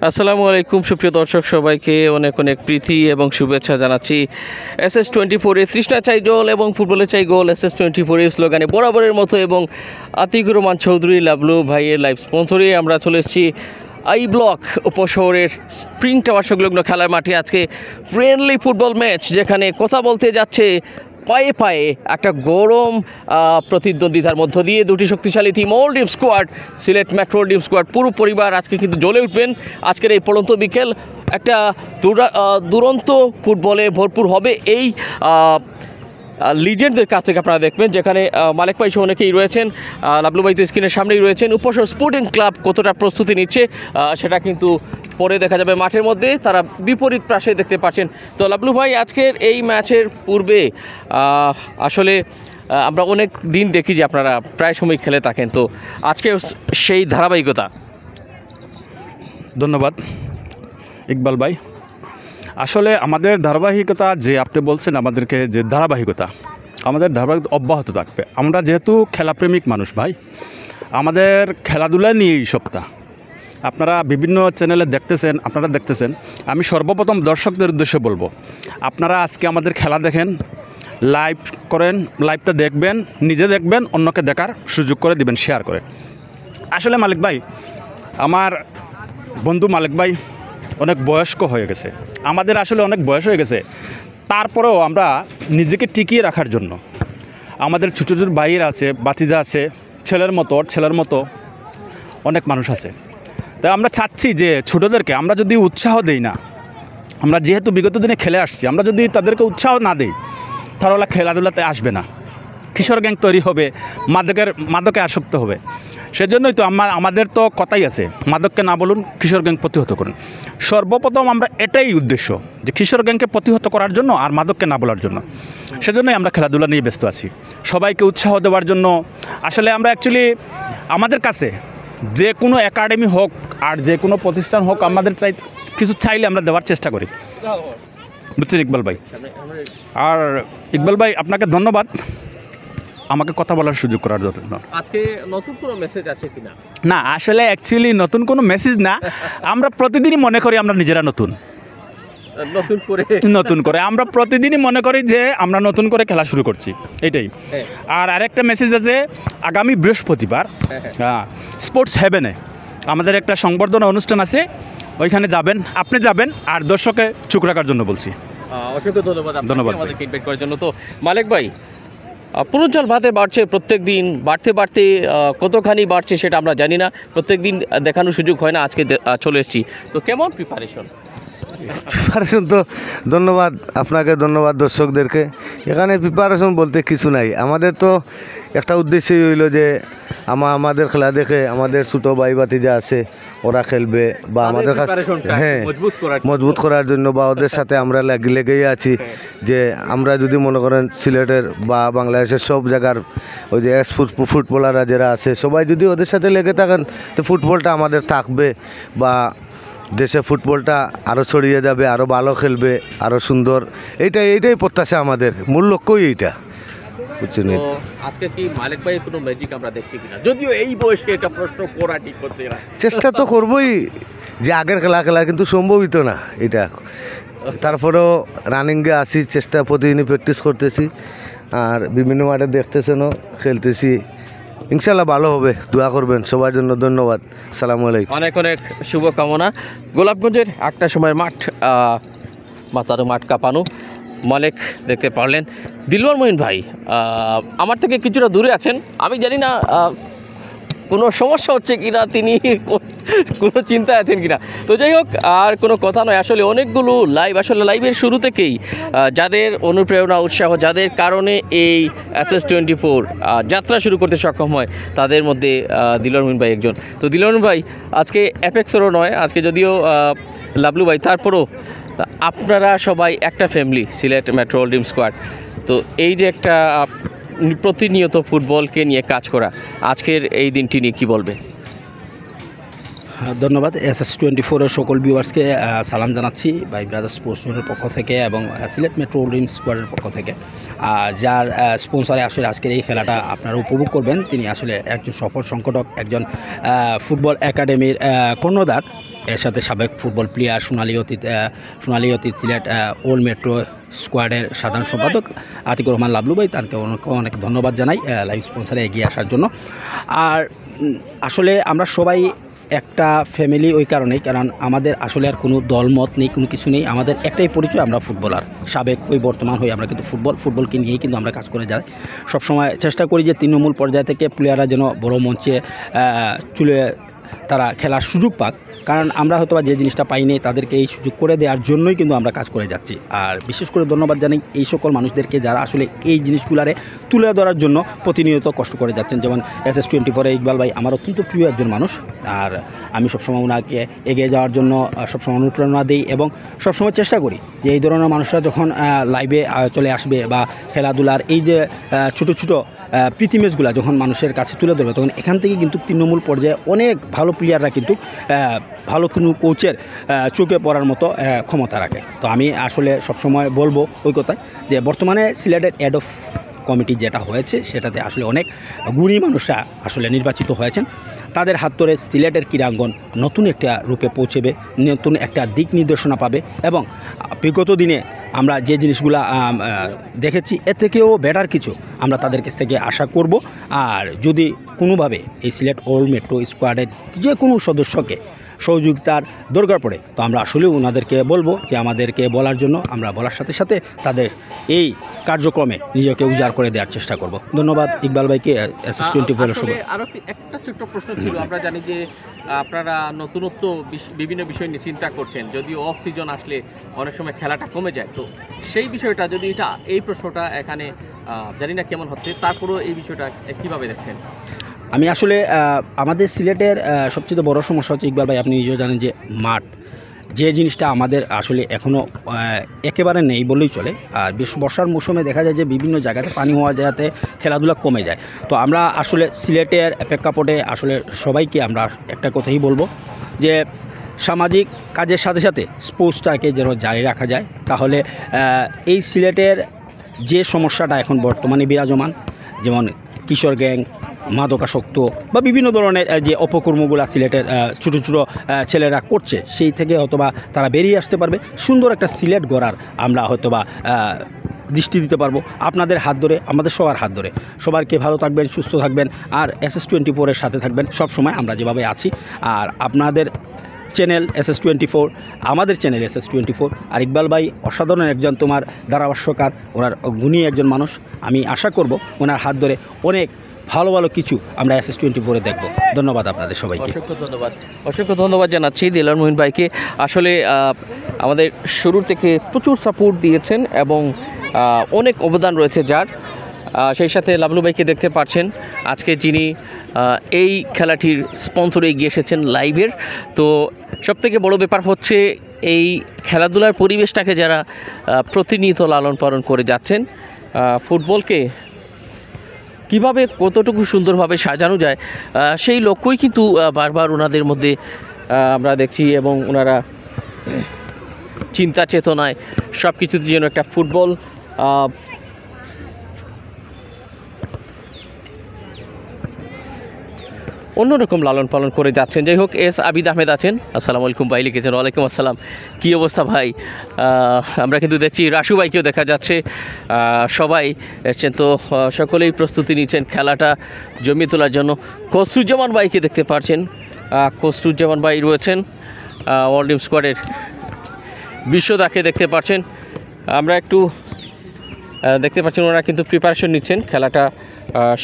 আসসালামু আলাইকুম সুপ্রিয় দর্শক সবাইকে অনেক অনেক প্রীতি এবং শুভেচ্ছা জানাচ্ছি। SS24 এর তৃষ্ণা চাই জল এবং ফুটবলে চাই গোল। SS24 এর স্লোগানে বরাবরের মতো এবং আতিকুর রহমান চৌধুরী লাবলু ভাইয়ের লাইভ স্পন্সরে আমরা চলে এসেছি আই ব্লক উপশহরের স্প্রিং টাওয়ার সংলগ্ন খেলার মাঠে। আজকে ফ্রেন্ডলি ফুটবল ম্যাচ, যেখানে কথা বলতে যাচ্ছে পায়ে পায়ে একটা গরম প্রতিদ্বন্দ্বিতার মধ্য দিয়ে দুটি শক্তিশালী টিম, অল ডিম স্কোয়াড, সিলেট মেট্রো ডিম স্কোয়াড। পুরো পরিবার আজকে কিন্তু জ্বলে উঠবেন। আজকের এই পড়ন্ত বিকেল একটা দুরন্ত ফুটবলে ভরপুর হবে এই লিজেন্ডদের কাছ থেকে আপনারা দেখবেন, যেখানে মালিক ভাই সহ অনেকেই রয়েছেন, লাবলু ভাই তো স্ক্রিনের সামনেই রয়েছেন। উপশহর স্পোর্টিং ক্লাব কতটা প্রস্তুতি নিচ্ছে সেটা কিন্তু পরে দেখা যাবে মাঠের মধ্যে। তারা বিপরীত পাশে দেখতে পাচ্ছেন। তো লাবলু ভাই, আজকের এই ম্যাচের পূর্বে আসলে আমরা অনেক দিন দেখি যে আপনারা প্রায় সময় খেলে থাকেন, তো আজকে সেই ধারাবাহিকতা। ধন্যবাদ ইকবাল ভাই। আসলে আমাদের ধারাবাহিকতা যে আপনি বলছেন, আমাদেরকে যে ধারাবাহিকতা অব্যাহত থাকবে। আমরা যেহেতু খেলাপ্রেমিক মানুষ ভাই, আমাদের খেলাধুলা নিয়েই সপ্তাহ আপনারা বিভিন্ন চ্যানেলে দেখতেছেন, আপনারা দেখতেছেন। আমি সর্বপ্রথম দর্শকদের উদ্দেশ্যে বলবো, আপনারা আজকে আমাদের খেলা দেখেন, লাইভ করেন, লাইভটা দেখবেন, নিজে দেখবেন, অন্যকে দেখার সুযোগ করে দিবেন, শেয়ার করে। আসলে মালিক ভাই, আমার বন্ধু মালিক ভাই অনেক বয়স্ক হয়ে গেছে, আমাদের আসলে অনেক বয়স হয়ে গেছে। তারপরেও আমরা নিজেকে টিকিয়ে রাখার জন্য আমাদের ছোটো ছোটো ভাইয়ের আছে, বাতিজা আছে, ছেলের মতো অনেক মানুষ আছে। তাই আমরা চাচ্ছি যে ছোটোদেরকে আমরা যদি উৎসাহ দেই না, আমরা যেহেতু বিগত দিনে খেলে আসছি, আমরা যদি তাদেরকে উৎসাহ না দেই, তাহলে ওরা খেলাধুলাতে আসবে না, কিশোর গ্যাং তৈরি হবে, মাদকে আসক্ত হবে। সেজন্যই তো আমাদের তো কথাই আছে, মাদককে না বলুন, কিশোর গ্যাং প্রতিহত করুন। সর্বপ্রথম আমরা এটাই উদ্দেশ্য, যে কিশোর গ্যাংকে প্রতিহত করার জন্য আর মাদককে না বলার জন্য। সেজন্যই আমরা খেলাধুলা নিয়ে ব্যস্ত আছি, সবাইকে উৎসাহ দেওয়ার জন্য। আসলে আমরা অ্যাকচুয়ালি আমাদের কাছে যে কোনো একাডেমি হোক আর যে কোনো প্রতিষ্ঠান হোক, আমাদের কিছু চাইলে আমরা দেওয়ার চেষ্টা করি, বুঝছেন ইকবাল ভাই। আর ইকবাল ভাই, আপনাকে ধন্যবাদ আমাকে কথা বলার সুযোগ করার জন্য। আজকে নতুন কোনো মেসেজ আছে কিনা? না, আসলে অ্যাকচুয়ালি নতুন কোনো মেসেজ না, আমরা প্রতিদিনই মনে করি আমরা নিজেরা নতুন করে আমরা প্রতিদিনই মনে করি যে আমরা নতুন করে খেলা শুরু করছি, এটাই। আর আরেকটা মেসেজ আছে, আগামী বৃহস্পতিবার স্পোর্টস হেভেনে আমাদের একটা সংবর্ধনা অনুষ্ঠান আছে, ওইখানে যাবেন, আপনি যাবেন, আর দর্শকে চোখ রাখার জন্য বলছি। অসংখ্য ধন্যবাদ আমাদেরকে ইনভাইট করার জন্য। তো মালিক ভাই, পুরঞ্চল ভাতে বাড়ছে প্রত্যেক দিন, বাড়তে কতখানি বাড়ছে সেটা আমরা জানি না, প্রত্যেক দিন দেখানোর সুযোগ হয় না। আজকে চলে এসেছি, তো কেমন প্রিপারেশন? তো ধন্যবাদ আপনাকে, ধন্যবাদ দর্শকদেরকে। এখানে প্রিপারেশন বলতে কিছু নাই, আমাদের তো একটা উদ্দেশ্যই হইল যে আমাদের খেলা দেখে আমাদের ছোটো ভাই ভাতিজা আছে, ওরা খেলবে বা আমাদের কাছে মজবুত করার জন্য, বা ওদের সাথে আমরা লেগেই আছি। যে আমরা যদি মনে করেন সিলেটের বা বাংলাদেশের সব জায়গার ওই যে ফুটবলাররা যারা আছে, সবাই যদি ওদের সাথে লেগে থাকেন, তো ফুটবলটা আমাদের থাকবে, বা দেশে ফুটবলটা আরও ছড়িয়ে যাবে, আরও ভালো খেলবে, আরও সুন্দর। এইটাই প্রত্যাশা, আমাদের মূল লক্ষ্যই এইটা, বুঝছেন। আজকে কি মালিক ভাই কোনো ম্যাজিক আমরা দেখছি কিনা? যদিও এই বয়সে এটা প্রশ্ন করা ঠিক হচ্ছে না, চেষ্টা তো করবই যে আগের খেলা কিন্তু সম্ভবিত না এটা। তারপরেও রানিংয়ে আসি, চেষ্টা প্রতিদিনই প্র্যাকটিস করতেছি, আর বিভিন্ন মাঠে দেখতেছেনও, খেলতেছি। ইনশাল্লাহ ভালো হবে, দোয়া করবেন সবার জন্য। ধন্যবাদ, সালামু আলাইকুম। অনেক অনেক শুভকামনা। গোলাপগঞ্জের একটা সময় মাঠ কাঁপানো মালিক দেখতে পারলেন। দিলওয়ার মঈন ভাই আমার থেকে কিছুটা দূরে আছেন, আমি জানি না কোনো সমস্যা হচ্ছে কিনা, তিনি কোনো চিন্তায় আছেন কিনা। তো যাই হোক, আর কোনো কথা নয়। আসলে অনেকগুলো লাইভের শুরু থেকেই যাদের অনুপ্রেরণা, উৎসাহ, যাদের কারণে এই SS24 যাত্রা শুরু করতে সক্ষম হয়, তাদের মধ্যে দিলওয়ার মঈন ভাই একজন। তো দিলওয়ার ভাই, আজকে অ্যাপেক্সেরও নয়, আজকে যদিও লাবলু ভাই, তারপরও আপনারা সবাই একটা ফ্যামিলি, সিলেট মেট্রো ডিম স্কোয়াড। তো এই যে একটা প্রতিনিয়ত ফুটবলকে নিয়ে কাজ করা, আজকের এই দিনটি নিয়ে কী বলবে? ধন্যবাদ। SS24 এর সকল ভিউয়ার্সকে সালাম জানাচ্ছি ভাই ব্রাদার্স স্পোর্টস জোনের পক্ষ থেকে এবং সিলেট মেট্রো ডিম স্কোয়াডের পক্ষ থেকে। যার স্পন্সরে আসলে আজকের এই খেলাটা আপনারা উপভোগ করবেন, তিনি আসলে একজন সফল সংগঠক, একজন ফুটবল একাডেমির কর্ণধার। এর সাথে সাবেক ফুটবল প্লেয়ার সোনালী অতীত সিলেট ওল্ড মেট্রো স্কোয়াডের সাধারণ সম্পাদক আতিকুর রহমান লাবলু ভাই, তাকে অনেক অনেক ধন্যবাদ জানাই লাইভ স্পন্সারে এগিয়ে আসার জন্য। আর আসলে আমরা সবাই একটা ফ্যামিলি ওই কারণেই, কারণ আমাদের আসলে আর কোনো দলমত নেই, কোনো কিছু নেই, আমাদের একটাই পরিচয়, আমরা ফুটবলার। সাবেক হই বর্তমান হই আমরা কিন্তু ফুটবলকে নিয়েই কিন্তু আমরা কাজ করে যাই। সবসময় চেষ্টা করি যে তৃণমূল পর্যায় থেকে প্লেয়াররা যেন বড় মঞ্চে তারা খেলার সুযোগ পাক, কারণ আমরা হয়তো যে জিনিসটা পাইনি তাদেরকে এই সুযোগ করে দেওয়ার জন্যই কিন্তু আমরা কাজ করে যাচ্ছি। আর বিশেষ করে ধন্যবাদ জানাই এই সকল মানুষদেরকে যারা আসলে এই জিনিসগুলারে তুলে ধরার জন্য প্রতিনিয়ত কষ্ট করে যাচ্ছেন, যেমন SS24 ইকবাল ভাই আমার অত্যন্ত প্রিয় একজন মানুষ। আর আমি সবসময় ওনাকে এগিয়ে যাওয়ার জন্য সবসময় অনুপ্রেরণা দিই এবং সবসময় চেষ্টা করি যে এই ধরনের মানুষরা যখন লাইভে চলে আসবে বা খেলাধুলার এই যে ছোটো ছোটো প্রীতি ম্যাচগুলো যখন মানুষের কাছে তুলে ধরবে, তখন এখান থেকে কিন্তু তৃণমূল পর্যায়ে অনেক ভালো প্লেয়াররা কিন্তু ভালো কোনো কোচের চোখে পড়ার মতো ক্ষমতা রাখে। তো আমি আসলে সবসময় বলবো ওই কথায় যে বর্তমানে সিলেটের হেড অফ কমিটি যেটা হয়েছে সেটাতে আসলে অনেক গুণী মানুষরা আসলে নির্বাচিত হয়েছেন। তাদের হাত ধরে সিলেটের ক্রীড়াঙ্গন নতুন একটা রূপে পৌঁছেবে, নতুন একটা দিক নির্দেশনা পাবে এবং বিগত দিনে আমরা যে জিনিসগুলো দেখেছি এর থেকেও বেটার কিছু আমরা তাদের কাছ থেকে আশা করব। আর যদি কোনোভাবে এই সিলেট ওল্ড মেট্রো স্কোয়াডের যে কোনো সদস্যকে সহযোগিতার দরকার পড়ে, তো আমরা আসলে ওনাদেরকে বলবো যে আমাদেরকে বলার জন্য, আমরা বলার সাথে সাথে তাদের এই কার্যক্রমে নিজেকে উজাড় করে দেওয়ার চেষ্টা করব। ধন্যবাদ ইকবাল ভাইকে, SS24 শুভ। আরও একটা ছোট্ট প্রশ্ন ছিল, আমরা জানি যে আপনারা নতুনত্ব বিভিন্ন বিষয় নিয়ে চিন্তা করছেন, যদিও অফ সিজন আসলে অনেক সময় খেলাটা কমে যায়, তো সেই বিষয়টা যদি এই প্রশ্নটা এখানে জানি না কেমন হচ্ছে, তারপরেও এই বিষয়টা কীভাবে দেখছেন? আমি আসলে আমাদের সিলেটের সবচেয়ে বড় সমস্যা হচ্ছে ইকবাল ভাই, আপনি নিজেও জানেন যে মাঠ, যে জিনিসটা আমাদের আসলে এখনও একেবারে নেই বললেই চলে। আর বর্ষার মৌসুমে দেখা যায় যে বিভিন্ন জায়গাতে পানি হওয়া যাতে খেলাধুলা কমে যায়। তো আমরা আসলে সিলেটের প্রেক্ষাপটে আসলে সবাইকে আমরা একটা কথাই বলবো যে সামাজিক কাজের সাথে সাথে স্পোর্টসটাকে যেন জারি রাখা যায়, তাহলে এই সিলেটের যে সমস্যাটা এখন বর্তমানে বিরাজমান, যেমন কিশোর গ্যাং, মাদকাসক্ত বা বিভিন্ন ধরনের যে অপকর্মগুলো সিলেটের ছোটো ছোটো ছেলেরা করছে, সেই থেকে হয়তোবা তারা বেরিয়ে আসতে পারবে, সুন্দর একটা সিলেট গড়ার আমরা হয়তোবা দৃষ্টি দিতে পারবো আপনাদের হাত ধরে, আমাদের সবার হাত ধরে। সবাইকে ভালো থাকবেন, সুস্থ থাকবেন, আর SS24 সাথে থাকবেন সব সময় আমরা যেভাবে আছি। আর আপনাদের চ্যানেল SS24, আমাদের চ্যানেল SS24, আর ইকবাল ভাই অসাধারণ একজন তোমার ধারাভাষ্যকার, ওনার গুণী একজন মানুষ। আমি আশা করব ওনার হাত ধরে অনেক ভালো ভালো কিছু আমরা SS24 দেখব। ধন্যবাদ আপনাদের সবাইকে। অসংখ্য ধন্যবাদ জানাচ্ছি দিলওয়ার মঈন ভাইকে। আসলে আমাদের শুরু থেকে প্রচুর সাপোর্ট দিয়েছেন এবং অনেক অবদান রয়েছে যার, সেই সাথে লাবলু ভাইকে দেখতে পাচ্ছেন আজকে যিনি এই খেলাটির স্পন্সরে এগিয়ে এসেছেন লাইভের। তো সবথেকে বড় ব্যাপার হচ্ছে এই খেলাধুলার পরিবেশটাকে যারা প্রতিনিয়ত লালন পালন করে যাচ্ছেন, ফুটবলকে কিভাবে কতটুকু সুন্দরভাবে সাজানো যায় সেই লক্ষ্যই কিন্তু বারবার ওনাদের মধ্যে আমরা দেখছি, এবং ওনারা চিন্তা চেতনায় সব কিছুর জন্য একটা ফুটবল অন্যরকম লালন পালন করে যাচ্ছেন। যাই হোক, আবিদ আহমেদ আছেন, আসসালামু আলাইকুম ভাই লিখেছেন। ওয়ালাইকুম আসসালাম, কী অবস্থা ভাই? আমরা কিন্তু দেখছি রাসু ভাইকেও দেখা যাচ্ছে, সবাই এসছেন, তো সকলেই প্রস্তুতি নিচ্ছেন খেলাটা জমিয়ে তোলার জন্য। খসরুজ্জামান ভাইকে দেখতে পাচ্ছেন, খসরুজ্জামান ভাই রয়েছেন ওয়ার্ল্ড টিম স্কোয়াডের। বিশ্বদাকে দেখতে পাচ্ছেন, আমরা একটু দেখতে পাচ্ছেন ওনারা কিন্তু প্রিপারেশন নিচ্ছেন খেলাটা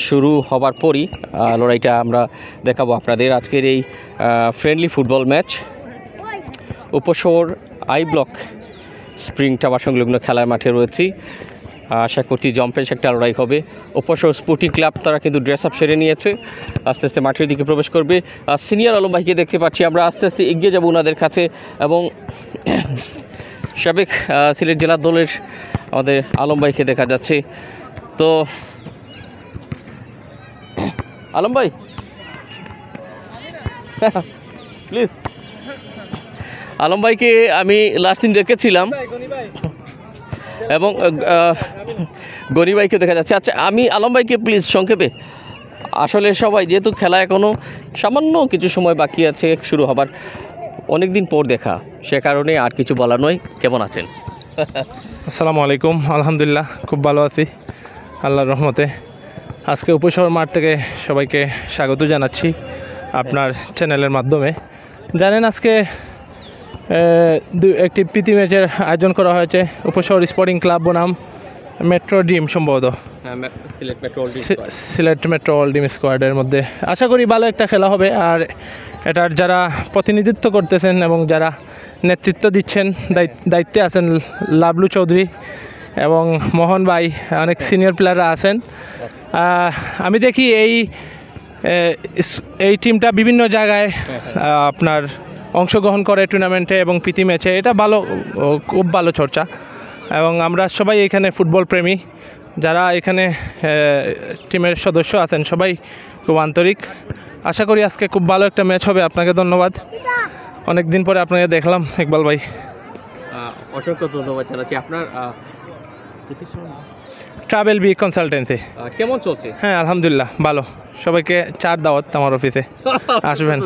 শুরু হবার পরই। লড়াইটা আমরা দেখাবো আপনাদের। আজকের এই friendly football match Upashahar I block spring tower সংলগ্ন খেলার মাঠে রয়েছি। আশা করছি জম্পেশ একটা লড়াই হবে। উপশহর স্পোর্টিং ক্লাব তারা কিন্তু ড্রেস আপ সেরে নিয়েছে, আস্তে আস্তে মাঠের দিকে প্রবেশ করবে। সিনিয়র আলম ভাইকে দেখতে পাচ্ছি, আমরা আস্তে আস্তে এগিয়ে যাব ওনাদের কাছে, এবং সাবেক সিলেট জেলা দলের আমাদের আলম ভাইকে দেখা যাচ্ছে। তো আলম ভাই প্লিজ, আলম ভাইকে আমি লাস্ট দিন দেখেছিলাম এবং গনি ভাইকে দেখা যাচ্ছে। আচ্ছা, আমি আলম ভাইকে প্লিজ সংক্ষেপে, আসলে সবাই যেহেতু খেলা এখনও সামান্য কিছু সময় বাকি আছে শুরু হবার, অনেক দিন পর দেখা, সে কারণে আর কিছু বলার নয়। কেমন আছেন? আসসালামু আলাইকুম, আলহামদুলিল্লাহ খুব ভালো আছি আল্লাহর রহমতে। আজকে উপশহর মাঠ থেকে সবাইকে স্বাগত জানাচ্ছি আপনার চ্যানেলের মাধ্যমে। জানেন আজকে একটি প্রীতি ম্যাচের আয়োজন করা হয়েছে উপশহর স্পোর্টিং ক্লাব বনাম মেট্রো ডিম, সম্ভবত সিলেট মেট্রো অল ডিম স্কোয়াডের মধ্যে। আশা করি ভালো একটা খেলা হবে। আর এটার যারা প্রতিনিধিত্ব করতেছেন এবং যারা নেতৃত্ব দিচ্ছেন, দায়িত্বে আছেন লাবলু চৌধুরী এবং মোহন ভাই, অনেক সিনিয়র প্লেয়াররা আছেন। আমি দেখি এই টিমটা বিভিন্ন জায়গায় আপনার অংশগ্রহণ করে টুর্নামেন্টে এবং প্রীতি ম্যাচে। এটা খুব ভালো চর্চা এবং আমরা সবাই এখানে ফুটবল প্রেমী। যারা এখানে টিমের সদস্য আছেন সবাই খুব আন্তরিক। আশা করি আজকে খুব ভালো একটা ম্যাচ হবে। আপনাকে ধন্যবাদ, অনেক দিন পরে আপনাকে দেখলাম ইকবাল ভাই। অসংখ্য ধন্যবাদ জানাচ্ছি। আপনার ট্রাভেল বি কনসালটেন্সি কেমন চলছে? হ্যাঁ আলহামদুলিল্লাহ ভালো। সবাইকে চার দাওয়াত আমার অফিসে, আসবেন।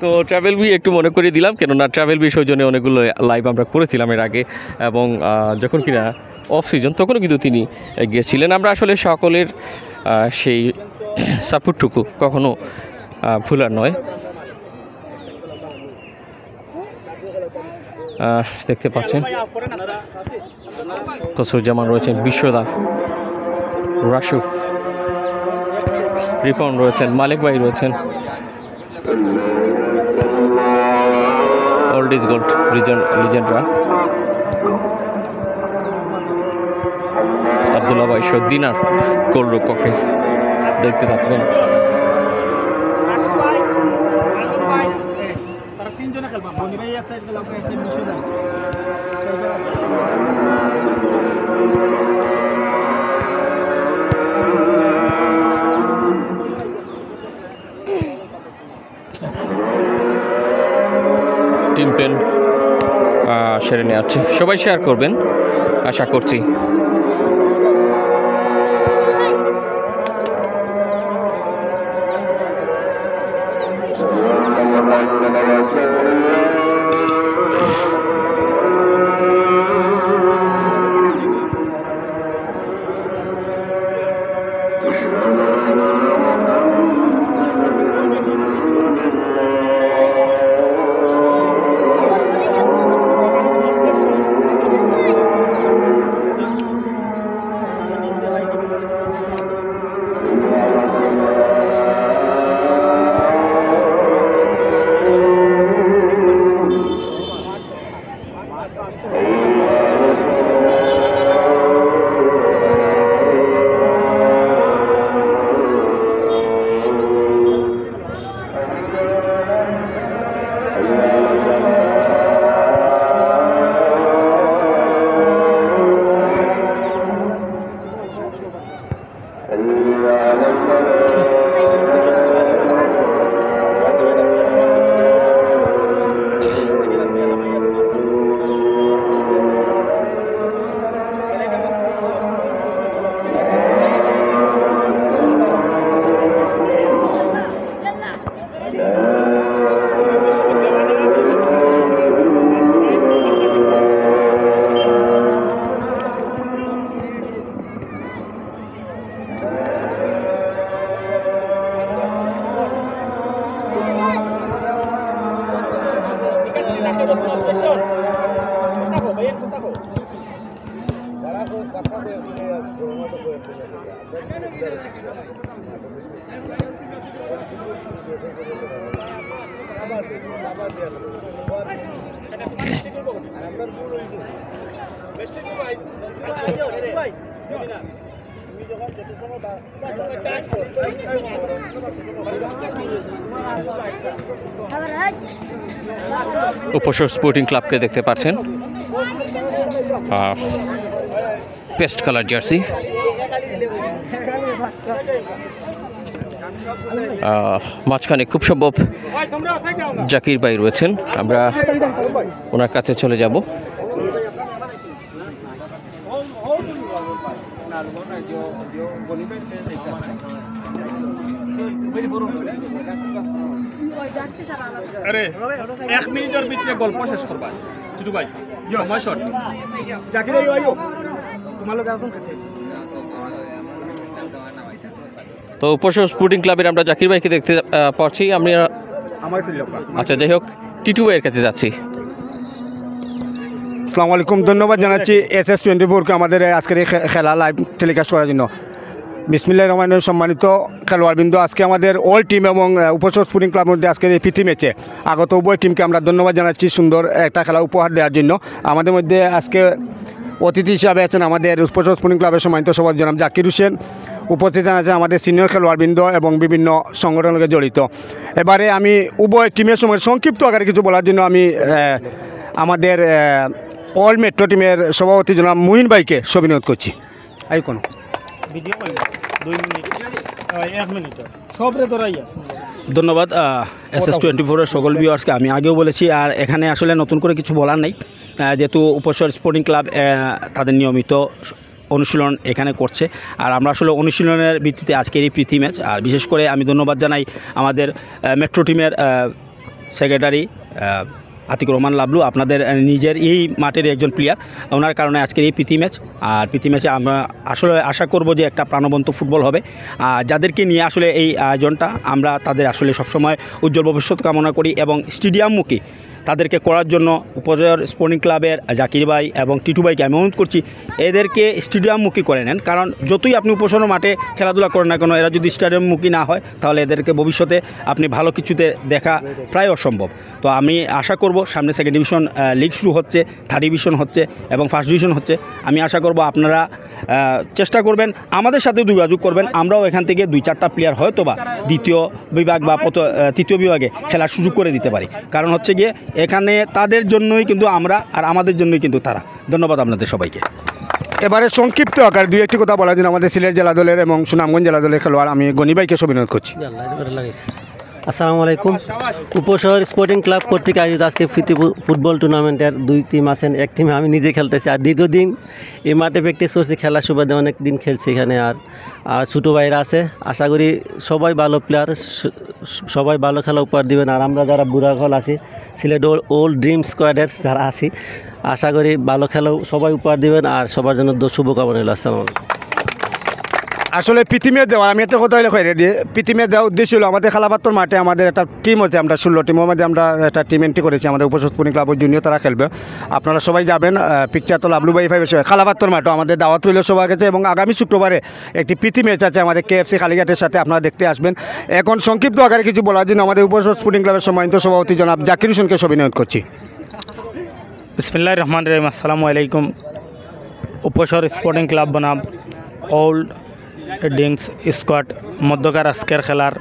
তো ট্রাভেল বি একটু মনে করিয়ে দিলাম, কেননা ট্রাভেল বি সৌজন্যে অনেকগুলো লাইভ আমরা করেছিলাম এর আগে, এবং যখন কিনা অফ সিজন তখনও কিন্তু তিনি গিয়েছিলেন। আমরা আসলে সকলের সেই সাপোর্টটুকু কখনো ভুলার নয়। দেখতে পাচ্ছেন কসরুজ্জামান রয়েছেন, বিশ্বদা, রাসু, রিপন রয়েছেন, মালিক ভাই রয়েছেন, ওল্ড ইজ গোল্ড লিজেন্ডরা, আব্দুল্লাহ ভাই সদ্দিনার গোলরক্ষকে দেখতে থাকবেন। টিম পেন সেরে নিয়ে আছে, সবাই শেয়ার করবেন আশা করছি। উপশহর স্পোর্টিং ক্লাবকে দেখতে পাচ্ছেন, পেস্ট কালার জার্সি, মাঝখানে খুব সম্ভব জাকির ভাই রয়েছেন। আমরা ওনার কাছে চলে যাব। আরে 1 মিনিটের ভিতরে গল্প শেষ করবা টিটু ভাই সময় শর্ট জাকির ভাই আইও তোমার লোক এখন তো উপসর স্পোর্টিং ক্লাবের আমরা জাকির ভাইকে দেখতে পাচ্ছি। আমি আমার ছিল আচ্ছা, যাই হোক, টিটু ভাইয়ের কাছে যাচ্ছি। আসসালামু আলাইকুম, ধন্যবাদ জানাচ্ছি SS24কে আমাদের আজকের এই খেলা লাইভ টেলিকাস্ট করার জন্য। বিসমিল্লাহির রহমানির রহিম। সম্মানিত খেলোয়াড়বৃন্দ, আজকে আমাদের অল টিম এবং উপসর স্পোর্টিং ক্লাবের মধ্যে আজকের এই প্রীতি ম্যাচে আগত উভয় টিমকে আমরা ধন্যবাদ জানাচ্ছি সুন্দর একটা খেলা উপহার দেওয়ার জন্য। আমাদের মধ্যে আজকে অতিথি হিসাবে আছেন আমাদের উপসর স্পোর্টিং ক্লাবের সম্মানিত সভাপতি জনাব জাকির হোসেন, উপস্থিত আছেন আমাদের সিনিয়র খেলোয়াড়বৃন্দ এবং বিভিন্ন সংগঠনকে জড়িত। এবারে আমি উভয় টিমের সময় সংক্ষিপ্ত আকারে কিছু বলার জন্য আমি আমাদের অল মেট্রো টিমের সভাপতি জনাব মুহিন ভাইকে সবিনয় করছি। আই কোন ধন্যবাদ SS24-এর সকল ভিউয়ার্সকে। আমি আগেও বলেছি, আর এখানে আসলে নতুন করে কিছু বলার নেই, যেহেতু উপসর স্পোর্টিং ক্লাব তাদের নিয়মিত অনুশীলন এখানে করছে, আর আমরা আসলে অনুশীলনের ভিত্তিতে আজকের এই প্রীতি ম্যাচ। আর বিশেষ করে আমি ধন্যবাদ জানাই আমাদের মেট্রো টিমের সেক্রেটারি আতিকুর রহমান লাবলু, আপনাদের নিজের এই মাঠের একজন প্লেয়ার, ওনার কারণে আজকের এই প্রীতি ম্যাচ। আর প্রীতি ম্যাচে আমরা আসলে আশা করব যে একটা প্রাণবন্ত ফুটবল হবে। যাদেরকে নিয়ে আসলে এই আয়োজনটা, আমরা তাদের আসলে সবসময় উজ্জ্বল ভবিষ্যৎ কামনা করি এবং স্টেডিয়ামমুখী তাদেরকে করার জন্য উপজেলার স্পোর্টিং ক্লাবের জাকির ভাই এবং টিটু ভাইকে আমি অনুরোধ করছি এদেরকে স্টেডিয়ামমুখী করে নেন। কারণ যতই আপনি উপসর মাঠে খেলাধুলা করেন না কেন, এরা যদি স্টেডিয়ামমুখী না হয় তাহলে এদেরকে ভবিষ্যতে আপনি ভালো কিছুতে দেখা প্রায় অসম্ভব। তো আমি আশা করব সামনে সেকেন্ড ডিভিশন লিগ শুরু হচ্ছে, থার্ড ডিভিশন হচ্ছে এবং ফার্স্ট ডিভিশন হচ্ছে। আমি আশা করব আপনারা চেষ্টা করবেন, আমাদের সাথে যোগাযোগ করবেন। আমরাও এখান থেকে 2-4টা প্লেয়ার হয়তো বা দ্বিতীয় বিভাগ বা তৃতীয় বিভাগে খেলার সুযোগ করে দিতে পারি। কারণ হচ্ছে গিয়ে এখানে তাদের জন্যই কিন্তু আমরা, আর আমাদের জন্যই কিন্তু তারা। ধন্যবাদ আপনাদের সবাইকে। এবারে সংক্ষিপ্ত আকারে দুই একটি কথা বলার জন্য আমাদের সিলেট জেলা দলের এবং সুনামগঞ্জ জেলা দলের খেলোয়াড় আমি গনি ভাইকে সবিনয় করছি। আসসালামু আলাইকুম। উপশহর স্পোর্টিং ক্লাব কর্তৃক আয়োজিত আজকে প্রীতি ফুটবল টুর্নামেন্টের 2 টিম আছেন। এক টিমে আমি নিজে খেলতেছি, আর দীর্ঘদিন এই মাঠে প্র্যাকটিস করছি, খেলার সুবাদে অনেক দিন খেলছি এখানে। আর ছোটো ভাইরা আছে, আশা করি সবাই ভালো প্লেয়ার, সবাই ভালো খেলা উপহার দিবেন। আর আমরা যারা বুড়াঘল আছি, সিলেট ওল্ড ড্রিম স্কোয়াডের যারা আছি, আশা করি ভালো খেলা সবাই উপহার দিবেন। আর সবার জন্য শুভকামনা রইল। আসসালামু আলাইকুম। আসলে প্রীতি ম্যাচ দেওয়া, আমি একটা কথা হলে দিয়ে প্রীতি ম্যাচ দেওয়ার উদ্দেশ্য হলো আমাদের খেলাপাত্র মাঠে আমাদের একটা টিম আছে, আমরা 16 টিমের মধ্যে আমরা একটা টিম এন্ট্রি করেছি। আমাদের উপসর স্পোর্টিং ক্লাবের জুনিয়র তারা খেলবে, আপনারা সবাই যাবেন। পিকচার তো লাবলু ভাই খেলাপাত্র মাঠও আমাদের দাওয়াত রইল সবার কাছে। এবং আগামী শুক্রবারে একটি প্রীতি ম্যাচ আছে আমাদের KFC কালীঘাটের সাথে, আপনারা দেখতে আসবেন। এখন সংক্ষিপ্ত আকারে কিছু বলার জন্য আমাদের উপসর স্পোর্টিং ক্লাবের সম্মানিত সভাপতি জনাব জাকির হোসেনকে সবিনয় করছি। বিসমিল্লাহির রহমানির রহিম। আসসালামু আলাইকুম। উপশহর স্পোর্টিং ক্লাব বনাম ওল্ড ডিংস স্কোয়াড মধ্যকার আজকের খেলার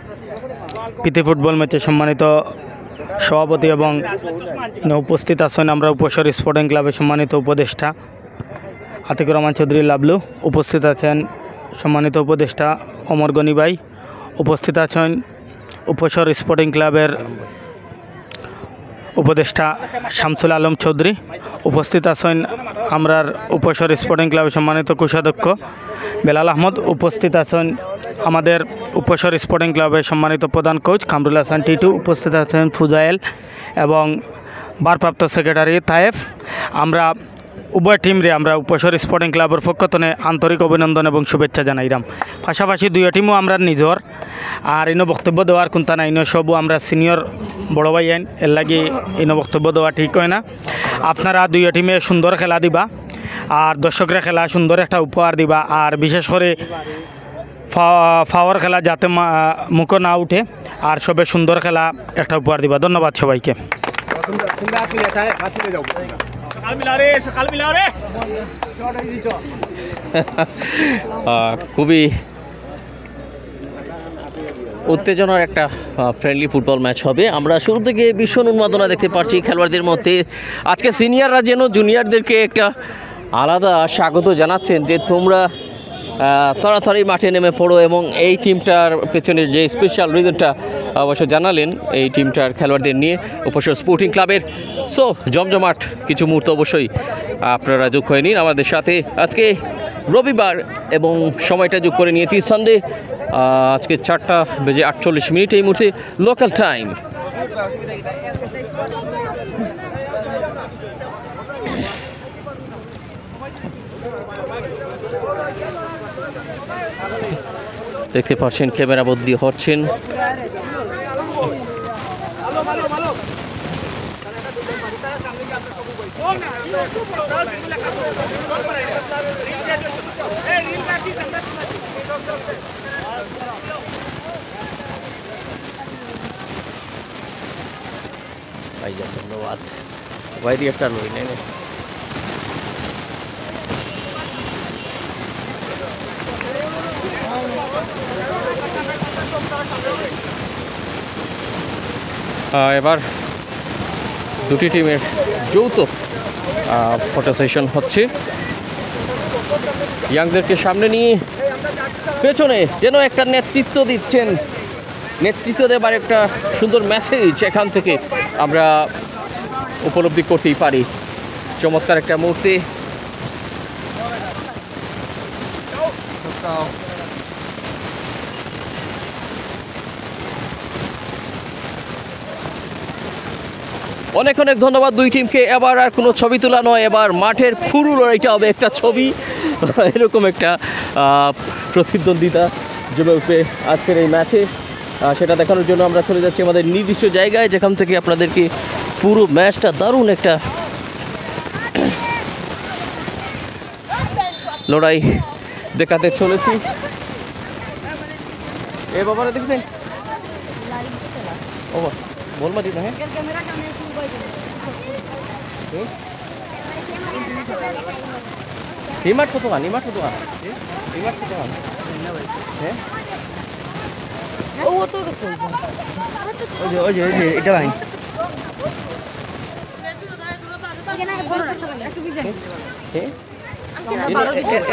প্রীতি ফুটবল ম্যাচে সম্মানিত সভাপতি এবং উপস্থিত আছেন আমরা উপশহর স্পোর্টিং ক্লাবের সম্মানিত উপদেষ্টা আতিকুর রহমান চৌধুরী লাবলু, উপস্থিত আছেন সম্মানিত উপদেষ্টা অমর গনি ভাই, উপস্থিত আছেন উপশহর স্পোর্টিং ক্লাবের উপদেষ্টা শামসুল আলম চৌধুরী, উপস্থিত আছেন আমরার উপশহর স্পোর্টিং ক্লাবের সম্মানিত কোষাধ্যক্ষ বেলাল আহমদ, উপস্থিত আছেন আমাদের উপশহর স্পোর্টিং ক্লাবের সম্মানিত প্রধান কোচ কামরুল হাসান টিটু, উপস্থিত আছেন ফুজায়েল এবং ভারপ্রাপ্ত সেক্রেটারি তায়েফ। আমরা উভয় টিমরে আমরা উপশহর স্পোর্টিং ক্লাবের পক্ষ থেকে আন্তরিক অভিনন্দন এবং শুভেচ্ছা জানাইলাম। পাশাপাশি 2 টিমও আমরা নিজর আর ইনো বক্তব্য দেওয়ার কোনটা না, ইনো সবও আমরা সিনিয়র বড় ভাই আইন, এর লাগে ইনো বক্তব্য দেওয়া ঠিক হয় না। আপনারা 2 টিমে সুন্দর খেলা দিবা আর দর্শকরা খেলা সুন্দর একটা উপহার দিবা। আর বিশেষ করে ফাওয়ার খেলা যাতে মুখ না উঠে, আর সবে সুন্দর খেলা একটা উপহার দিবা। ধন্যবাদ সবাইকে। খুবই উত্তেজনার একটা ফ্রেন্ডলি ফুটবল ম্যাচ হবে। আমরা শুরু থেকে ভীষণ উন্মাদনা দেখতে পাচ্ছি খেলোয়াড়দের মধ্যে। আজকে সিনিয়ররা যেন জুনিয়রদেরকে একটা আলাদা স্বাগত জানাচ্ছেন যে তোমরা তাড়াতাড়ি মাঠে নেমে পড়ো, এবং এই টিমটার পেছনে যে স্পেশাল রিজনটা অবশ্য জানালেন এই টিমটার খেলোয়াড়দের নিয়ে উপশহর স্পোর্টিং ক্লাবের। সো জমজমাট কিছু মুহূর্ত অবশ্যই আপনারা যোগ হয়ে নিন আমাদের সাথে। আজকে রবিবার এবং সময়টা যোগ করে নিয়েছি সানডে, আজকে 4:48 এই মুহূর্তে লোকাল টাইম। দেখতে পাচ্ছেন ক্যামেরা বন্দি হচ্ছেন। ভাইয়া ধন্যবাদ ভাই দিয়ে একটা লই নেই এবার দুটি টিমের যৌথ ফটো সেশন হচ্ছে। ইয়াংদেরকে সামনে নিয়ে পেছনে যেন একটা নেতৃত্ব দিচ্ছেন, নেতৃত্ব দেবার একটা সুন্দর মেসেজ এখান থেকে আমরা উপলব্ধি করতেই পারি। চমৎকার একটা মুহূর্তে অনেক অনেক ধন্যবাদ দুই টিমকে। এবার আর কোনো ছবি তোলা নয়, এবার মাঠের পুরো লড়াইটা হবে একটা ছবি। এরকম একটা প্রতিদ্বন্দ্বিতা জমে উঠবে আজকের এই ম্যাচে। সেটা দেখানোর জন্য আমরা চলে যাচ্ছি আমাদের নির্দিষ্ট জায়গায়, যেখান থেকে আপনাদেরকে পুরো ম্যাচটা দারুণ একটা লড়াই দেখাতে চলেছি। এ বাবারা দেখছেন ও বল মারি না। হিমাট কত গান, হিমাট কত গান, হিমাট কত গান, হ্যাঁ ওই যে এটা ভাই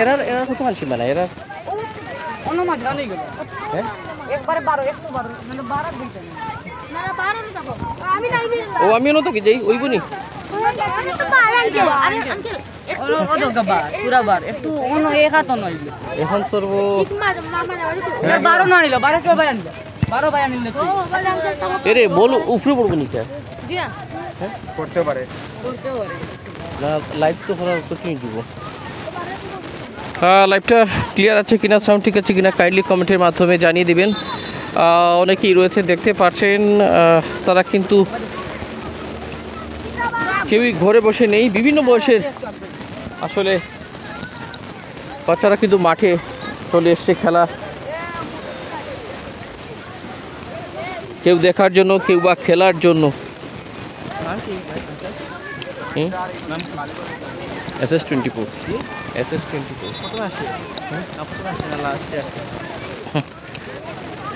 এরা কত গান ছিল না এরা ও আমিও তো কি যাই ওই বনি এখন তোর এরে বল উপরে পড়বো নি করতে পারে না লাইভ তো কন্টিনিউ দিব। লাইভটা ক্লিয়ার আছে কিনা, সাউন্ড ঠিক আছে কিনা কাইন্ডলি কমেন্টের মাধ্যমে জানিয়ে দিবেন। অনেকেই রয়েছে দেখতে পাচ্ছেন, তারা কিন্তু কেউই ঘরে বসে নেই, বিভিন্ন বয়সের আসলে বাচ্চারা কিন্তু মাঠে চলে এসছে খেলা, কেউ দেখার জন্য কেউ বা খেলার জন্য। SS24 SS24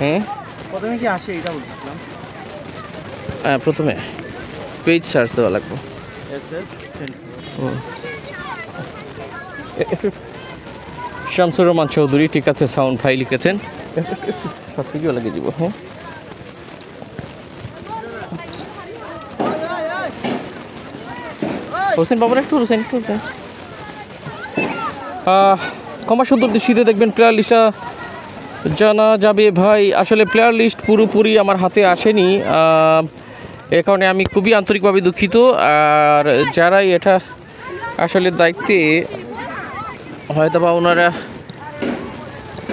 হ্যাঁ প্রথমে কি আসে এটা বলছিলাম। হ্যাঁ প্রথমে পেজ সার্চ দেওয়া লাগবে শামসুর রহমান চৌধুরী, ঠিক আছে সাউন্ড ভাই লিখেছেন, সব থেকেও লাগিয়ে দিব। হ্যাঁ হোসেন বাবার একটু হোসেন একটু ক্ষমা সুন্দর দৃষ্টিতে দেখবেন। প্লেয়ার লিস্টটা জানা যাবে ভাই, আসলে প্লেয়ার লিস্ট পুরোপুরি আমার হাতে আসেনি, এ কারণে আমি খুবই আন্তরিকভাবে দুঃখিত। আর যারাই এটা আসলে দায়িত্বে হয়তো বা ওনারা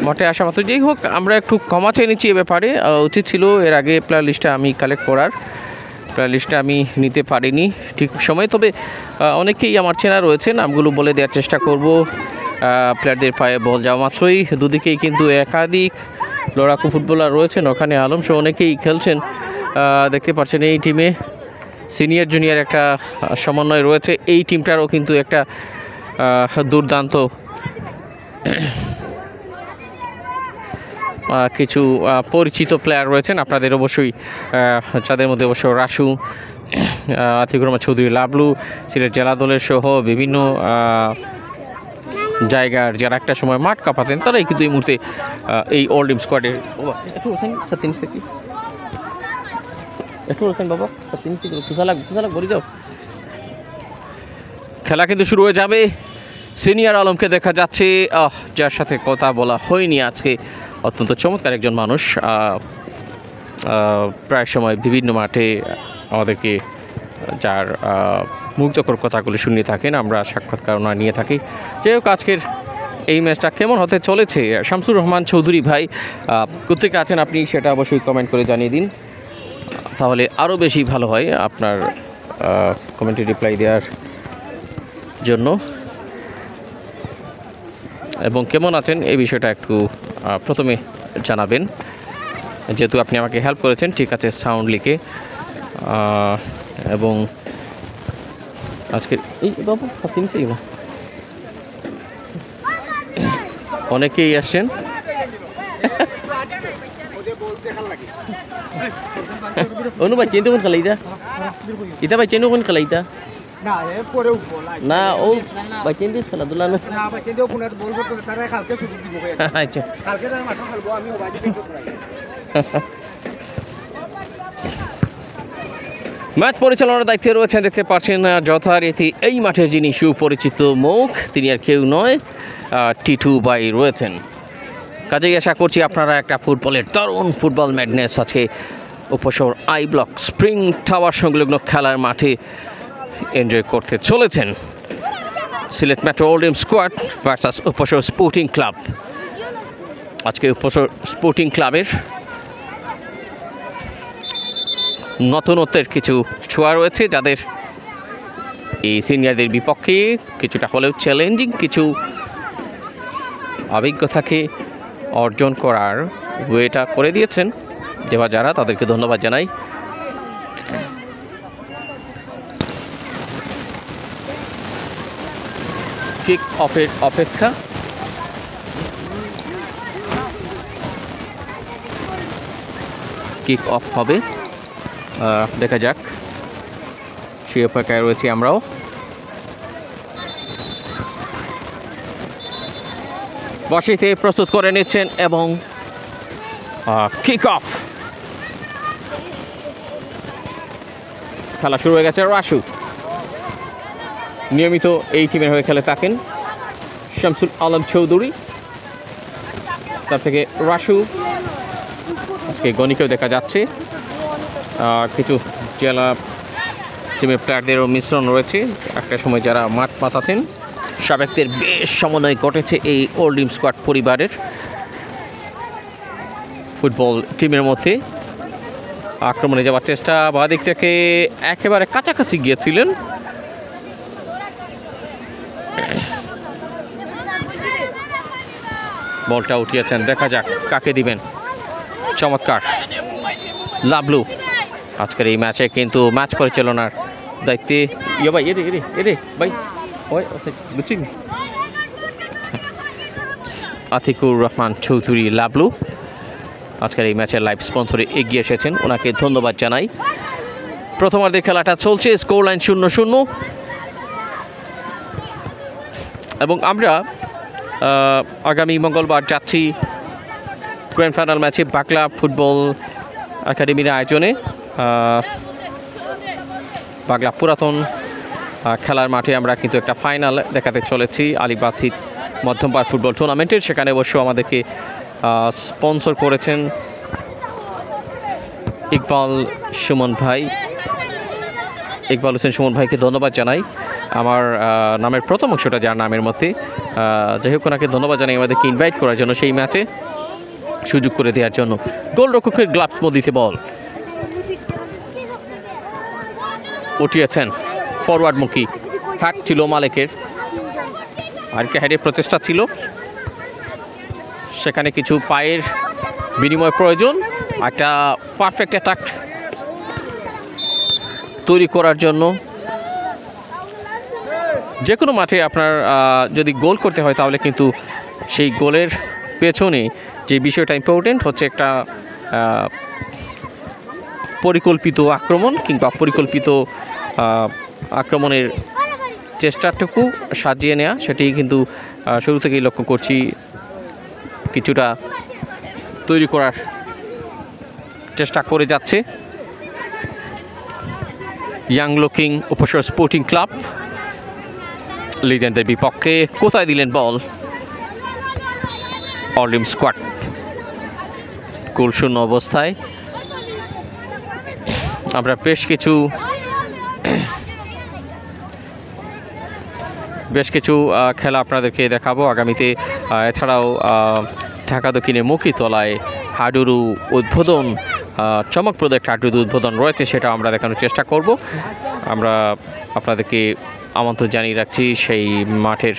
মাঠে আসা মাত্র, যেই হোক আমরা একটু ক্ষমা চেয়ে নিচ্ছি এ ব্যাপারে। উচিত ছিল এর আগে প্লেয়ার লিস্টটা আমি কালেক্ট করার, প্লেয়ার লিস্টটা আমি নিতে পারিনি ঠিক সময়। তবে অনেকেই আমার চেনা রয়েছে, নামগুলো বলে দেওয়ার চেষ্টা করব। প্লেয়ারদের পায়ে বল যাওয়া মাত্রই দুদিকেই কিন্তু একাধিক লড়াকু ফুটবলার রয়েছেন, ওখানে আলম সহ অনেকেই খেলছেন। দেখতে পাচ্ছেন এই টিমে সিনিয়র জুনিয়র একটা সমন্বয় রয়েছে। এই টিমটারও কিন্তু একটা দুর্দান্ত কিছু পরিচিত প্লেয়ার রয়েছেন আপনাদের অবশ্যই, যাদের মধ্যে অবশ্য রাসু, আতিকুর রহমান চৌধুরী লাবলু, সিলেট জেলা দলের সহ বিভিন্ন জায়গার যারা একটা সময় মাঠ কাঁপাতেন, তারাই কিন্তু এই মুহূর্তে এই অল টিম স্কোয়াডের খেলা কিন্তু শুরু হয়ে যাবে। সিনিয়র আলমকে দেখা যাচ্ছে, যার সাথে কথা বলা হয়নি আজকে, অত্যন্ত চমৎকার একজন মানুষ। প্রায় সময় বিভিন্ন মাঠে আমাদেরকে যার মুগ্ধকর কথাগুলো শুনিয়ে থাকেন, আমরা সাক্ষাৎকার ওনার নিয়ে থাকি। যাই হোক, আজকের এই ম্যাচটা কেমন হতে চলেছে শামসুর রহমান চৌধুরী ভাই কোথেকে আছেন আপনি সেটা অবশ্যই কমেন্ট করে জানিয়ে দিন, তাহলে আরও বেশি ভালো হয় আপনার কমেন্টে রিপ্লাই দেওয়ার জন্য। এবং কেমন আছেন এই বিষয়টা একটু প্রথমে জানাবেন, যেহেতু আপনি আমাকে হেল্প করেছেন। ঠিক আছে, সাউন্ড লিখে। এবং আজকের এই বাবু কিনছি না, অনেকেই আসছেন। অনু ভাই চেন কোন খেলা ইটা ভাই চেন কোন খেলা ইটা না ও ভাই চেন খেলাধুলা না। আচ্ছা, ম্যাচ পরিচালনার দায়িত্বে রয়েছেন, দেখতে পাচ্ছেন যথারীতি এই মাঠে যিনি সুপরিচিত মুখ, তিনি আর কেউ নয়, টিটু ভাই রয়েছেন। কাজেই আশা করছি আপনারা একটা ফুটবলের দারুণ ফুটবল ম্যাডনেস আজকে Upashahar I block spring tower সংলগ্ন খেলার মাঠে এনজয় করতে চলেছেন। Sylhet metro old squad versus Upashahar sporting club. আজকে উপশহর স্পোর্টিং ক্লাবের নতুনত্বের কিছু ছোঁয়া রয়েছে, যাদের এই সিনিয়রদের বিপক্ষে কিছুটা হলেও চ্যালেঞ্জিং কিছু অভিজ্ঞতাকে অর্জন করার ওয়েটা করে দিয়েছেন যারা তাদেরকে ধন্যবাদ জানাই। কিক অফের অপেক্ষা। কিক অফ হবে, দেখা যাক, সেই অপেক্ষায় রয়েছি আমরাও। বসিতে প্রস্তুত করে নিচ্ছেন এবং কিক অফ, খেলা শুরু হয়ে গেছে। রাসু নিয়মিত এই টিমের হয়ে খেলে থাকেন শামসুল আলম চৌধুরী, তার থেকে রাসু, আজকে গণিকেও দেখা যাচ্ছে। কিছু জেলা টিমের প্লেয়ারদেরও মিশ্রণ রয়েছে, একটা সময় যারা মাঠ পাতাতেন। সাবেকদের বেশ সমন্বয় ঘটেছে এই ওল্ড স্কোয়াড পরিবারের ফুটবল টিমের মধ্যে। আক্রমণে যাওয়ার চেষ্টা, বাঁ দিক থেকে একেবারে কাছাকাছি গিয়েছিলেন। বলটা উঠিয়েছেন, দেখা যাক কাকে দিবেন। চমৎকার লাভলু আজকের এই ম্যাচে কিন্তু ম্যাচ পরিচালনার দায়িত্বে। ভাই এরে ভাই বুঝছি, আতিকুর রহমান চৌধুরী লাভলু আজকের এই ম্যাচের লাইভ স্পন্সরে এগিয়ে এসেছেন, ওনাকে ধন্যবাদ জানাই। প্রথমার্ধে খেলাটা চলছে, স্কোর লাইন 0-0 এবং আমরা আগামী মঙ্গলবার যাচ্ছি গ্র্যান্ড ফাইনাল ম্যাচে বাকলা ফুটবল একাডেমির আয়োজনে বাগলা পুরাতন খেলার মাঠে আমরা কিন্তু একটা ফাইনাল দেখাতে চলেছি আলিবাসিত মধ্যমপাড় ফুটবল টুর্নামেন্টের। সেখানে অবশ্য আমাদেরকে স্পন্সর করেছেন ইকবাল হোসেন সুমন ভাইকে ধন্যবাদ জানাই। আমার নামের প্রথম অংশটা যার নামের মধ্যে, যাই হোক ওনাকে ধন্যবাদ জানাই আমাদেরকে ইনভাইট করার জন্য, সেই ম্যাচে সুযোগ করে দেওয়ার জন্য। গোলরক্ষকের গ্লাভস মধ্যে বল উঠিয়েছেন, ফরওয়ার্ডমুখী হ্যাট ছিল মালেকের, আরেকটা হেডের প্রচেষ্টা ছিল, সেখানে কিছু পায়ের বিনিময় প্রয়োজন। একটা পারফেক্ট অ্যাটাক তৈরি করার জন্য যে কোনো মাঠে আপনার যদি গোল করতে হয় তাহলে কিন্তু সেই গোলের পেছনে যে বিষয়টা ইম্পর্টেন্ট হচ্ছে একটা পরিকল্পিত আক্রমণ কিংবা পরিকল্পিত আক্রমণের চেষ্টাটুকু সাজিয়ে নেওয়া, সেটি কিন্তু শুরু থেকেই লক্ষ্য করছি কিছুটা তৈরি করার চেষ্টা করে যাচ্ছে ইয়াং লুকিং উপশহর স্পোর্টিং ক্লাব। লিজেন্ডের বিপক্ষে কোথায় দিলেন বল, অলিম স্কোয়াড গোল শূন্য অবস্থায়। আমরা বেশ কিছু খেলা আপনাদেরকে দেখাবো আগামীতে। এছাড়াও ঢাকা দক্ষিণে মুখিতলায় হাডুডু উদ্বোধন, চমকপ্রদ একটা হাডুডু উদ্বোধন রয়েছে, সেটা আমরা দেখানোর চেষ্টা করব। আমরা আপনাদেরকে আমন্ত্রণ জানিয়ে রাখছি সেই মাঠের।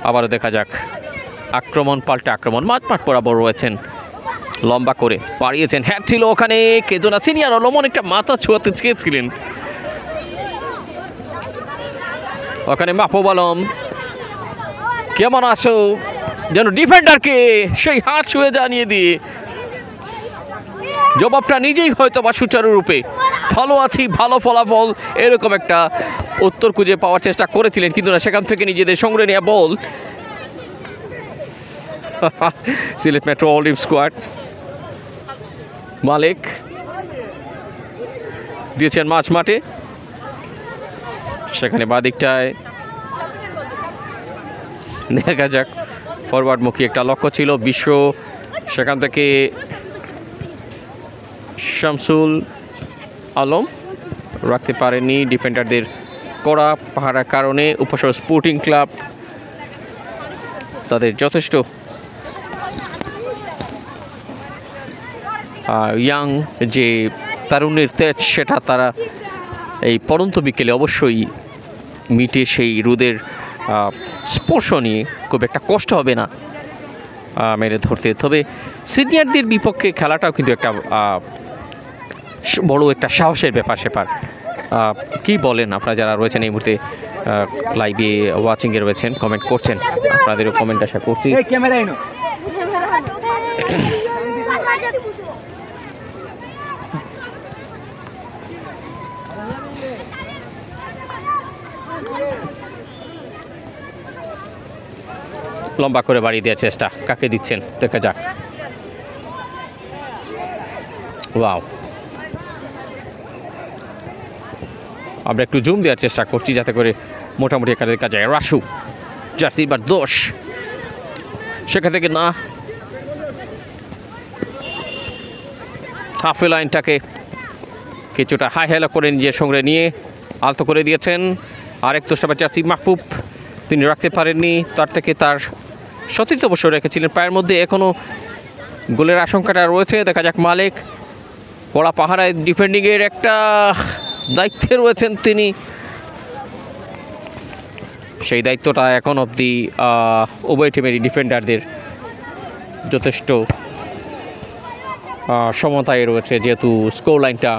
আবারও দেখা যাক আক্রমণ পাল্টে আক্রমণ, মাঠ বরাবর রয়েছেন, লম্বা করে পাড়িয়েছেন, হ্যাট ছিল ওখানে কেদোনা সিনিয়র আলম অনেকটা মাথা ছোঁয়াতে চেয়েছিলেন, ওখানে মাহবুব আলম কেমন আছো যেন ডিফেন্ডারকে সেই হাত ছুঁয়ে জানিয়ে দিয়ে জবাবটা নিজেই হয়তো বা সুচারুরূপে ভালো আছি, ভালো ফলাফল, এরকম একটা উত্তর খুঁজে পাওয়ার চেষ্টা করেছিলেন, কিন্তু না, সেখান থেকে নিজেদের সংগ্রহে নেওয়া বল Sylhet metro all team squad. মালিক দিয়েছেন মাঝ মাঠে, সেখানে বাদিকটায় দেখা যাক ফরওয়ার্ডমুখী একটা লক্ষ্য ছিল বিশ্ব, সেখান থেকে শামসুল আলম রাখতে পারেননি ডিফেন্ডারদের কড়া পাহারার কারণে। উপশহর স্পোর্টিং ক্লাব তাদের যথেষ্ট ইয়াং যে তারুণ্যের তেজ, সেটা তারা এই পড়ন্ত বিকেলে অবশ্যই মিটে সেই রোদের স্পর্শ নিয়ে খুব একটা কষ্ট হবে না মেরে ধরতে। তবে সিনিয়রদের বিপক্ষে খেলাটাও কিন্তু একটা বড় একটা সাহসের ব্যাপার স্যাপার। কি বলেন আপনারা যারা রয়েছেন এই মুহূর্তে লাইভে ওয়াচিংয়ে রয়েছেন, কমেন্ট করছেন, আপনাদেরও কমেন্ট আশা করছি। লম্বা করে বাড়িয়ে দেওয়ার চেষ্টা, কাকে দিচ্ছেন দেখা যাক। ওয়াও, আমরা একটু জুম দেওয়ার চেষ্টা করছি যাতে করে মোটামুটি এখানে দেখা যায়। রাসু জার্সি বা দোষ, সেখান থেকে না, হাফে লাইনটাকে কিছুটা হাই হেলা করে নিজের সঙ্গে নিয়ে আলতো করে দিয়েছেন। আরেক তোষাবা জার্সি মাহবুব, তিনি রাখতে পারেননি, তার থেকে তার সতীর্থ অবশ্য রেখেছিলেন পায়ের মধ্যে, এখনও গোলের আশঙ্কাটা রয়েছে। দেখা যাক মালিক কড়া পাহারায় ডিফেন্ডিংয়ের একটা দায়িত্বে রয়েছেন তিনি, সেই দায়িত্বটা এখন অবধি উভয় টিমেরই ডিফেন্ডারদের যথেষ্ট সমতায় রয়েছে, যেহেতু স্কোর লাইনটা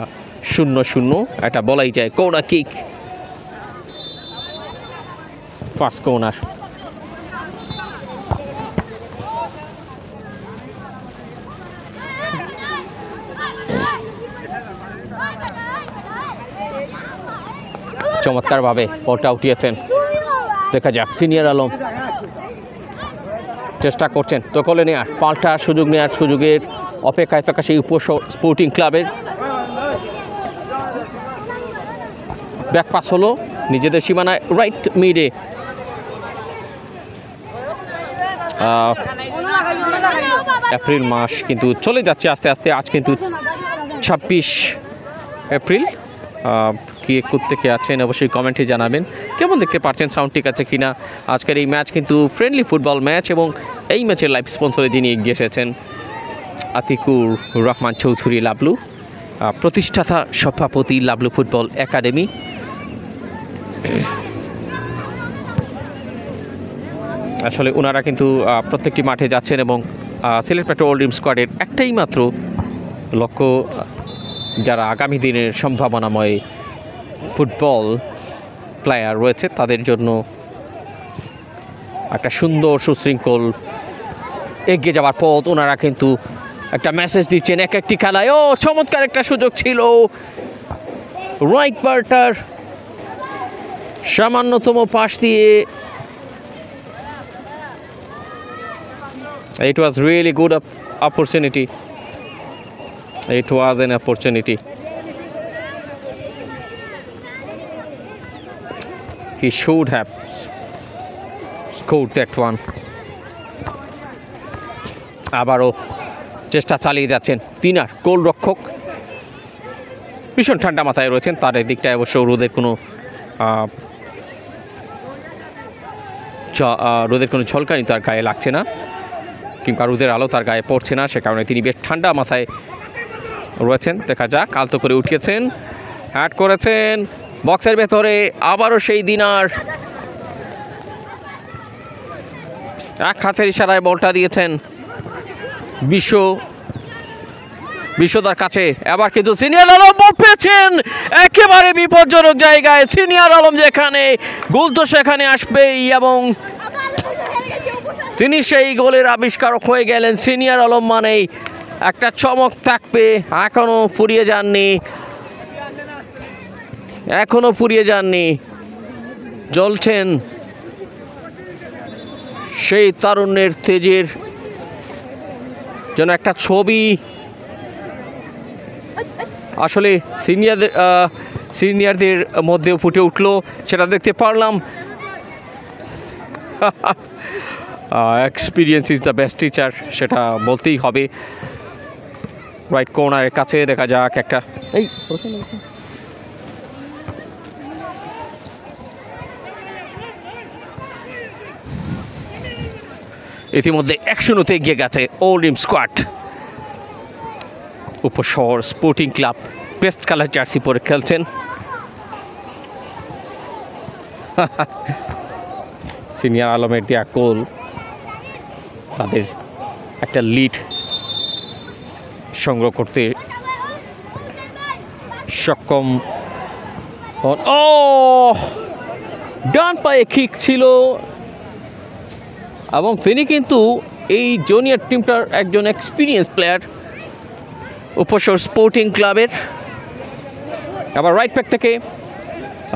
0-0, এটা বলাই যায়। Corner kick, first corner. চমৎকারভাবে বলটা উঠিয়েছেন, দেখা যাক সিনিয়র আলম চেষ্টা করছেন দখলে নেওয়ার, পাল্টার সুযোগ নেওয়ার সুযোগের অপেক্ষায় থাকা সেই স্পোর্টিং ক্লাবের। ব্যাক পাস হলো নিজেদের সীমানায়, রাইট মিডে এপ্রিল মাস কিন্তু চলে যাচ্ছে আস্তে আস্তে। আজ কিন্তু 26 এপ্রিল। কে কোত্থেকে আছেন অবশ্যই কমেন্টে জানাবেন। কেমন দেখতে পাচ্ছেন, সাউন্ড ঠিক আছে কিনা। আজকের এই ম্যাচ কিন্তু ফ্রেন্ডলি ফুটবল ম্যাচ, এবং এই ম্যাচের লাইভ স্পন্সরে যিনি এগিয়ে এসেছেন আতিকুর রহমান চৌধুরী লাবলু, প্রতিষ্ঠাতা সভাপতি লাবলু ফুটবল একাডেমি। আসলে ওনারা কিন্তু প্রত্যেকটি মাঠে যাচ্ছেন, এবং সিলেট মেট্রো অল টিম স্কোয়াডের একটাই মাত্র লক্ষ্য, যারা আগামী দিনের সম্ভাবনাময় ফুটবল প্লেয়ার রয়েছে তাদের জন্য একটা সুন্দর সুশৃঙ্খল এগিয়ে যাওয়ার পথ। ওনারা কিন্তু একটা মেসেজ দিচ্ছেন এক একটি খেলায়। ও চমৎকার একটা সুযোগ ছিল, রাইট বারটার সামান্যতম পাশ দিয়ে। It was really good opportunity. It was an opportunity. He should have scored that one. আবারও চেষ্টা চালিয়ে যাচ্ছেন তিনার গোলরক্ষক ভীষণ ঠান্ডা মাথায় রয়েছেন। তার দিকটায় অবশ্য রোদের কোনো ঝলকানি তার গায়ে লাগছে না, কিংবা রোদের আলো তার গায়ে পড়ছে না, সে কারণে তিনি বেশ ঠান্ডা মাথায় রয়েছেন। দেখা যাক, আলতো করে উঠিয়েছেন, হ্যাট করেছেন বক্সের ভেতরে, আবারও সেই দিনার এক হাতের ইশারায় বলটা দিয়েছেন বিশ্বদার কাছে। এবার কিন্তু সিনিয়র আলম বল পেয়েছেন একেবারে বিপজ্জনক জায়গায়। সিনিয়র আলম যেখানে, গোল তো সেখানে আসবেই, এবং তিনি সেই গোলের আবিষ্কারক হয়ে গেলেন। সিনিয়র আলম মানেই একটা চমক থাকবে। এখনো ফুরিয়ে যাননি, জ্বলছেন সেই তারুণ্যের তেজের যেন একটা ছবি। আসলে সিনিয়রদের মধ্যেও ফুটে উঠলো, সেটা দেখতে পারলাম। Experience is the best teacher, সেটা বলতেই হবে। রাইট কর্নারের কাছে দেখা যাক একটা ইতিমধ্যে 1-0 এগিয়ে গেছে old team squad. Upashahar sporting club paste colour jersey পরে খেলছেন। সিনিয়র আলমের দেয়া গোল তাদের একটা লিড সংগ্রহ করতে সক্ষম হন। ডান পায়ে কিক ছিল, এবং তিনি কিন্তু এই জুনিয়র টিমটার একজন এক্সপিরিয়েন্স প্লেয়ার উপশহর স্পোর্টিং ক্লাবের। আবার রাইট ব্যাক থেকে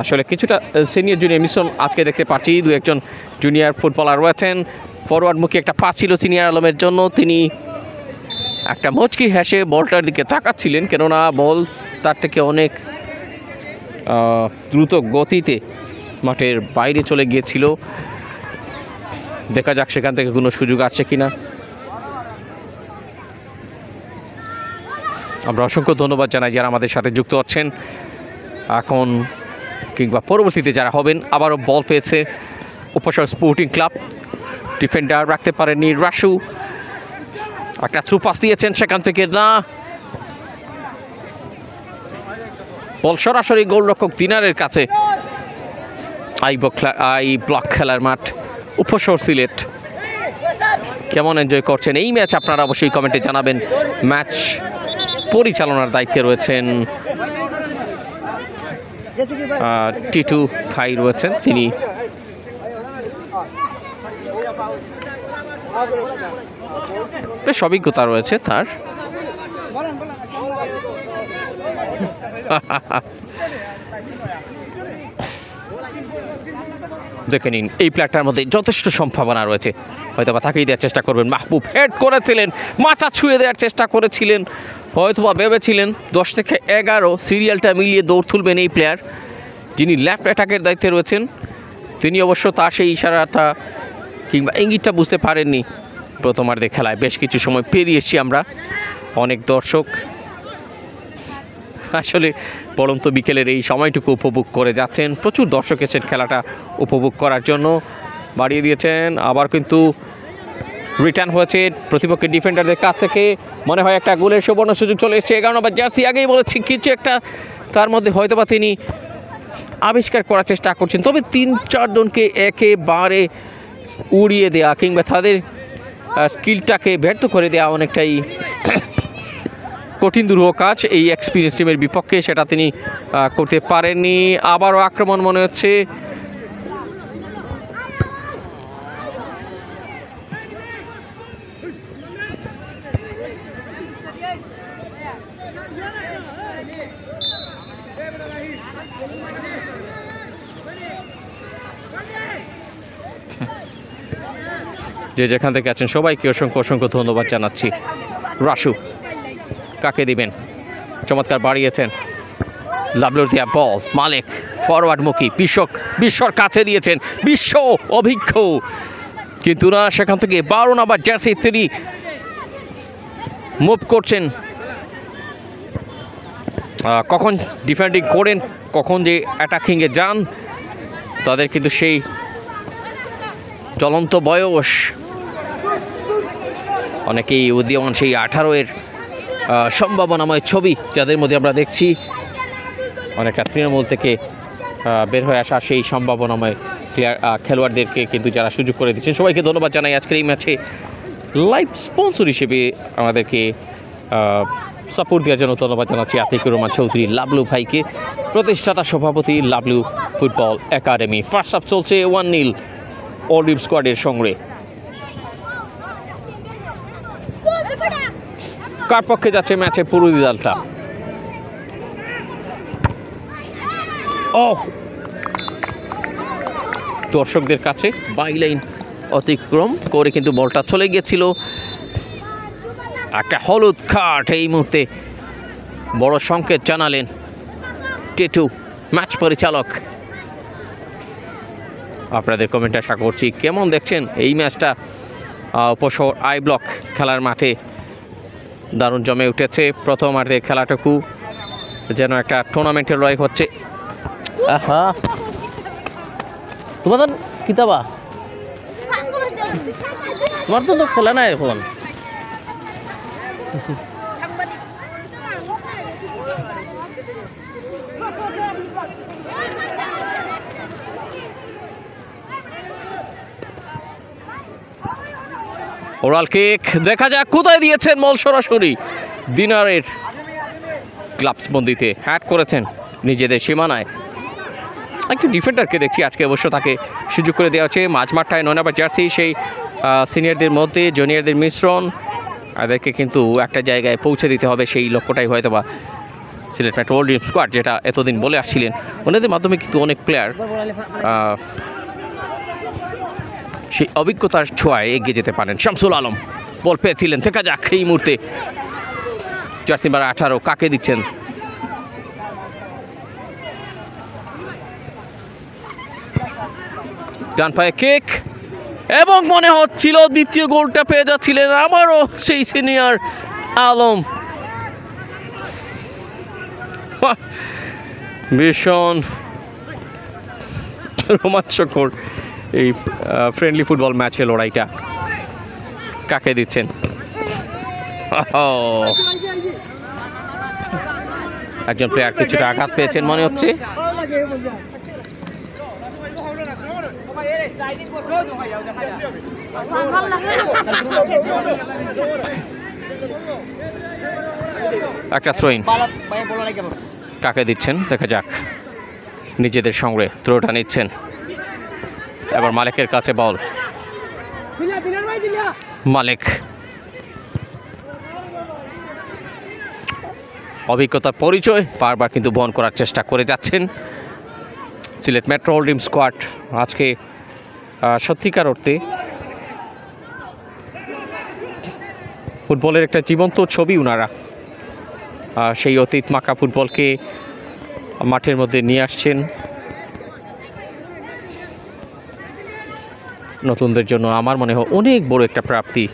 আসলে কিছুটা সিনিয়র জুনিয়র মিশ্রণ আজকে দেখতে পাচ্ছি। দু একজন জুনিয়র ফুটবলার রয়েছেন। ফরওয়ার্ডমুখী একটা পাস ছিল সিনিয়র আলমের জন্য, তিনি একটা মুচকি হেসে বলটার দিকে তাকাচ্ছিলেন, কেননা বল তার থেকে অনেক দ্রুত গতিতে মাঠের বাইরে চলে গিয়েছিল। দেখা যাক সেখান থেকে কোনো সুযোগ আছে কিনা। আমরা অসংখ্য ধন্যবাদ জানাই যারা আমাদের সাথে যুক্ত হচ্ছেন এখন কিংবা পরবর্তীতে যারা হবেন। আবারও বল পেয়েছে উপশহর স্পোর্টিং ক্লাব, ডিফেন্ডার রাখতে পারেননি রাসু, একটা থ্রু পাস দিয়েছেন, সেখান থেকে না, বল সরাসরি গোলরক্ষক দিনারের কাছে। আই ব্লক খেলার মাঠ উপশহর সিলেট। কেমন এনজয় করছেন এই ম্যাচ আপনারা অবশ্যই কমেন্টে জানাবেন। ম্যাচ পরিচালনার দায়িত্বে রয়েছেন টিটু ভাই রয়েছেন, তিনি বেশ অভিজ্ঞতা রয়েছে তার। দেখে নিন এই প্লেয়ারটার মধ্যে যথেষ্ট সম্ভাবনা রয়েছে, হয়তোবা তাকেই দেওয়ার চেষ্টা করবেন। মাহবুব হেড করেছিলেন, মাথা ছুঁয়ে দেওয়ার চেষ্টা করেছিলেন, হয়তোবা ভেবেছিলেন 10 থেকে 11 সিরিয়ালটা মিলিয়ে দৌড় তুলবেন এই প্লেয়ার যিনি লেফট অ্যাটাকের দায়িত্বে রয়েছেন। তিনি অবশ্য তার সেই ইশারাটা কিংবা ইঙ্গিতটা বুঝতে পারেননি। প্রথমার্ধে খেলায় বেশ কিছু সময় পেরিয়ে এসেছি আমরা, অনেক দর্শক আসলে পড়ন্ত বিকেলের এই সময়টুকু উপভোগ করে যাচ্ছেন। প্রচুর দর্শক এসেছেন খেলাটা উপভোগ করার জন্য, বাড়িয়ে দিয়েছেন। আবার কিন্তু রিটার্ন হয়েছে প্রতিপক্ষের ডিফেন্ডারদের কাছ থেকে, মনে হয় একটা গোলের সুবর্ণ সুযোগ চলে এসেছে। 11 নম্বর জার্সি, আগেই বলেছি কিছু একটা তার মধ্যে হয়তোবা তিনি আবিষ্কার করার চেষ্টা করছেন, তবে 3-4 জনকে একেবারে উড়িয়ে দেওয়া কিংবা তাদের স্কিলটাকে ব্যর্থ করে দেওয়া অনেকটাই কঠিন দুরূহ কাজ এই এক্সপিরিয়েন্স টিমের বিপক্ষে, সেটা তিনি করতে পারেননি। আবারও আক্রমণ মনে হচ্ছে যে যেখান থেকে আছেন সবাইকে অসংখ্য অসংখ্য ধন্যবাদ জানাচ্ছি। রাসু কাকে দিবেন, চমৎকার বাড়িয়েছেন, লাভলুর দিয়া বল, মালিক ফরওয়ার্ডমুখী, বিশ্বর কাছে দিয়েছেন, বিশ্ব অভিজ্ঞ কিন্তু না, সেখান থেকে 12 নম্বর জার্সি তিনি মুভ করছেন। কখন ডিফেন্ডিং করেন, কখন যে অ্যাটাকিংয়ে যান, তাদের কিন্তু সেই চলন্ত বয়স, অনেকেই উদীয়মান সেই 18-এর সম্ভাবনাময় ছবি যাদের মধ্যে আমরা দেখছি, অনেকটা তৃণমূল থেকে বের হয়ে আসা সেই সম্ভাবনাময় খেলোয়াড়দেরকে কিন্তু যারা সুযোগ করে দিচ্ছেন। সবাইকে ধন্যবাদ জানাই। আজকের এই ম্যাচে লাইভ স্পন্সর হিসেবে আমাদেরকে সাপোর্ট দেওয়ার জন্য ধন্যবাদ জানাচ্ছি আতিকুর রহমান চৌধুরী লাবলু ভাইকে, প্রতিষ্ঠাতা সভাপতি Lablu football academy. First half চলছে 1-0 অলিভ স্কোয়াডের সঙ্গে। কার পক্ষে যাচ্ছে ম্যাচের পুরো রেজাল্টটা? দর্শকদের কাছে বাইলাইন অতিক্রম করে কিন্তু বলটা চলে গিয়েছিল। একটা হলুদ কার্ড এই মুহূর্তে বড় সংকেত জানালেন টেটু ম্যাচ পরিচালক। আপনাদের কমেন্ট আশা করছি। কেমন দেখছেন এই ম্যাচটা? উপশহর আই ব্লক খেলার মাঠে দারুণ জমে উঠেছে। প্রথমার্ধের খেলাটুকু যেন একটা টুর্নামেন্টের লড়াই হচ্ছে। আহা, তোমাদের কিতাবা তোমার তো খেলা নাই এখন। ওরাল কিক দেখা যাক কোথায় দিয়েছেন বল, সরাসরি দিনারের গ্লাভস বন্দিতে হ্যাট করেছেন নিজেদের সীমানায়। একটু ডিফেন্ডারকে দেখছি আজকে, অবশ্য তাকে সুযোগ করে দেওয়া হচ্ছে। মাঝমাঠটায় 9 নম্বর জার্সি, সেই সিনিয়রদের মধ্যে জুনিয়রদের মিশ্রণ, এদেরকে কিন্তু একটা জায়গায় পৌঁছে দিতে হবে, সেই লক্ষ্যটাই হয়তো বা সিলেট মেট্রো ড্রিম স্কোয়াড যেটা এতদিন বলে আসছিলেন, ওনাদের মাধ্যমে কিন্তু অনেক প্লেয়ার সেই অভিজ্ঞতার ছোঁয়ায় এগিয়ে যেতে পারেন। শামসুল আলম বল পেয়েছিলেন, দেখা যাক এই মুহূর্তে জার্সি নাম্বার 18 কাকে দিচ্ছেন। ডান পায়ে কিক, এবং মনে হচ্ছিল দ্বিতীয় গোলটা পেয়ে যাচ্ছিলেন আমারও সেই সিনিয়র আলম। ভীষণ রোমাঞ্চকর এই ফ্রেন্ডলি ফুটবল ম্যাচে লড়াইটা। কাকে দিচ্ছেন? একজন প্লেয়ার কিছুটা আঘাত পেয়েছেন মনে হচ্ছে। একটা থ্রোইন কাকে দিচ্ছেন দেখা যাক। নিজেদের সঙ্গে থ্রোটা নিচ্ছেন, এবার মালিকের কাছে বল। মালিক অভিজ্ঞতার পরিচয় বারবার কিন্তু বহন করার চেষ্টা করে যাচ্ছেন সিলেট মেট্রো ড্রিম স্কোয়াড। আজকে সত্যিকার অর্থে ফুটবলের একটা জীবন্ত ছবি ওনারা, সেই অতীত মাখা ফুটবলকে মাঠের মধ্যে নিয়ে আসছেন। নতুনদের জন্য আমার মনে হয় অনেক বড় একটা প্রাপ্তি,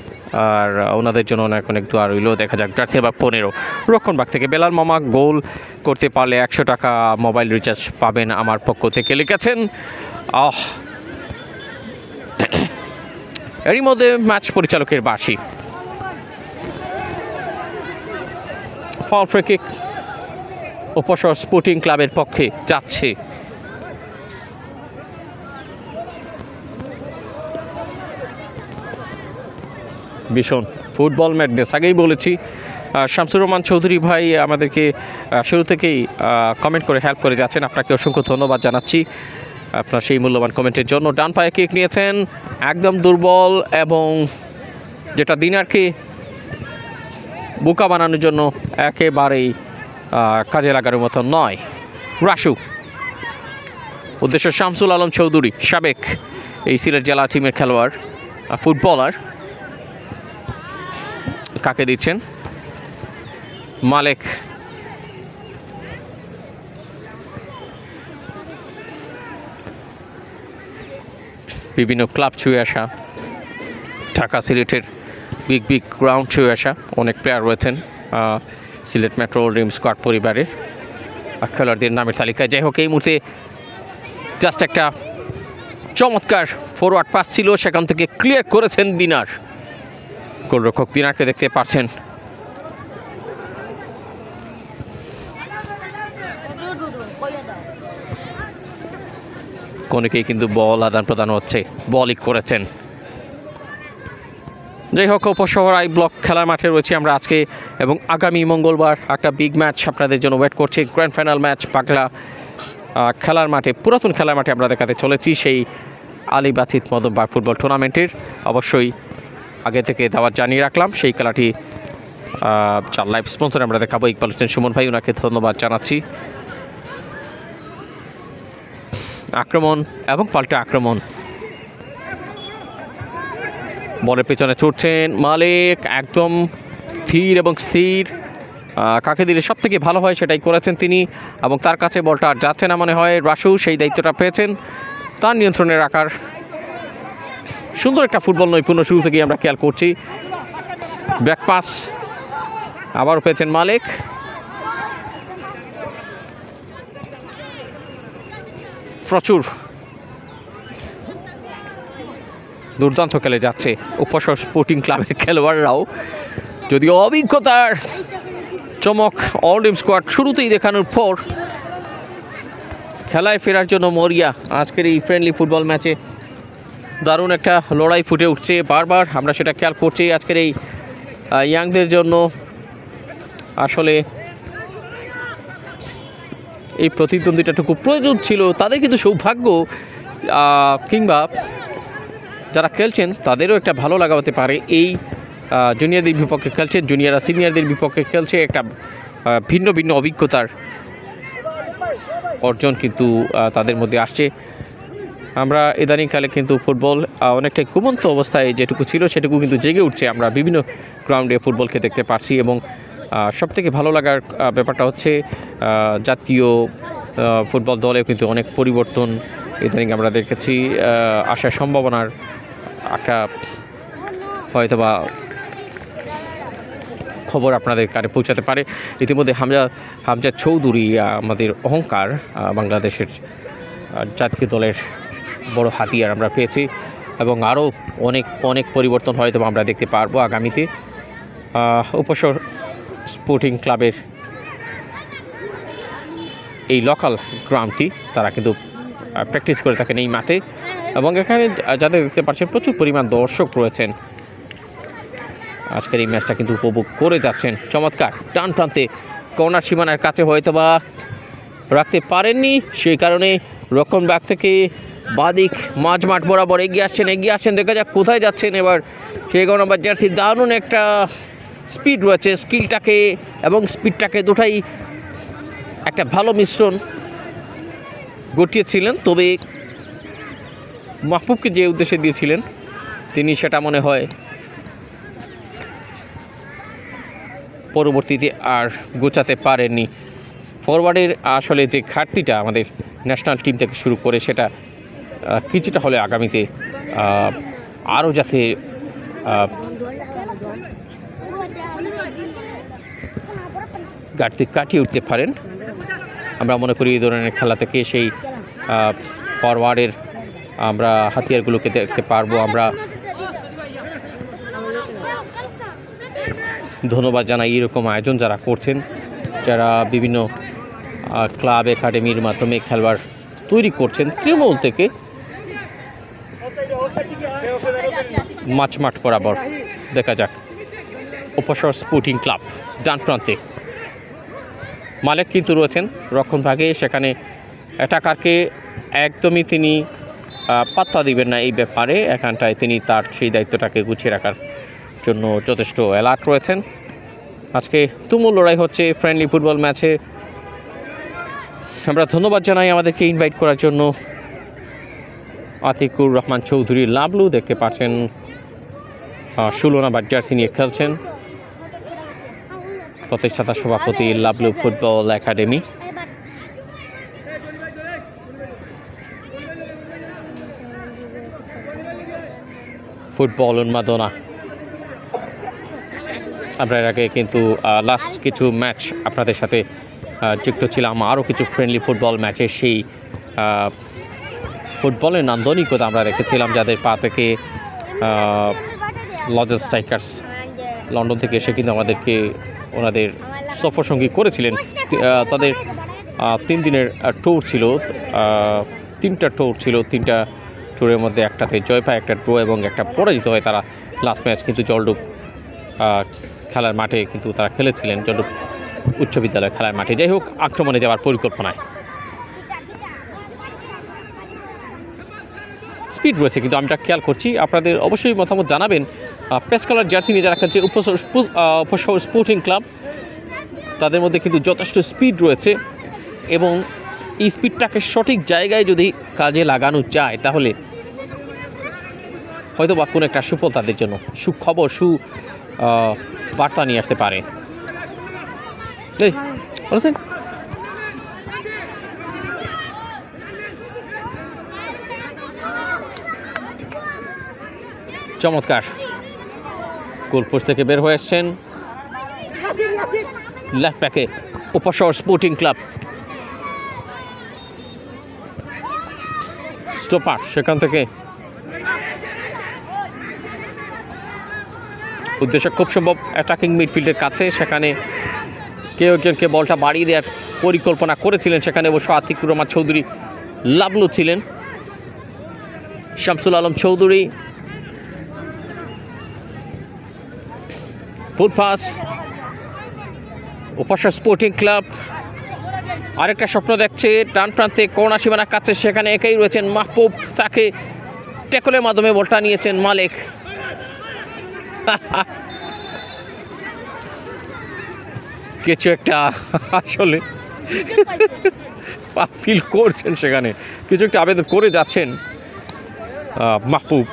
আর ওনাদের জন্য অনেক অনেক দোয়া রইল। দেখা যাক জার্সি নাম্বার 15 রক্ষণভাগ থেকে বেলাল মামা গোল করতে পারলে 100 টাকা মোবাইল রিচার্জ পাবেন আমার পক্ষ থেকে লিখেছেন। এরই মধ্যে ম্যাচ পরিচালকের বাঁশি। ফাউল ফ্রি কিক উপশহর স্পোর্টিং ক্লাবের পক্ষে যাচ্ছে। ভীষণ ফুটবল ম্যাডনেস, আগেই বলেছি। শামসুর রহমান চৌধুরী ভাই আমাদেরকে শুরু থেকেই কমেন্ট করে হেল্প করে যাচ্ছেন, আপনাকে অসংখ্য ধন্যবাদ জানাচ্ছি আপনার সেই মূল্যবান কমেন্টের জন্য। ডান পায়ে কিক নিয়েছেন, একদম দুর্বল, এবং যেটা দিনারকে বোকা বানানোর জন্য একেবারেই কাজে লাগার মতো নয়। রাসু উদ্দেশ্য শামসুল আলম চৌধুরী, সাবেক এই সিলেট জেলা টিমের খেলোয়াড় ফুটবলার। কাকে দিচ্ছেন? মালিক বিভিন্ন ক্লাব ছুঁয়ে আসা, ঢাকা সিলেটের বিগ বিগ গ্রাউন্ড ছুঁয়ে আসা অনেক প্লেয়ার রয়েছেন সিলেট মেট্রো ড্রিম স্কোয়াড পরিবারের। খেলোয়াড়দের নামের তালিকায়। যাই হোক, এই মুহূর্তে জাস্ট একটা চমৎকার ফরওয়ার্ড পাস ছিল, সেখান থেকে ক্লিয়ার করেছেন দিনার। গোলরক্ষক দিনারকে দেখতে পাচ্ছেন। অনেকেই কিন্তু বল আদান প্রদান হচ্ছে, বলই করেছেন। যাই হোক, উপশহর আই ব্লক খেলার মাঠে রয়েছে আমরা আজকে, এবং আগামী মঙ্গলবার একটা বিগ ম্যাচ আপনাদের জন্য ওয়েট করছে। গ্র্যান্ড ফাইনাল ম্যাচ পাগলা খেলার মাঠে, পুরাতন খেলার মাঠে আমরা দেখাতে চলেছি সেই আলী বাচিত মদনবাগ ফুটবল টুর্নামেন্টের। অবশ্যই আগে থেকে দাওয়াত জানিয়ে রাখলাম। সেই খেলাটি চার লাইভ স্পন্সর আমরা দেখাবো। ইকবাল হোসেন সুমন ভাই, ওনাকে ধন্যবাদ জানাচ্ছি। আক্রমণ এবং পাল্টা আক্রমণ, বলের পেছনে ছুটছেন মালিক, একদম ধীর এবং স্থির। কাকে দিলে সব থেকে ভালো হয় সেটাই করেছেন তিনি, এবং তার কাছে বলটা আর যাচ্ছে না মনে হয়। রাসু সেই দায়িত্বটা পেয়েছেন, তার নিয়ন্ত্রণে রাখার সুন্দর একটা ফুটবল নৈপুণ্য শুরু থেকেই আমরা খেয়াল করছি। ব্যাক পাস আবারও পেয়েছেন মালিক। প্রচুর দুর্দান্ত খেলে যাচ্ছে উপশহর স্পোর্টিং ক্লাবের খেলোয়াড়রাও, যদিও অভিজ্ঞতার চমক অল-টিম স্কোয়াড শুরুতেই দেখানোর পর খেলায় ফেরার জন্য মরিয়া আজকের এই ফ্রেন্ডলি ফুটবল ম্যাচে। দারুণ একটা লড়াই ফুটে উঠছে বারবার, আমরা সেটা খেয়াল করছি আজকের এই ইয়াংদের জন্য। আসলে এই প্রতিদ্বন্দ্বিতাটুকু প্রয়োজন ছিল তাদের, কিন্তু সৌভাগ্য কিংবা যারা খেলছেন তাদেরও একটা ভালো লাগা হতে পারে। এই জুনিয়রদের বিপক্ষে খেলছেন, জুনিয়ররা সিনিয়রদের বিপক্ষে খেলছে, একটা ভিন্ন ভিন্ন অভিজ্ঞতার অর্জন কিন্তু তাদের মধ্যে আসছে। আমরা ইদানিংকালে কিন্তু ফুটবল অনেকটাই ঘুমন্ত অবস্থায় যেটুকু ছিল সেটুকু কিন্তু জেগে উঠছে, আমরা বিভিন্ন গ্রাউন্ডে ফুটবলকে দেখতে পারছি। এবং সবথেকে ভালো লাগার ব্যাপারটা হচ্ছে জাতীয় ফুটবল দলেও কিন্তু অনেক পরিবর্তন ইদানিং আমরা দেখেছি। আসার সম্ভাবনার একটা হয়তোবা খবর আপনাদের কানে পৌঁছাতে পারে। ইতিমধ্যে হামজা চৌধুরী, আমাদের অহংকার, বাংলাদেশের জাতীয় দলের বড় হাতিয়ার আমরা পেয়েছি, এবং আরও অনেক পরিবর্তন হয়তো আমরা দেখতে পারবো আগামীতে। উপশহর স্পোর্টিং ক্লাবের এই লোকাল গ্রাউন্ডটি তারা কিন্তু প্র্যাকটিস করে থাকেন এই মাঠে, এবং এখানে যাদের দেখতে পাচ্ছেন প্রচুর পরিমাণ দর্শক রয়েছেন। আজকের এই ম্যাচটা কিন্তু উপভোগ করে যাচ্ছেন। চমৎকার ডান প্রান্তে কর্নার সীমানার কাছে হয়তোবা রাখতে পারেননি, সেই কারণে রক্ষণ ব্যাগ থেকে বাদিক মাঝমাঠ বরাবর এগিয়ে আসছেন। দেখা যাক কোথায় যাচ্ছেন এবার সেই নম্বর জার্সি। দারুণ একটা স্পিড রয়েছে, স্কিলটাকে এবং স্পিডটাকে দুটাই একটা ভালো মিশ্রণ ঘটিয়েছিলেন। তবে মাহবুবকে যে উদ্দেশ্যে দিয়েছিলেন তিনি সেটা মনে হয় পরবর্তীতে আর গোছাতে পারেননি। ফরওয়ার্ডের আসলে যে ঘাটতিটা আমাদের ন্যাশনাল টিম থেকে শুরু করে সেটা কিছুটা হলে আগামীতে আরও যাতে ঘাটতি কাটিয়ে উঠতে পারেন, আমরা মনে করি এই ধরনের খেলা থেকে সেই ফরওয়ার্ডের আমরা হাতিয়ারগুলোকে দেখতে পারবো। আমরা ধন্যবাদ জানাই এরকম আয়োজন যারা করছেন, যারা বিভিন্ন ক্লাব একাডেমির মাধ্যমে খেলোয়াড় তৈরি করছেন তৃণমূল থেকে মাঝমাঠ বরাবর। দেখা যাক উপশহর স্পোর্টিং ক্লাব ডান প্রান্তে মালিক কিন্তু রয়েছেন রক্ষণ ভাগে, সেখানে অ্যাটাকারকে একদমই তিনি পাত্তা দিবেন না এই ব্যাপারে। এখানটায় তিনি তার সেই দায়িত্বটাকে গুছিয়ে রাখার জন্য যথেষ্ট অ্যালার্ট রয়েছেন। আজকে তুমুল লড়াই হচ্ছে ফ্রেন্ডলি ফুটবল ম্যাচে। আমরা ধন্যবাদ জানাই আমাদেরকে ইনভাইট করার জন্য আতিকুর রহমান চৌধুরী লাবলু, দেখতে পাচ্ছেন 16 নাম্বার জার্সি নিয়ে খেলছেন, প্রতিষ্ঠাতা সভাপতি লাবলু ফুটবল একাডেমি। ফুটবল উন্মাদনা, আমরা এর আগে কিন্তু লাস্ট কিছু ম্যাচ আপনাদের সাথে যুক্ত ছিলাম আরও কিছু ফ্রেন্ডলি ফুটবল ম্যাচে। সেই ফুটবলের নান্দনিকতা আমরা রেখেছিলাম, যাদের পা থেকে লজেস স্ট্রাইকার্স লন্ডন থেকে এসে কিন্তু আমাদেরকে ওনাদের সফরসঙ্গী করেছিলেন। তাদের 3 দিনের ট্যুর ছিল, 3টা ট্যুর ছিল। 3টা ট্যুরের মধ্যে একটাতে জয় পায়, একটা ড্র এবং একটা পরাজিত হয় তারা। লাস্ট ম্যাচ কিন্তু জলডুব খেলার মাঠে কিন্তু তারা খেলেছিলেন, জলডুব উচ্চ বিদ্যালয় খেলার মাঠে। যাই হোক, আক্রমণে যাওয়ার পরিকল্পনায় স্পিড রয়েছে কিন্তু আমি খেয়াল করছি। আপনাদের অবশ্যই মতামত জানাবেন। পেস কালার জার্সি নিয়ে যারা খেলছে উপশহর স্পোর্টিং ক্লাব, তাদের মধ্যে কিন্তু যথেষ্ট স্পিড রয়েছে এবং এই স্পিডটাকে সঠিক জায়গায় যদি কাজে লাগানো যায় তাহলে হয়তো বা কোনো একটা সুফল তাদের জন্য, সুখবর, বার্তা নিয়ে আসতে পারে। বলেছেন চমৎকার গোলপোস্ট থেকে বের হয়ে এসছেন লেফট ব্যাকে উপশহর স্পোর্টিং ক্লাব। স্টোপার সেখান থেকে উদ্দেশ্য খুব সম্ভব অ্যাটাকিং মিডফিল্ডের কাছে, সেখানে কেউ একজনকে বলটা বাড়িয়ে দেওয়ার পরিকল্পনা করেছিলেন। সেখানে অবশ্য আতিকুর রহমান চৌধুরী লাভলু ছিলেন। শামসুল আলম চৌধুরী ফুল পাস, উপশহর স্পোর্টিং ক্লাব আরেকটা স্বপ্ন দেখছে ডান প্রান্তে করোনা সীমানার কাছে, সেখানে একাই রয়েছেন মাহবুব, তাকে ট্যাকলের মাধ্যমে বলটা নিয়েছেন মালিক। কিছু একটা আসলে ফিল করছেন, সেখানে কিছু একটা আবেদন করে যাচ্ছেন মাহবুব।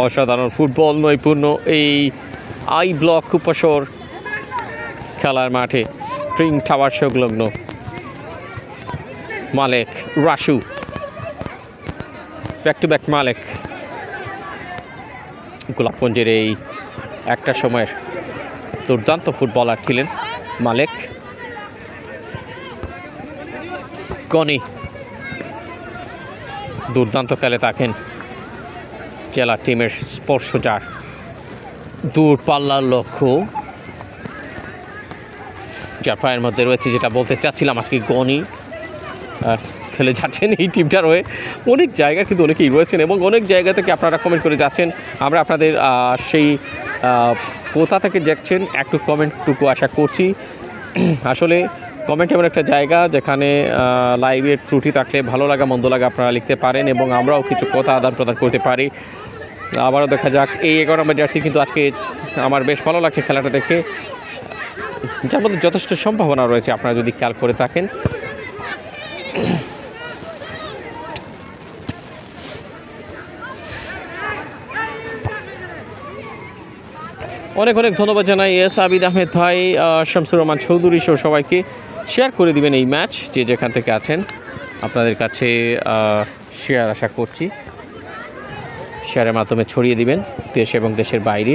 অসাধারণ ফুটবল নৈপুণ্য এই আই ব্লক উপশহর খেলার মাঠে, স্প্রিং টাওয়ার সংলগ্ন। মালেক, রাসু, ব্যাক টু ব্যাক মালেক। গোলাপগঞ্জের এই একটা সময়ের দুর্দান্ত ফুটবলার ছিলেন মালেক। গনি দুর্দান্ত খেলে থাকেন, জেলা টিমের স্পর্শজার, দূর পাল্লার লক্ষ্য যার পায়ের মধ্যে রয়েছে। যেটা বলতে চাচ্ছিলাম, আজকে গনি খেলে যাচ্ছেন এই টিমটার হয়ে। অনেক জায়গায় কিন্তু অনেকেই রয়েছেন এবং অনেক জায়গা থেকে আপনারা কমেন্ট করে যাচ্ছেন। আমরা আপনাদের সেই কোথা থেকে দেখছেন একটু কমেন্টটুকু আশা করছি। আসলে কমেন্ট এমন একটা জায়গা যেখানে লাইভের ত্রুটি থাকলে ভালো লাগা মন্দ লাগা আপনারা লিখতে পারেন এবং আমরাও কিছু কথা আদান প্রদান করতে পারি। আবারও দেখা যাক এই 11 নম্বর জার্সি কিন্তু আজকে আমার বেশ ভালো লাগছে খেলাটা দেখে, যার মধ্যে যথেষ্ট সম্ভাবনা রয়েছে আপনারা যদি খেয়াল করে থাকেন। অনেক অনেক ধন্যবাদ জানাই আবিদ আহমেদ ভাই, শামসুর রহমান চৌধুরী সহ সবাইকে। শেয়ার করে দিবেন এই ম্যাচ, যে যেখান থেকে আছেন আপনাদের কাছে শেয়ার আশা করছি, শেয়ারের মাধ্যমে ছড়িয়ে দিবেন দেশ এবং দেশের বাইরে।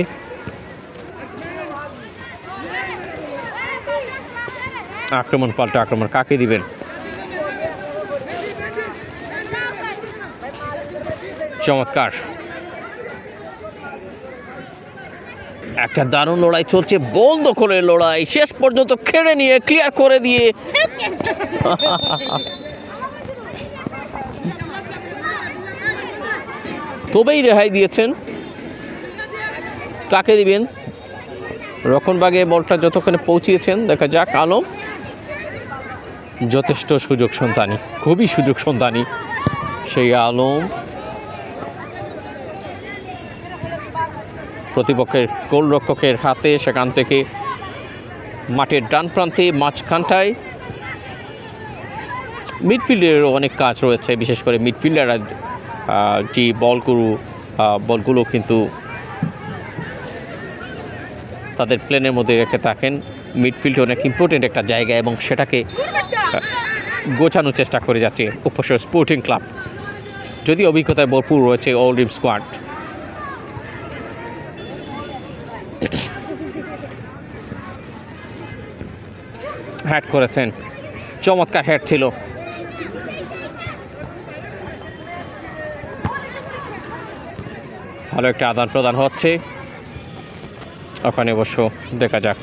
আক্রমণ পাল্টা আক্রমণ কাকে দিবেন? চমৎকার একটা দারুণ লড়াই চলছে, বল দখলের লড়াই, শেষ পর্যন্ত খেড়ে নিয়ে ক্লিয়ার করে দিয়ে তবেই রেহাই দিয়েছেন। কাকে দিবেন? রক্ষণভাগে বলটা যতক্ষণে পৌঁছিয়েছেন, দেখা যাক। আলম যথেষ্ট সুযোগ সন্ধানী, খুবই সুযোগ সন্ধানী সেই আলম। প্রতিপক্ষের গোলরক্ষকের হাতে, সেখান থেকে মাঠের ডান প্রান্তে মাঝখানটায়। মিডফিল্ডেরও অনেক কাজ রয়েছে, বিশেষ করে মিডফিল্ডাররা যে বলগুলো কিন্তু তাদের প্লেনের মধ্যে রেখে থাকেন। মিডফিল্ড অনেক ইম্পর্টেন্ট একটা জায়গা এবং সেটাকে গোছানোর চেষ্টা করে যাচ্ছে উপশহর স্পোর্টিং ক্লাব, যদি অভিজ্ঞতায় ভরপুর রয়েছে অল টিম স্কোয়াড। হ্যাট করেছেন, চমৎকার হ্যাট ছিল। ভালো একটা আদান প্রদান হচ্ছে ওখানে। অবশ্য দেখা যাক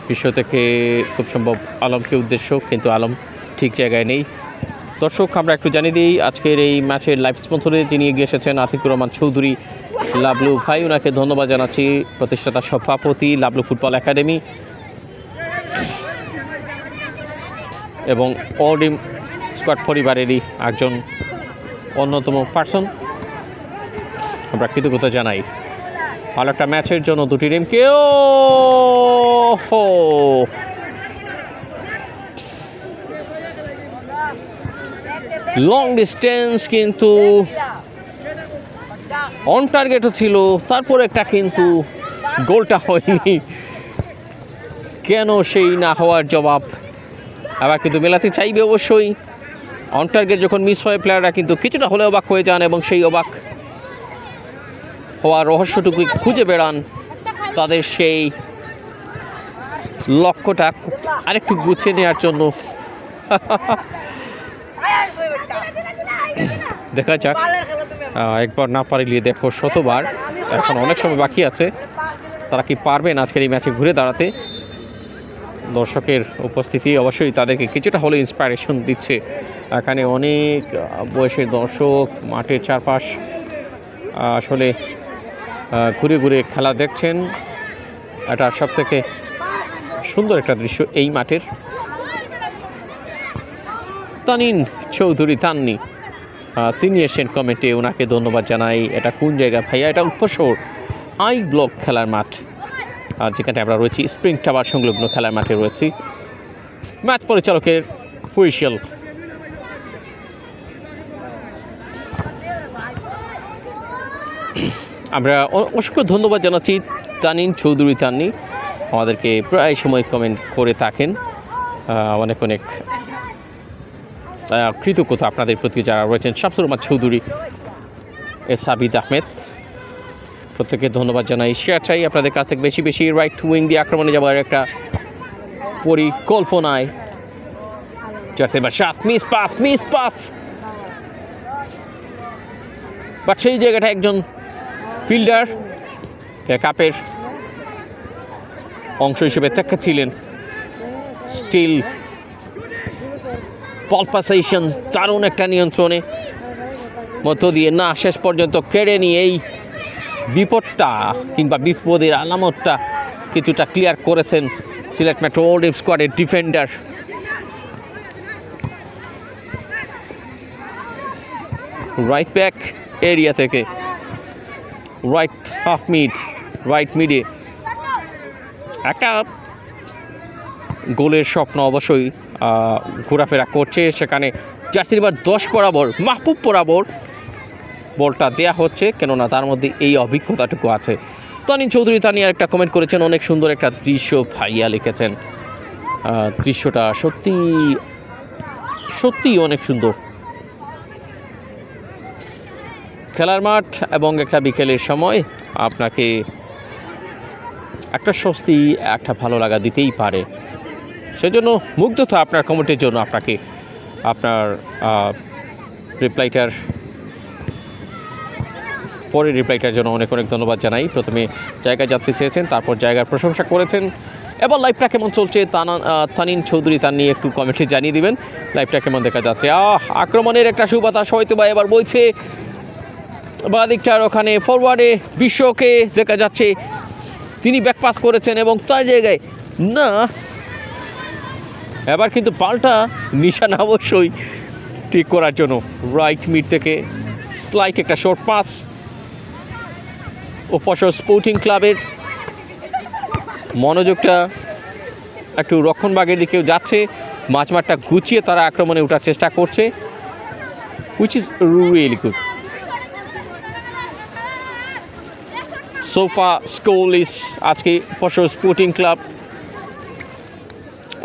বিশ্ব থেকে খুব সম্ভব আলমকে উদ্দেশ্য, কিন্তু আলম ঠিক জায়গায় নেই। দর্শক আমরা একটু জানিয়ে দিই আজকের এই ম্যাচের লাইভ স্পন্সরে যিনি এগিয়ে এসেছেন আতিকুর রহমান চৌধুরী লাবলু ভাই, ওনাকে ধন্যবাদ জানাচ্ছি। প্রতিষ্ঠাতা সভাপতি লাবলু ফুটবল একাডেমি এবং অল টিম স্কোয়াড পরিবারেরই একজন অন্যতম পার্সন, আমরা কৃতজ্ঞতা জানাই। ভালো একটা ম্যাচের জন্য দুটি টিমকেও লং ডিস্টেন্স, কিন্তু অন টার্গেটও ছিল, তারপর একটা কিন্তু গোলটা হয়নি। কেন সেই না হওয়ার জবাব আবার কিন্তু মেলাতে চাইবে অবশ্যই। অন টার্গেট যখন মিস হয় প্লেয়াররা কিন্তু কিছুটা হলে অবাক হয়ে যান এবং সেই অবাক হওয়ার রহস্যটুকু খুঁজে বেড়ান, তাদের সেই লক্ষ্যটা আরেকটু গুছিয়ে নেওয়ার জন্য। দেখা যাক, একবার না পারলে দেখো শতবার, এখন অনেক সময় বাকি আছে। তারা কি পারবেন আজকের এই ম্যাচে ঘুরে দাঁড়াতে? দর্শকের উপস্থিতি অবশ্যই তাদেরকে কিছুটা হলে ইন্সপায়ারেশন দিচ্ছে। এখানে অনেক বয়সের দর্শক মাঠের চারপাশ আসলে ঘুরে ঘুরে খেলা দেখছেন। এটা সব থেকে সুন্দর একটা দৃশ্য এই মাঠের। তানিন চৌধুরী তান্নি তিনি এসেছেন কমেন্টে, ওনাকে ধন্যবাদ জানাই। এটা কোন জায়গা ভাইয়া? এটা উপশহর আই ব্লক খেলার মাঠ, যেখানে আমরা রয়েছি স্প্রিং টাওয়ার সংলগ্ন খেলার মাঠে রয়েছি। ম্যাচ পরিচালকের হুইসেল। আমরা অসংখ্য ধন্যবাদ জানাচ্ছি তানিন চৌধুরী তান্নি, আমাদেরকে প্রায় সময় কমেন্ট করে থাকেন। অনেক অনেক কৃতজ্ঞতা আপনাদের প্রতি যারা রয়েছেন। শামসুর রহমান চৌধুরী, সাবিদ আহমেদ, প্রত্যেকে ধন্যবাদ জানাই। শেয়ার চাই আপনাদের কাছ থেকে বেশি বেশি। রাইট উইং দিয়ে আক্রমণে যাওয়ার একটা পরিকল্পনায় মিস পাস, বাট সেই জায়গাটা একজন ফিল্ডার কাপের অংশ হিসেবে ছিলেন। স্টিল পলপাসেশন, দারুণ একটা নিয়ন্ত্রণে মধ্য দিয়ে না শেষ পর্যন্ত কেড়ে নিয়ে এই বিপদটা কিংবা বিপদের আলামতটা কিছুটা ক্লিয়ার করেছেন সিলেট মেট্রো ওল্ড টিম স্কোয়াডের ডিফেন্ডার। রাইট ব্যাক এরিয়া থেকে রাইট হাফ রাইট মিডে একটা গোলের স্বপ্ন অবশ্যই ঘোরাফেরা করছে। সেখানে জার্সি নাম্বার 10 বরাবর মাহবুব বরাবর বলটা দেয়া হচ্ছে, কেননা তার মধ্যে এই অভিজ্ঞতাটুকু আছে। তানিন চৌধুরী তানি আর একটা কমেন্ট করেছেন, অনেক সুন্দর একটা দৃশ্য ভাইয়া লিখেছেন। দৃশ্যটা সত্যি সত্যি অনেক সুন্দর। খেলার মাঠ এবং একটা বিকেলের সময় আপনাকে একটা স্বস্তি, একটা ভালো লাগা দিতেই পারে। সেজন্য মুগ্ধতা আপনার কমেন্টের জন্য আপনাকে আপনার রিপ্লাইটার জন্য অনেক অনেক ধন্যবাদ জানাই। প্রথমে জায়গায় যাত্রী চেয়েছেন, তারপর জায়গার প্রশংসা করেছেন। এবার লাইভটা কেমন চলছে তানিন চৌধুরী তার নিয়ে একটু কমেন্টে জানিয়ে দিবেন লাইভটা কেমন দেখা যাচ্ছে। আক্রমণের একটা সুবাতাস হয়তো বা এবার বইছে বাঁ দিকটার ওখানে ফরওয়ার্ডে বিশ্বকে দেখা যাচ্ছে, তিনি ব্যাকপাস করেছেন এবং তার জায়গায় না, এবার কিন্তু পাল্টা নিশানা অবশ্যই ঠিক করার জন্য রাইট মিড থেকে স্লাইট একটা শর্ট পাস উপশহর স্পোর্টিং ক্লাবের। মনোযোগটা একটু রক্ষণভাগের দিকেও যাচ্ছে, মাঝমাঠটা গুছিয়ে তারা আক্রমণে ওঠার চেষ্টা করছে, which is really good. So far scoreless আজকে উপশহর স্পোর্টিং ক্লাব।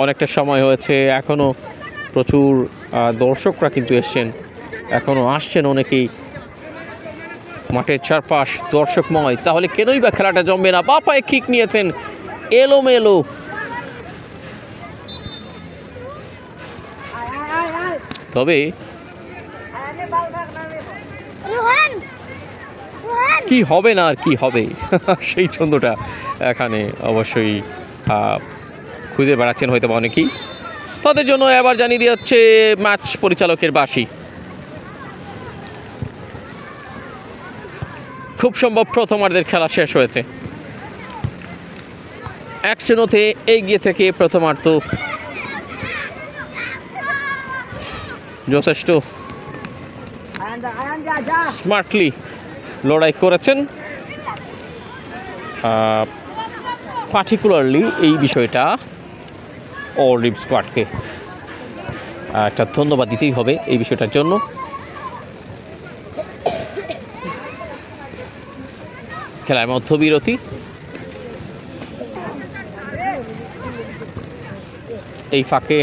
অনেকটা সময় হয়েছে, এখনও প্রচুর দর্শকরা কিন্তু এসছেন, এখনও আসছেন অনেকেই। মাঠের চারপাশ দর্শকময়, তাহলে কেনই বা খেলাটা জমবে না। বাপায় কিক নিয়েছেন, এলোমেলো তবে কি হবে না আর কি হবে সেই ছন্দটা এখানে অবশ্যই খুঁজে বেড়াচ্ছেন হয়তো বা অনেকেই। তাদের জন্য এবার জানিয়ে দিয়ে হচ্ছে ম্যাচ পরিচালকের বাঁশি। খুব সম্ভব প্রথমার্ধের খেলা শেষ হয়েছে, 1-0 এগিয়ে থেকে প্রথমার্ধ যথেষ্ট স্মার্টলি লড়াই করেছেন। পার্টিকুলারলি এই বিষয়টা অলিভ স্কোয়াডকে একটা ধন্যবাদ দিতেই হবে এই বিষয়টার জন্য। খেলার মধ্যবিরতি, এই ফাঁকে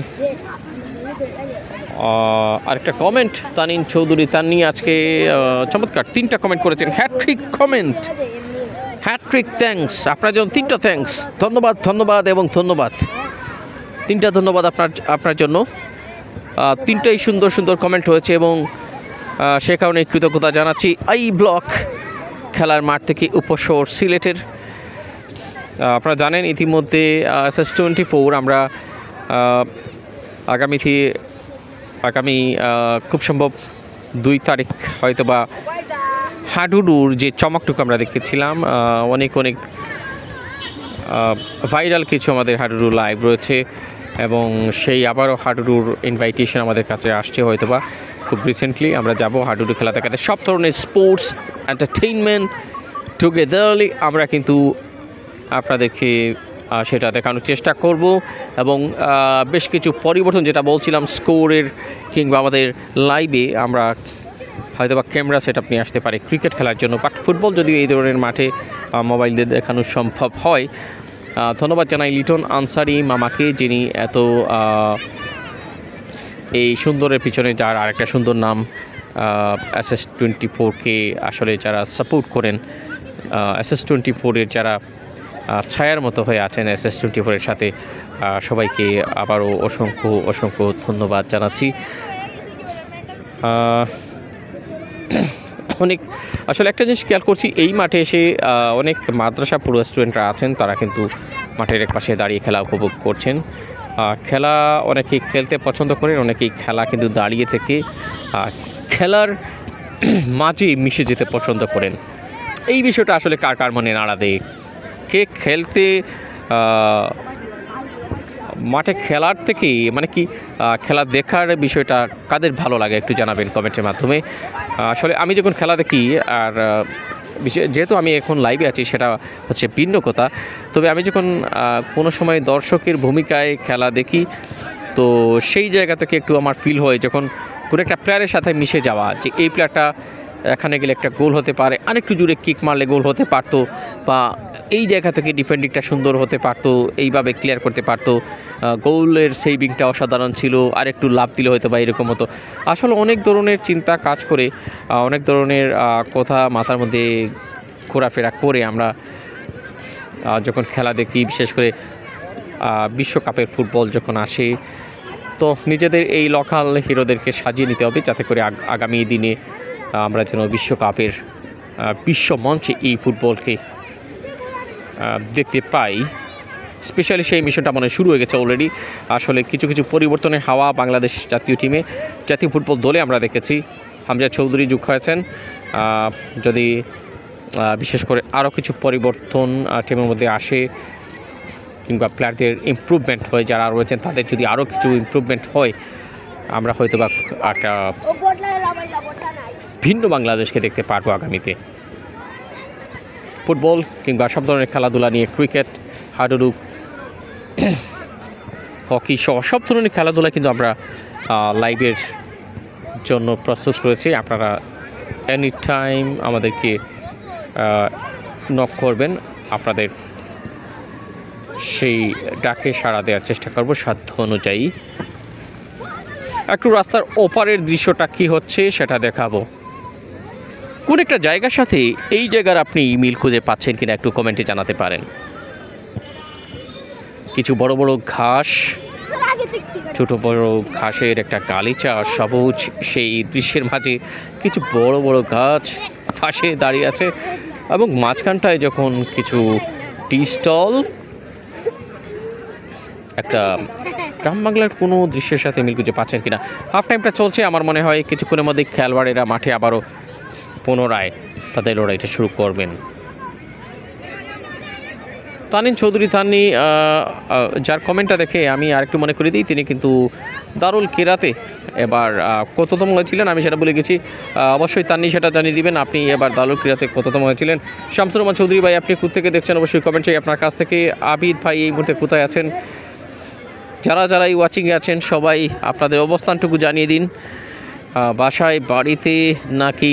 আরেকটা কমেন্ট তানিন চৌধুরী, তার নিয়ে আজকে চমৎকার 3টা কমেন্ট করেছেন, হ্যাট্রিক কমেন্ট, হ্যাট্রিক থ্যাঙ্কস, আপনার জন্য 3টা থ্যাঙ্কস, ধন্যবাদ ধন্যবাদ এবং ধন্যবাদ, 3টা ধন্যবাদ আপনার জন্য। 3টাই সুন্দর সুন্দর কমেন্ট হয়েছে এবং সে কারণে কৃতজ্ঞতা জানাচ্ছি। আই ব্লক খেলার মাঠ থেকে উপশহর সিলেটের। আপনারা জানেন ইতিমধ্যে SS24 আমরা আগামী খুব সম্ভব 2 তারিখ হয়তো বা হাডুডুর যে চমকটুকু আমরা দেখেছিলাম, অনেক ভাইরাল কিছু আমাদের হাডুডু লাইভ রয়েছে এবং সেই আবারও হাডুডুর ইনভাইটেশন আমাদের কাছে আসছে হয়তো বা খুব রিসেন্টলি। আমরা যাব হাডুডু খেলা দেখাতে, সব ধরনের স্পোর্টস এন্টারটেইনমেন্ট টুগেদারলি আমরা কিন্তু আপনাদেরকে সেটা দেখানোর চেষ্টা করব এবং বেশ কিছু পরিবর্তন, যেটা বলছিলাম স্কোরের কিংবা আমাদের লাইভে আমরা হয়তো বা ক্যামেরা সেট আপ নিয়ে আসতে পারি ক্রিকেট খেলার জন্য, বাট ফুটবল যদিও এই ধরনের মাঠে মোবাইল দিয়ে দেখানো সম্ভব হয়। ধন্যবাদ জানাই লিটন আনসারি মামাকে, যিনি এত এই সুন্দরের পিছনে যার আরেকটা সুন্দর নাম SS24কে আসলে যারা সাপোর্ট করেন, SS24-এর যারা ছায়ার মতো হয়ে আছেন SS24-এর সাথে, সবাইকে আবারও অসংখ্য ধন্যবাদ জানাচ্ছি। অনেক আসলে একটা জিনিস খেয়াল করছি, এই মাঠে এসে অনেক মাদ্রাসা পুরো স্টুডেন্টরা আছেন, তারা কিন্তু মাঠের এক পাশে দাঁড়িয়ে খেলা উপভোগ করছেন। খেলা অনেকেই খেলতে পছন্দ করেন, অনেকেই খেলা কিন্তু দাঁড়িয়ে থেকে খেলার মাঝে মিশে যেতে পছন্দ করেন। এই বিষয়টা আসলে কার মনে নাড়া দেয়, কে খেলতে মাঠে খেলার থেকে মানে কি খেলা দেখার বিষয়টা কাদের ভালো লাগে একটু জানাবেন কমেন্টের মাধ্যমে। আসলে আমি যখন খেলা দেখি, আর যেহেতু আমি এখন লাইভে আছি সেটা হচ্ছে ভিন্ন কথা, তবে আমি যখন কোনো সময় দর্শকের ভূমিকায় খেলা দেখি, তো সেই জায়গা থেকে একটু আমার ফিল হয় যখন কোনো একটা প্লেয়ারের সাথে মিশে যাওয়া, যে এই প্লেয়ারটা এখানে গেলে একটা গোল হতে পারে, আরেকটু জুড়ে কিক মারলে গোল হতে পারতো, বা এই জায়গা থেকে ডিফেন্ডিংটা সুন্দর হতে পারতো, এইভাবে ক্লিয়ার করতে পারতো, গোলের সেভিংটা অসাধারণ ছিল, আরেকটু লাভ দিলে হয়তো বা এরকম হতো। আসলে অনেক ধরনের চিন্তা কাজ করে, অনেক ধরনের কথা মাথার মধ্যে ঘোরাফেরা করে আমরা যখন খেলা দেখি, বিশেষ করে বিশ্বকাপের ফুটবল যখন আসে, তো নিজেদের এই লোকাল হিরোদেরকে সাজিয়ে নিতে হবে যাতে করে আগামী দিনে আমরা যেন বিশ্বকাপের বিশ্ব মঞ্চে এই ফুটবলকে দেখতে পাই। স্পেশালি সেই মিশনটা মনে শুরু হয়ে গেছে অলরেডি। আসলে কিছু পরিবর্তনের হাওয়া বাংলাদেশ জাতীয় টিমে, জাতীয় ফুটবল দলে আমরা দেখেছি। হামজা চৌধুরী যুক্ত হয়েছেন, যদি বিশেষ করে আরও কিছু পরিবর্তন টিমের মধ্যে আসে কিংবা প্লেয়ারদের ইমপ্রুভমেন্ট হয়, যারা রয়েছেন তাদের যদি আরও কিছু ইমপ্রুভমেন্ট হয়, আমরা হয়তো বা একটা ভিন্ন বাংলাদেশকে দেখতে পারবো আগামীতে। ফুটবল কিংবা সব ধরনের খেলাধুলা নিয়ে, ক্রিকেট, হাডুডু, হকি সহ সব ধরনের খেলাধুলা কিন্তু আমরা লাইভের জন্য প্রস্তুত রয়েছে। আপনারা এনি টাইম আমাদেরকে নক করবেন, আপনাদের সেই ডাকে সাড়া দেওয়ার চেষ্টা করব সাধ্য অনুযায়ী। একটু রাস্তার ওপারের দৃশ্যটা কি হচ্ছে সেটা দেখাবো। কোন একটা জায়গার সাথে এই জায়গার আপনি মিল খুঁজে পাচ্ছেন কিনা একটু কমেন্টে জানাতে পারেন। কিছু বড় বড় ঘাস, ছোট বড় ঘাসের একটা গালিচা সবুজ, সেই দৃশ্যের মাঝে কিছু বড় বড় গাছ পাশে দাঁড়িয়ে আছে এবং মাঝখানটায় যখন কিছু টি স্টল, একটা গ্রাম বাংলার কোনো দৃশ্যের সাথে মিল খুঁজে পাচ্ছেন কিনা। হাফ টাইমটা চলছে, আমার মনে হয় কিছুক্ষণের মধ্যে খেলোয়াড়েরা মাঠে আবারও পুনরায় তাদের লড়াইটা শুরু করবেন। তানিন চৌধুরী তান্নি, যার কমেন্টটা দেখে আমি আরেকটু মনে করে দিই, তিনি কিন্তু দারুল কেরাতে এবার কততম হয়েছিলেন আমি সেটা বলে গেছি। অবশ্যই তান্নি সেটা জানিয়ে দিবেন আপনি এবার দারুল কেরাতে কততম হয়েছিলেন। শামসুর রহমান চৌধুরী ভাই, আপনি কোথা থেকে দেখছেন অবশ্যই কমেন্ট চাই আপনার কাছ থেকে। আবিদ ভাই এই মুহূর্তে কোথায় আছেন? যারা এই ওয়াচিংয়ে আছেন সবাই আপনাদের অবস্থানটুকু জানিয়ে দিন। বাসায়, বাড়িতে নাকি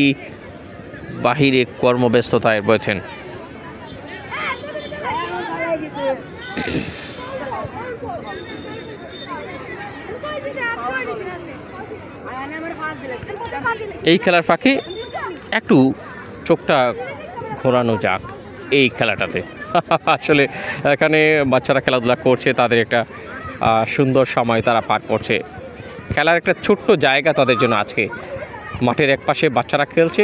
বাহিরে কর্মব্যস্ততায় রয়েছেন? এই খেলার ফাঁকে একটু চোখটা ঘোরানো যাক এই খেলাটাতে। আসলে এখানে বাচ্চারা খেলাধুলা করছে, তাদের একটা সুন্দর সময় তারা পার করছে। খেলার একটা ছোট্ট জায়গা তাদের জন্য আজকে মাঠের একপাশে বাচ্চারা খেলছে,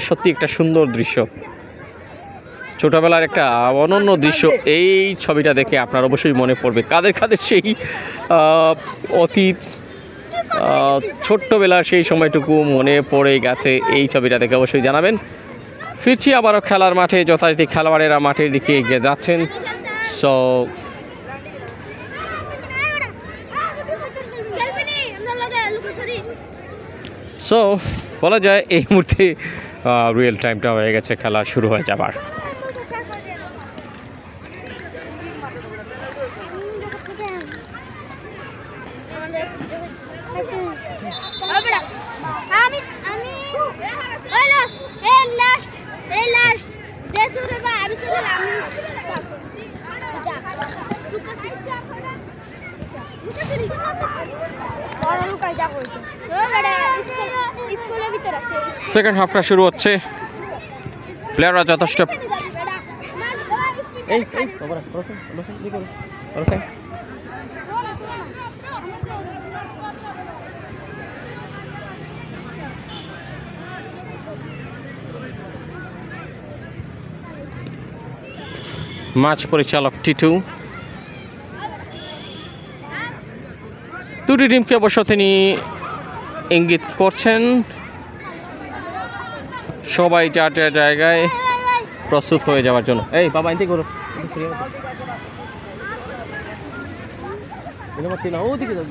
সত্যি একটা সুন্দর দৃশ্য, ছোটোবেলার একটা অনন্য দৃশ্য। এই ছবিটা দেখে আপনার অবশ্যই মনে পড়বে কাদের সেই অতীত, ছোট্টবেলার সেই সময়টুকু মনে পড়ে গেছে। এই ছবিটা দেখে অবশ্যই জানাবেন। ফিরছি আবারও খেলার মাঠে, যথারীতি খেলোয়াড়েরা মাঠের দিকে এগিয়ে যাচ্ছেন। সো বলা যায় এই মুহূর্তে রিয়েল টাইমটা হয়ে গেছে, খেলা শুরু হয়ে যাবার। সেকেন্ড হাফটা শুরু হচ্ছে, প্লেয়াররা যথেষ্ট ম্যাচ পরিচালক টিটু দুটি টিমকে অবশ্য তিনি ইঙ্গিত করছেন, সবাই যার যার জায়গায় প্রস্তুত হয়ে যাওয়ার জন্য। এই বাবা এনতে করো, ওদিকে যাও,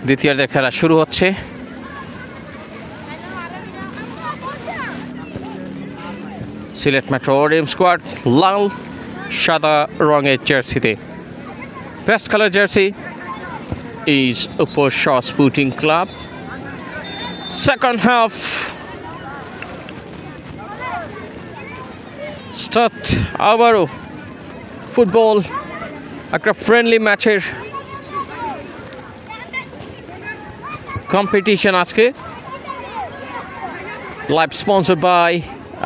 দ্বিতীয়ার্ধের খেলা শুরু হচ্ছে। সিলেট মেট্রো রিম স্কোয়াড লাল সাদা রঙের জার্সিতে, best colour jersey is Upashahar sporting club. Second half start, আবারও ফুটবল একটা ফ্রেন্ডলি ম্যাচের কম্পিটিশন আজকে। Live sponsor by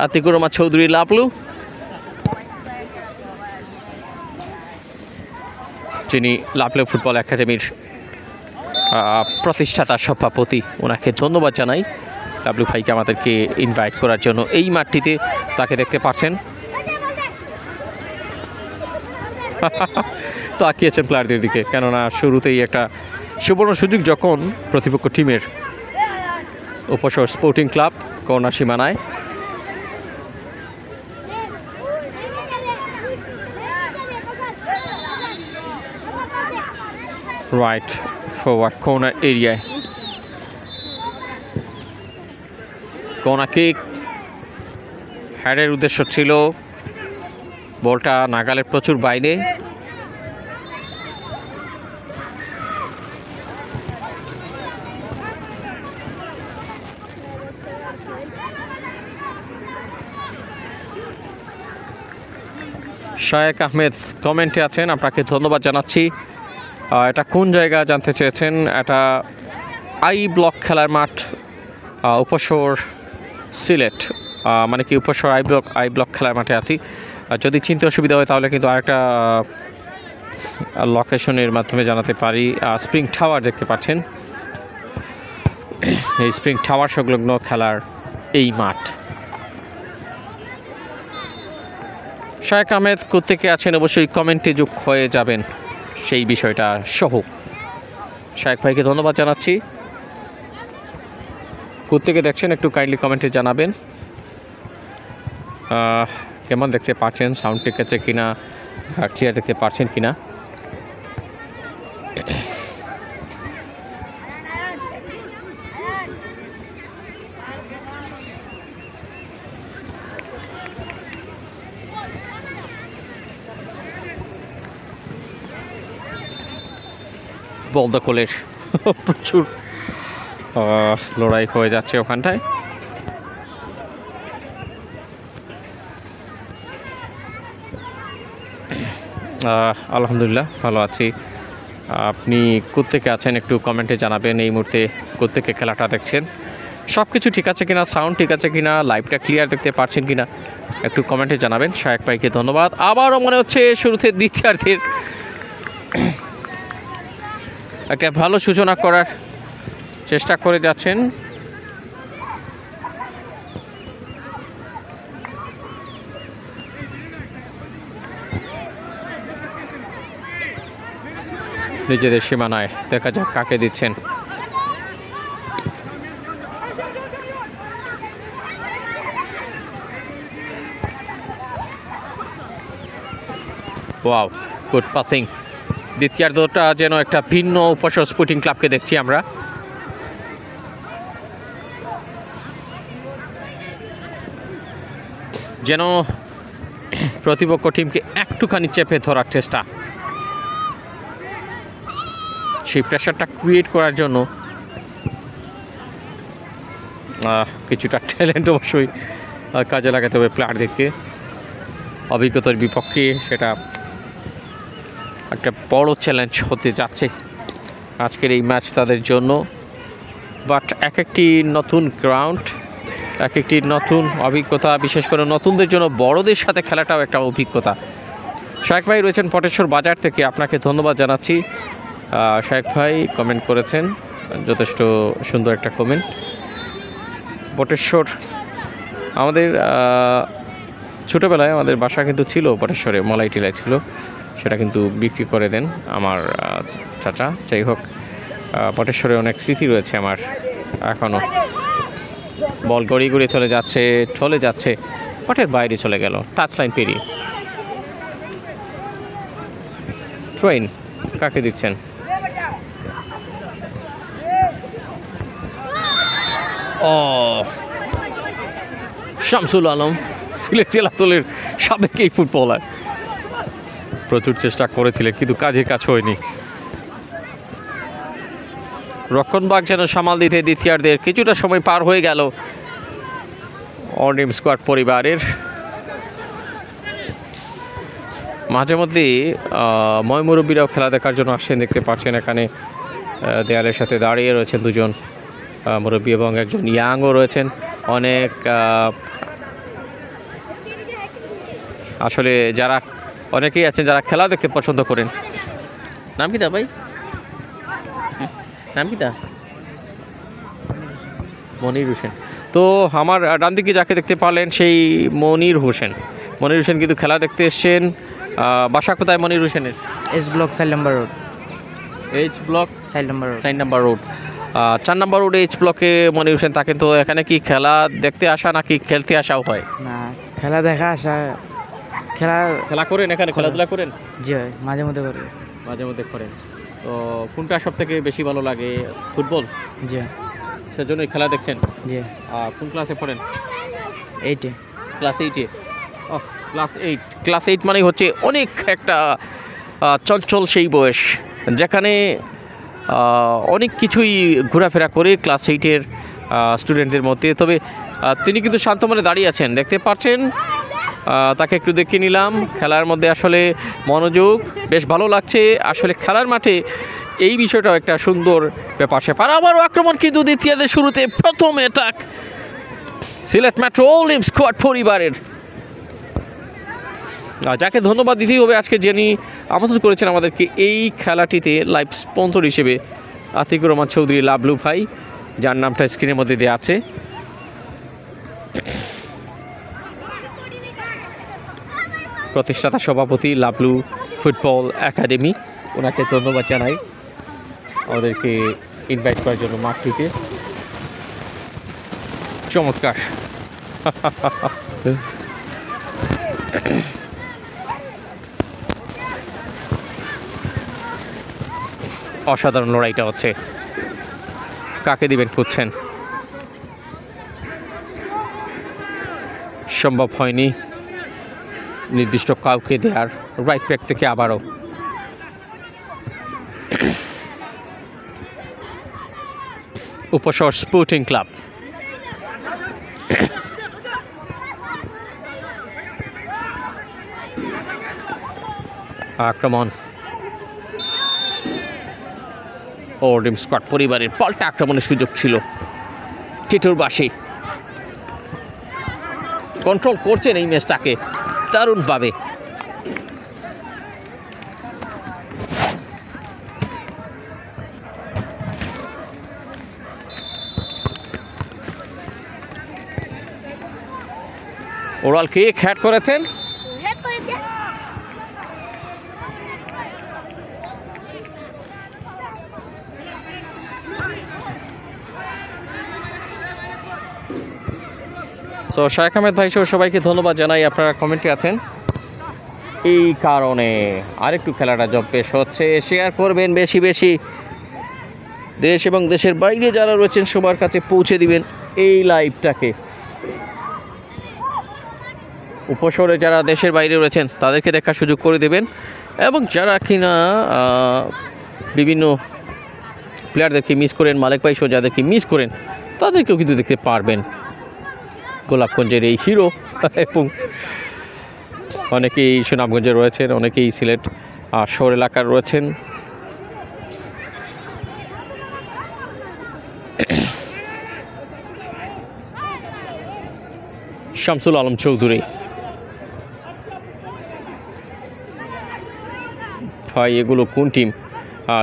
Atiqur Rahman Chowdhury Laplu, যিনি লাপলু ফুটবল একাডেমির প্রতিষ্ঠাতা সভাপতি। ওনাকে ধন্যবাদ জানাই লাপলু ভাইকে আমাদেরকে ইনভাইট করার জন্য এই মাঠটিতে। তাকে দেখতে পাচ্ছেন তাকিয়েছেন প্লেয়ারদের দিকে, কেননা শুরুতেই একটা সুবর্ণ সুযোগ যখন প্রতিপক্ষ টিমের উপশহ স্পোর্টিং ক্লাব কর্নার সীমানায়। রাইট ফরওয়ার্ড কর্নার এরিয়ায় কর্নার কিক, হেডের উদ্দেশ্য ছিল, বলটা নাগালের প্রচুর বাইরে। শায়েক আহমেদ কমেন্টে আছেন, আপনাকে ধন্যবাদ জানাচ্ছি। এটা কোন জায়গা জানতে চেয়েছেন? এটা আই ব্লক খেলার মাঠ, উপশহর সিলেট, মানে কি উপশহর আই ব্লক খেলার মাঠে আছি। যদি চিনতে অসুবিধা হয় তাহলে কিন্তু আরেকটা লোকেশনের মাধ্যমে জানাতে পারি। স্প্রিং টাওয়ার দেখতে পাচ্ছেন, এই স্প্রিং টাওয়ার সংলগ্ন খেলার এই মাঠ। শায়েক আহমেদ কোত্থেকে আছেন অবশ্যই কমেন্টে যোগ হয়ে যাবেন সেই বিষয়টা সহ। শায়েক ভাইকে ধন্যবাদ জানাচ্ছি। কোত্থেকে দেখছেন একটু কাইন্ডলি কমেন্টে জানাবেন। কেমন দেখতে পাচ্ছেন, সাউন্ড ঠিক আছে কিনা, ক্লিয়ার দেখতে পাচ্ছেন কিনা। বল দখলের প্রচুর লড়াই হয়ে যাচ্ছে ওখানটায়। আলহামদুলিল্লাহ ভালো আছি। আপনি কোত্থেকে আছেন একটু কমেন্টে জানাবেন। এই মুহূর্তে কোত্থেকে খেলাটা দেখছেন, সব কিছু ঠিক আছে কিনা, সাউন্ড ঠিক আছে কিনা, লাইভটা ক্লিয়ার দেখতে পাচ্ছেন কিনা একটু কমেন্টে জানাবেন। শায়েক ভাইকে ধন্যবাদ। আবারও মনে হচ্ছে শুরুতে দ্বিতীয়ার্ধের একটা ভালো সূচনা করার চেষ্টা করে যাচ্ছেন। নিজেদের সীমানায় দেখা যাক কাকে দিচ্ছেন। Wow, good passing. দ্বিতীয়ার্ধটা যেন একটা ভিন্ন উপশহর স্পোর্টিং ক্লাবকে দেখছি আমরা। যেন প্রতিপক্ষ টিমকে একটুখানি চেপে ধরার চেষ্টা, সেই প্রেশারটা ক্রিয়েট করার জন্য কিছুটা ট্যালেন্ট অবশ্যই কাজে লাগাতে হবে প্লেয়ারদেরকে। অভিজ্ঞতার বিপক্ষে সেটা একটা বড় চ্যালেঞ্জ হতে যাচ্ছে আজকের এই ম্যাচ তাদের জন্য। বাট এক একটি নতুন গ্রাউন্ড, এক একটি নতুন অভিজ্ঞতা, বিশেষ করে নতুনদের জন্য বড়দের সাথে খেলাটাও একটা অভিজ্ঞতা। শায়েক ভাই রয়েছেন পটেশ্বর বাজার থেকে, আপনাকে ধন্যবাদ জানাচ্ছি। শায়েক ভাই কমেন্ট করেছেন, যথেষ্ট সুন্দর একটা কমেন্ট। পটেশ্বর আমাদের ছোটোবেলায় আমাদের বাসা কিন্তু ছিল পটেশ্বরে, মলাই টিলায় ছিল, সেটা কিন্তু বিক্রি করে দেন আমার চাচা। যাই হোক, পটেশ্বরে অনেক স্মৃতি রয়েছে আমার এখনও। বল গড়িয়ে গড়িয়ে চলে যাচ্ছে মাঠের বাইরে চলে গেল, টাচ লাইন পেরিয়ে। থ্রোইন কাকে দিচ্ছেন? ও, শামসুল আলম, সিলেট জেলা দলের সাবেক এই ফুটবলার, প্রচুর চেষ্টা করেছিলেন কিন্তু কাজে কাজ হয়নি। রক্ষণভাগ যেন সামাল দিতে দ্বিতীয়ার্ধের কিছুটা সময় পার হয়ে গেল অর্নিম স্কোয়াড পরিবারের। মাঝে মধ্যে ময়মুরব্বীরাও খেলা দেখার জন্য আসছেন, দেখতে পাচ্ছেন এখানে দেয়ালের সাথে দাঁড়িয়ে রয়েছেন দুজন মুরব্বী এবং একজন ইয়াংও রয়েছেন। অনেক আসলে যারা অনেকেই আছেন যারা খেলা দেখতে পছন্দ করেন। নাম কি দা ভাই? নাম কি দা? মনির হোসেন। তো আমার ডান দিকে যাকে দেখতে পারলেন সেই মনির হোসেন। মনির হোসেন কিন্তু খেলা দেখতে এসছেন। বাসা কোথায় মনির হোসেনের? এইচ ব্লক 4 নম্বর রোড। এইচ ব্লক 4 নম্বর রোড। 4 নম্বর রোড। 4 নম্বর রোডে এইচ ব্লকে মনির হোসেন থাকেন। তো এখানে কি খেলা দেখতে আসা নাকি খেলতে আসাও হয়? না, খেলা দেখা আসা। খেলা করেন এখানে, খেলাধুলা করেন? জি হয়, মাঝে মধ্যে করি। মাঝে মধ্যে করেন। তো কোনটা সব থেকে বেশি ভালো লাগে? ফুটবল? জি। সেজন্যই খেলা দেখছেন? জি। কোন ক্লাসে পড়েন? 8-এ। ক্লাস 8-এ? ক্লাস 8 মানে হচ্ছে অনেক একটা চঞ্চল সেই বয়স, যেখানে অনেক কিছুই ঘোরাফেরা করে ক্লাস 8-এর স্টুডেন্টদের মধ্যে। তবে তিনি কিন্তু শান্ত মনে দাঁড়িয়ে আছেন, দেখতে পাচ্ছেন তাকে একটু দেখে নিলাম। খেলার মধ্যে আসলে মনোযোগ, বেশ ভালো লাগছে আসলে খেলার মাঠে। এই বিষয়টাও একটা সুন্দর ব্যাপার স্যাপার। আবারও আক্রমণ কিন্তু দ্বিতীয়ার্ধের শুরুতে প্রথম অ্যাটাক সিলেট মেট্রো অলিম্প স্কোয়াড পরিবারের, যাকে ধন্যবাদ দিতেই হবে আজকে, যিনি আমন্ত্রণ করেছেন আমাদেরকে এই খেলাটিতে লাইভ স্পন্সর হিসেবে, আতিকুর রহমান চৌধুরী লাবলু ভাই, যার নামটা স্ক্রিনের মধ্যে দেওয়া আছে। প্রতিষ্ঠাতা সভাপতি লাবলু ফুটবল একাডেমি, ওনাকে ধন্যবাদ জানাই আমাদেরকে ইনভাইট করার জন্য মাঠটিতে। চমৎকার। অসাধারণ লড়াইটা হচ্ছে, কাকে দিবেন খুঁজছেন, সম্ভব হয়নি নির্দিষ্ট কাউকে দেওয়ার। রাইট ব্যাক থেকে আবারও উপশহর স্পোর্টিং ক্লাব, আক্রমণ অলিম্প স্কোয়াড পরিবারের, পাল্টা আক্রমণের সুযোগ ছিল। টিটুরবাসী কন্ট্রোল করছেন এই ম্যাচটাকে দারুণভাবে। ওরাল কিক হ্যাট করেছেন, সো শায়েখ আহমেদ ভাই সহ সবাইকে ধন্যবাদ জানাই, আপনারা কমেন্টে আছেন। এই কারণে আরেকটু খেলাটা জম্পেশ হচ্ছে, শেয়ার করবেন বেশি বেশি, দেশ এবং দেশের বাইরে যারা রয়েছেন সবার কাছে পৌঁছে দিবেন এই লাইভটাকে। উপশহরে যারা দেশের বাইরে রয়েছেন তাদেরকে দেখার সুযোগ করে দেবেন, এবং যারা কিনা বিভিন্ন প্লেয়ারদেরকে মিস করেন, মালিক ভাই সহ যাদেরকে মিস করেন তাদেরকেও কিন্তু দেখতে পারবেন। গোলাপগঞ্জের এই হিরো, এবং অনেকেই সুনামগঞ্জে রয়েছেন, অনেকেই সিলেট শহর এলাকার রয়েছেন। শামসুল আলম চৌধুরী ভাই, এগুলো কোন টিম?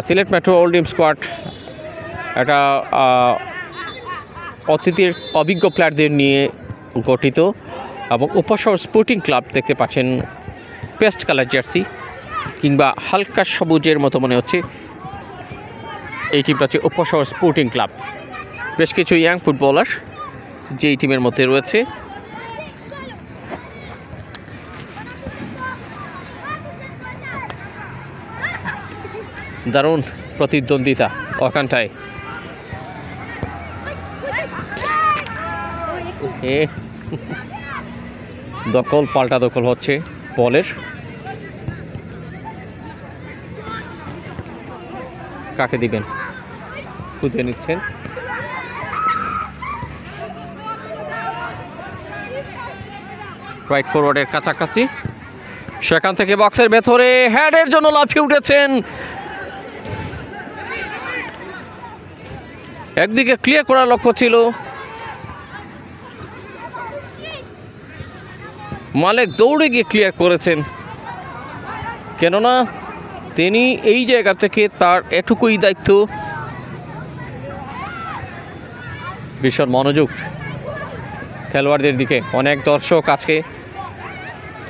সিলেট মেট্রো অলিম্প স্কোয়াড একটা অতিথির অভিজ্ঞ প্লেয়ারদের নিয়ে গঠিত, এবং উপশহর স্পোর্টিং ক্লাব দেখতে পাচ্ছেন পেস্ট কালার জার্সি কিংবা হালকা সবুজের মতো মনে হচ্ছে। এই টিমটা হচ্ছে উপশহর স্পোর্টিং ক্লাব। বেশ কিছু ইয়াং ফুটবলার যেই টিমের মধ্যে রয়েছে। দারুণ প্রতিদ্বন্দ্বিতা ওখানটায়। দখল পাল্টা দখল হচ্ছে বলের, কাকে দিবেন খুঁজে নিচ্ছেন। রাইট ফরওয়ার্ডের কাছাকাছি, সেখান থেকে বক্সের ভেতরে হেডের জন্য লাফিয়ে উঠেছেন। একদিকে ক্লিয়ার করার লক্ষ্য ছিল, মালিক দৌড়ে গিয়ে ক্লিয়ার করেছেন, কেননা তিনি এই জায়গা থেকে তার এটুকুই দায়িত্ব। ভীষণ মনোযোগ খেলোয়াড়দের দিকে, অনেক দর্শক আজকে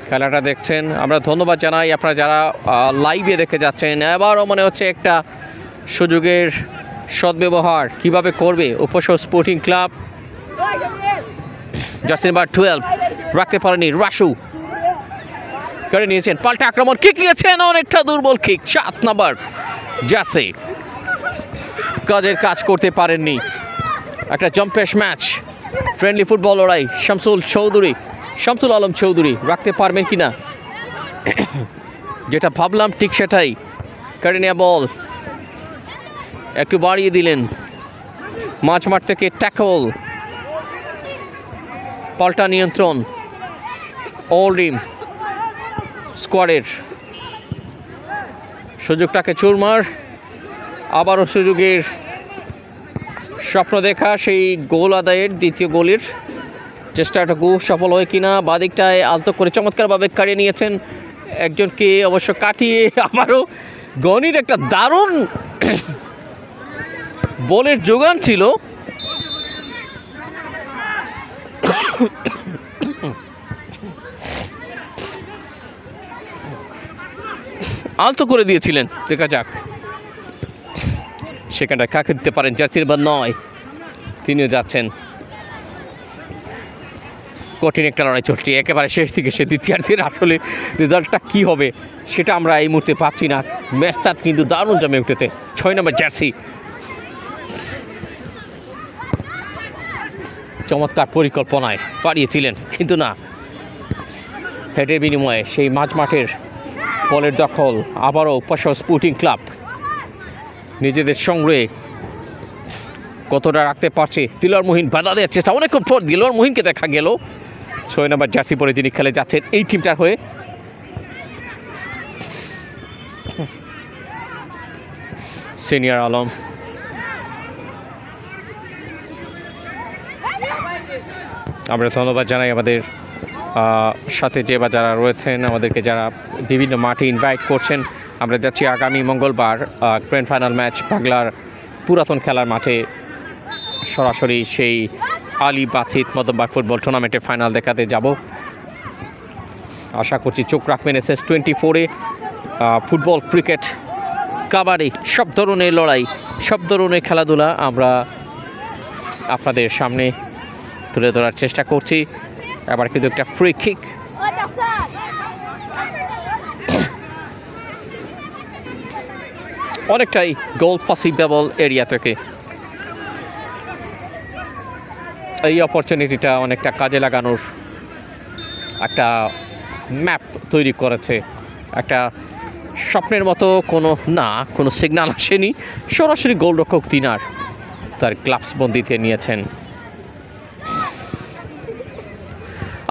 খেলাটা দেখছেন, আমরা ধন্যবাদ জানাই। আপনারা যারা লাইভে দেখে যাচ্ছেন, এবারও মনে হচ্ছে একটা সুযোগের সদ্ব্যবহার কিভাবে করবে উপশহর স্পোর্টিং ক্লাব। জার্সি নাম্বার 12 রাখতে পারেনি, রাসু করে নিয়েছেন, পাল্টা আক্রমণ, কিক নিয়েছেন, অনেকটা দুর্বল কিক। 7 নাম্বার জার্সি কাজের কাজ করতে পারেননি। একটা জম্পেশ ম্যাচ, ফ্রেন্ডলি ফুটবল লড়াই। শামসুল আলম চৌধুরী রাখতে পারবেন কিনা, যেটা ভাবলাম ঠিক সেটাই। কারিনিয়া বল একটু বাড়িয়ে দিলেন, মাঝমাঠ থেকে ট্যাকল, পাল্টা নিয়ন্ত্রণ, অল টিম স্কোয়াডের সুযোগটাকে চুরমার, আবারও সুযোগের স্বপ্ন দেখা সেই গোল আদায়ের দ্বিতীয় গোলের চেষ্টাটুকু সফল হয় কিনা। বাদিকটায় আলতো করে চমৎকারভাবে কাটিয়ে নিয়েছেন একজনকে, অবশ্য কাটিয়ে আবারও গনির একটা দারুণ বলের যোগান ছিল। আলতো করে দিয়েছিলেন, দেখা যাক সেখানটা কাকে দিতে পারেন। জার্সির বা নয়, তিনিও যাচ্ছেন। কঠিন একটা লড়াই চলছে একেবারে শেষ দিকে, সে দ্বিতীয়ার্ধের আসলে রেজাল্টটা কী হবে সেটা আমরা এই মুহূর্তে ভাবছি না। ম্যাচটা কিন্তু দারুণ জমে উঠেছে। 6 নম্বর জার্সি চমৎকার পরিকল্পনায় পাঠিয়েছিলেন, কিন্তু না, হেডের বিনিময়ে সেই মাঝমাঠের বলের দখল আবারও উপাসা স্পোর্টিং ক্লাব নিজেদের সংগ্রহে কতটা রাখতে পারছে। দিলওয়ার মুহিন বাধা দেওয়ার চেষ্টা, অনেকক্ষণ পর দিলওয়ার মুহিনকে দেখা গেল। 6 নম্বর জার্সি পরে যিনি খেলে যাচ্ছেন এই টিমটার হয়ে। সিনিয়র আলম, আমরা ধন্যবাদ জানাই আমাদের সাথে যে বা যারা রয়েছেন, আমাদেরকে যারা বিভিন্ন মাঠে ইনভাইট করছেন। আমরা যাচ্ছি আগামী মঙ্গলবার গ্র্যান্ড ফাইনাল ম্যাচ বাংলার পুরাতন খেলার মাঠে সরাসরি সেই আলী বাছিত মদনবাগ ফুটবল টুর্নামেন্টের ফাইনাল দেখাতে যাব। আশা করছি চোখ রাখবেন SS24-এ। ফুটবল, ক্রিকেট, কাবাডি সব ধরনের লড়াই, সব ধরনের খেলাধুলা আমরা আপনাদের সামনে তুলে ধরার চেষ্টা করছি। এবার কিন্তু একটা ফ্রি কিক, অনেকটাই গোল পসিবল এরিয়া থেকে। এই অপরচুনিটিটা অনেকটা কাজে লাগানোর একটা ম্যাপ তৈরি করেছে। একটা স্বপ্নের মতো কোনো সিগন্যাল আসেনি, সরাসরি গোলরক্ষক দিনার তার গ্লাভস বন্দিতে নিয়েছেন।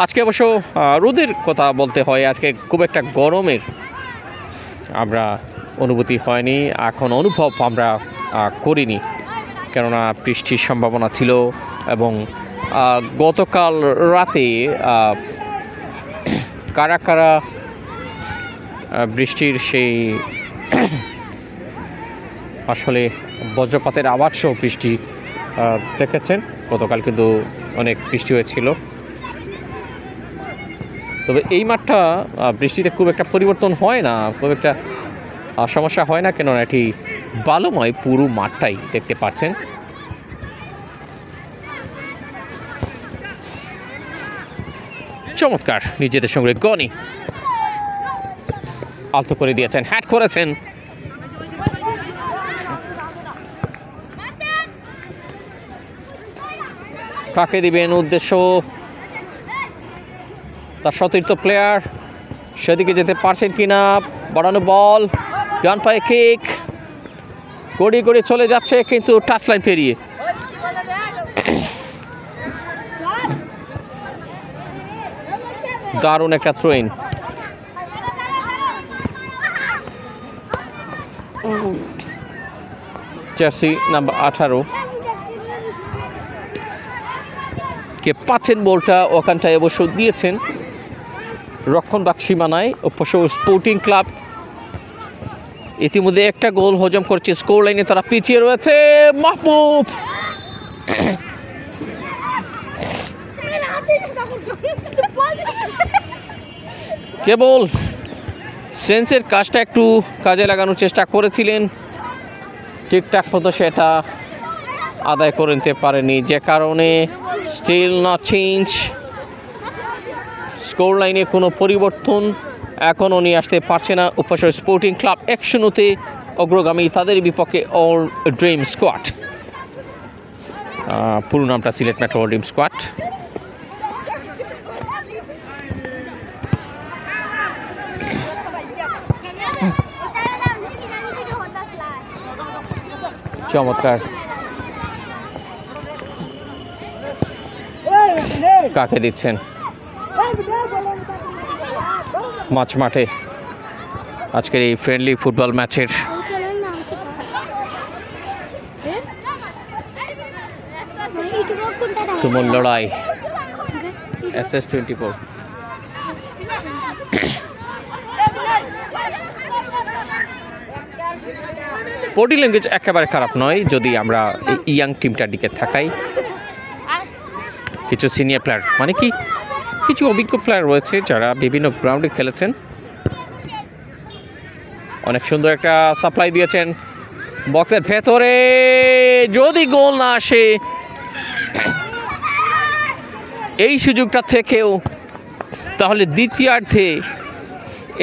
আজকে অবশ্য রোদের কথা বলতে হয়, আজকে খুব একটা গরমের আমরা অনুভূতি হয়নি, এখন অনুভব আমরা করিনি, কেননা বৃষ্টির সম্ভাবনা ছিল। এবং গতকাল রাতে কারা কারা বৃষ্টির সেই আসলে বজ্রপাতের আওয়াজ সহ বৃষ্টি দেখেছেন, গতকাল কিন্তু অনেক বৃষ্টি হয়েছিল। তবে এই মাঠটা বৃষ্টিতে খুব একটা পরিবর্তন হয় না, খুব একটা সমস্যা হয় না, কেননা এটি বালুময় পুরো মাঠটাই দেখতে পাচ্ছেন। চমৎকার নিজেদের সঙ্গে গনি আলতো করে দিয়েছেন, হ্যাট করেছেন। কাকে দিবেন উদ্দেশ্য, তার সতীর্থ প্লেয়ার সেদিকে যেতে পারছেন কিনা। বাড়ানো বল, ডান পায়ে কিক, গড়িয়ে গড়িয়ে চলে যাচ্ছে কিন্তু টাচ লাইন পেরিয়ে। দারুণ একটা থ্রোইন। জার্সি নাম্বার 18 কে পাচ্ছেন বলটা, ওখানটায় অবশ্য দিয়েছেন রক্ষণভাগ সীমানায় অবশ্য স্পোর্টিং ক্লাব। ইতিমধ্যে একটা গোল হজম করছে, স্কোর লাইনে তারা পিছিয়ে রয়েছে। মাহবুব কেবল সেন্সের কাজটা একটু কাজে লাগানোর চেষ্টা করেছিলেন, ঠিকঠাক মতো সেটা আদায় করে নিতে পারেনি, যে কারণে স্টিল নট চেঞ্জ। স্কোর লাইনে কোনো পরিবর্তন এখনও নিয়ে আসতে পারছে না উপসর স্পোর্টিং ক্লাব। 1-0-তে অগ্রগামী তাদের বিপক্ষে অল ড্রিম স্কোয়াড, পুরো নামটা Sylhet metro all dream squad. চমৎকার, কাকে দিচ্ছেন মাঝ মাঠে আজকের এই ফ্রেন্ডলি ফুটবল ম্যাচের তুমুল লড়াই SS24। বডি ল্যাঙ্গুয়েজ একেবারে খারাপ নয় যদি আমরা এই ইয়াং টিমটার দিকে থাকাই। কিছু সিনিয়র প্লেয়ার মানে কি কিছু অভিজ্ঞ প্লেয়ার রয়েছে যারা বিভিন্ন গ্রাউন্ডে খেলেছেন। অনেক সুন্দর একটা সাপ্লাই দিয়েছেন বক্সের ভেতরে, যদি গোল না আসে এই সুযোগটা থেকেও তাহলে দ্বিতীয়ার্ধে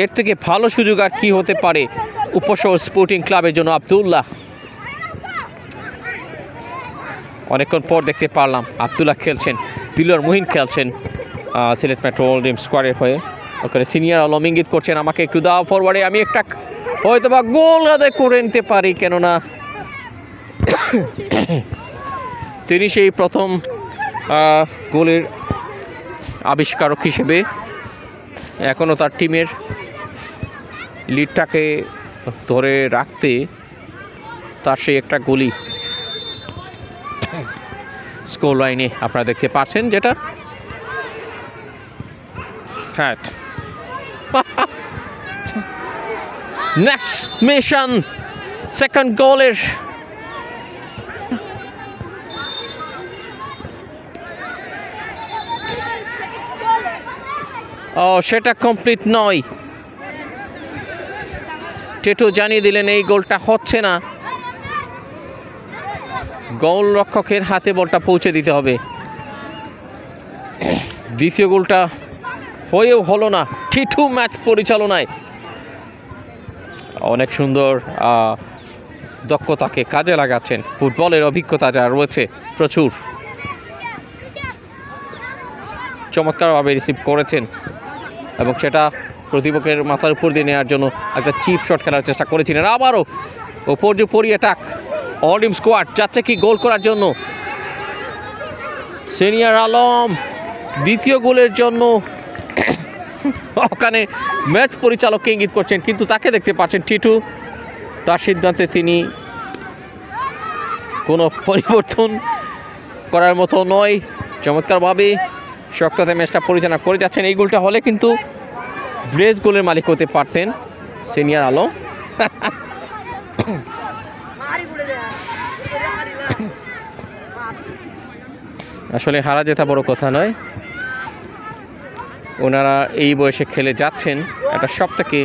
এর থেকে ভালো সুযোগ আর কি হতে পারে উপশহর স্পোর্টিং ক্লাবের জন্য। আব্দুল্লাহ অনেকক্ষণ পর দেখতে পারলাম আব্দুল্লাহ খেলছেন, দিলওয়ার মুহিন খেলছেন সিলেট মেট্রোপলিটন স্কোয়াডের হয়ে। ওখানে সিনিয়র আলম ইঙ্গিত করছেন আমাকে একটু দাও ফরওয়ার্ডে, আমি একটা হয়তো বা গোল আদায় করে নিতে পারি, কেননা তিনি সেই প্রথম গোলের আবিষ্কারক হিসেবে এখনও তার টিমের লিডটাকে ধরে রাখতে তার সেই একটা গোলই স্কোর লাইনে আপনারা দেখতে পাচ্ছেন, যেটা হ্যাঁ নেক্সট মিশন সেকেন্ড গোলের সেটা কমপ্লিট নয়। টেটু জানিয়ে দিলেন এই গোলটা হচ্ছে না, গোল রক্ষকের হাতে বলটা পৌঁছে দিতে হবে। দ্বিতীয় গোলটা হয়েও হলো না টিটু ম্যাচ পরিচালনায়। অনেক সুন্দর দক্ষতাকে কাজে লাগাচ্ছেন, ফুটবলের অভিজ্ঞতা যা রয়েছে প্রচুর, চমৎকারভাবে রিসিভ করেছেন এবং সেটা প্রতিপক্ষের মাথার উপর দিয়ে নেওয়ার জন্য একটা চিপ শট খেলার চেষ্টা করেছিলেন। আবারও ওপর্যুপরি অ্যাটাক অল টিম স্কোয়াড যাচ্ছে কি গোল করার জন্য। সিনিয়র আলম দ্বিতীয় গোলের জন্য ওখানে ম্যাচ পরিচালককে ইঙ্গিত করছেন, কিন্তু তাকে দেখতে পাচ্ছেন টিটু, তার সিদ্ধান্তে তিনি কোনো পরিবর্তন করার মতো নয়, চমৎকারভাবে শক্ততে ম্যাচটা পরিচালনা করে যাচ্ছেন। এই গোলটা হলে কিন্তু ব্রেজ গোলের মালিক হতে পারতেন সিনিয়র আলম। আসলে হারা জেতা বড় কথা নয়, ওনারা এই বয়সে খেলে যাচ্ছেন, এটা সব থেকে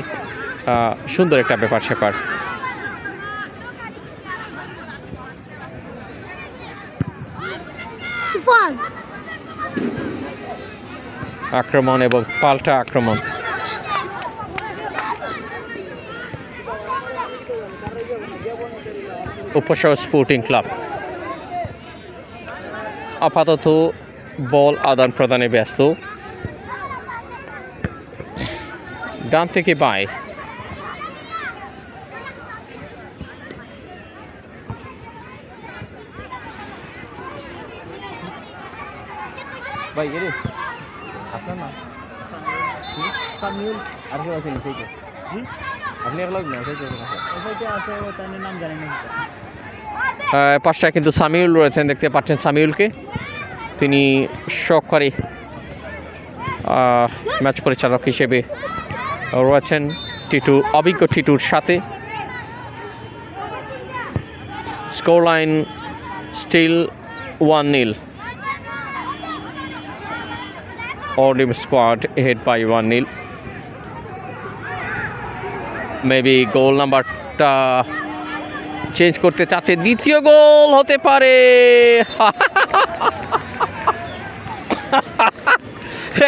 সুন্দর একটা ব্যাপার স্যাপার। আক্রমণ এবং পাল্টা আক্রমণ। উপশহর স্পোর্টিং ক্লাব আপাতত বল আদান প্রদানে ব্যস্ত। ডান থেকে বাঁয়ে আপনার নাম সামিউল আর কেউ আছেন সেইটা আপনি একলা না নাম জানেন না। পাঁচটায় কিন্তু সামিউল রয়েছেন, দেখতে পাচ্ছেন সামিউলকে, তিনি সহকারী ম্যাচ পরিচালক হিসেবে রয়েছেন টিটু, অভিজ্ঞ টিটুর সাথে। Score line still 1-0, All team squad ahead by 1-0. Maybe goal নাম্বারটা চেঞ্জ করতে চাচ্ছে, দ্বিতীয় গোল হতে পারে।